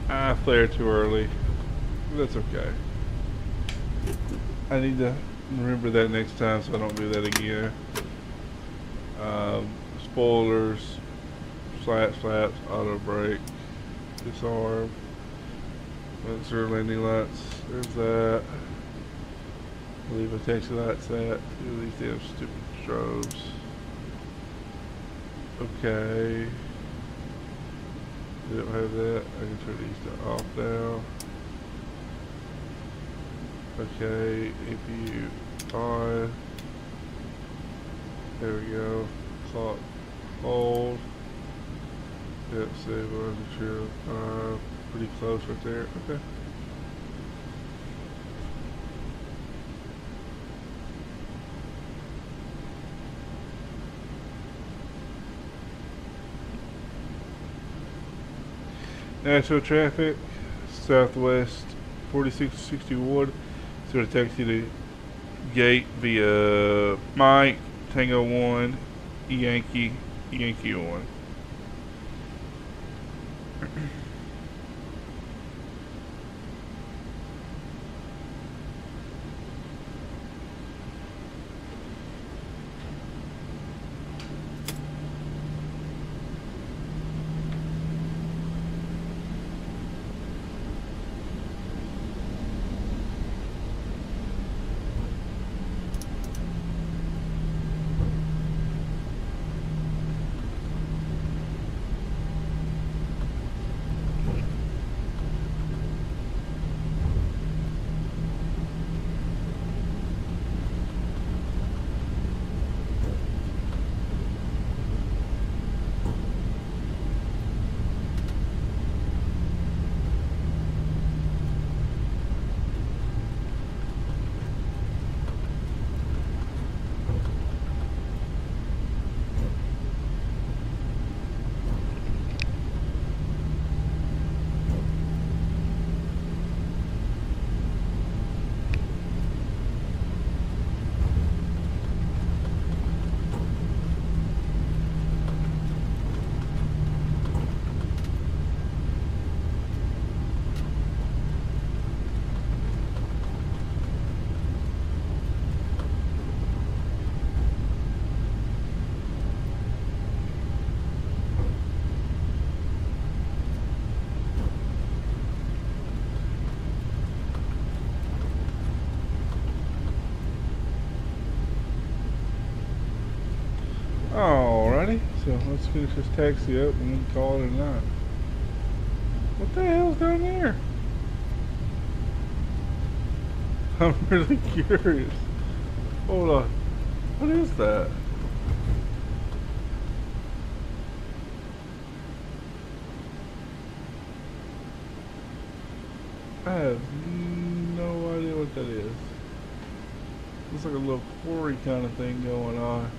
I flared too early. That's okay. I need to remember that next time so I don't do that again. Spoilers, slaps, auto brake, disarm, sensor, landing lights. There's that. Leave a taxi light set. Do these damn stupid strobes. Okay. They don't have that. I can turn these to off now. Okay, APU on. There we go. Clock hold. Yep, save on the chill. Pretty close right there. Okay. National traffic, Southwest 4661. It's going to taxi to gate via Mike, Tango 1, Yankee 1. let's finish this taxi up and then call it a night. What the hell's down there? I'm really curious. Hold on. What is that? I have no idea what that is. Looks like a little quarry kind of thing going on.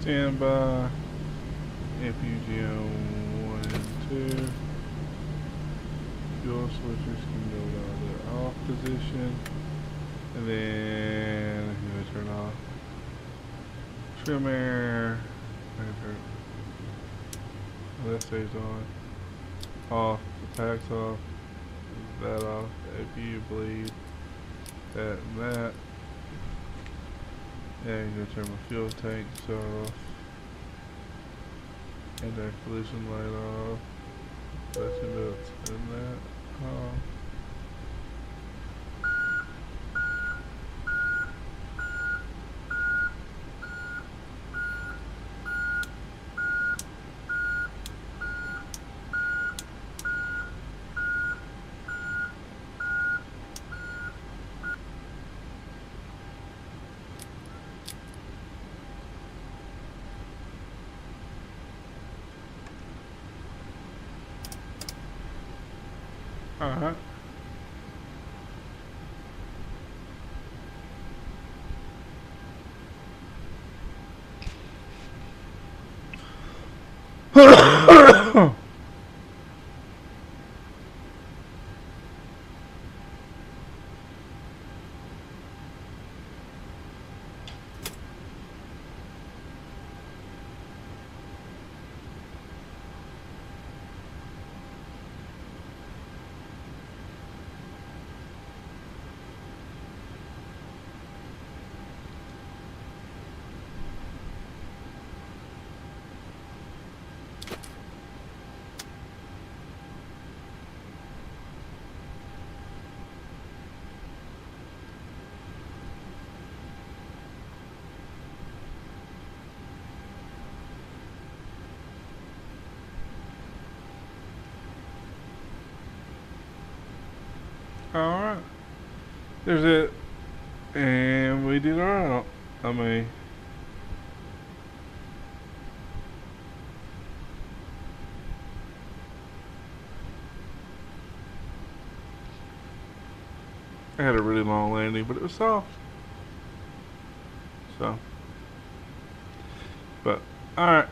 Stand by. FUG on 1 and 2. Fuel switches can go down to the off position. And then I'm gonna turn off. Trim air. That stays on. Off. The pack's off. That off. APU bleed. That and that. Yeah, I'm gonna turn my fuel tanks off. Anti-collision light off. That's into it. Turn that off. Alright. Alright. There's it. And we did alright. I mean, I had a really long landing, but it was soft. So, but alright.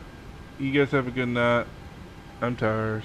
You guys have a good night. I'm tired.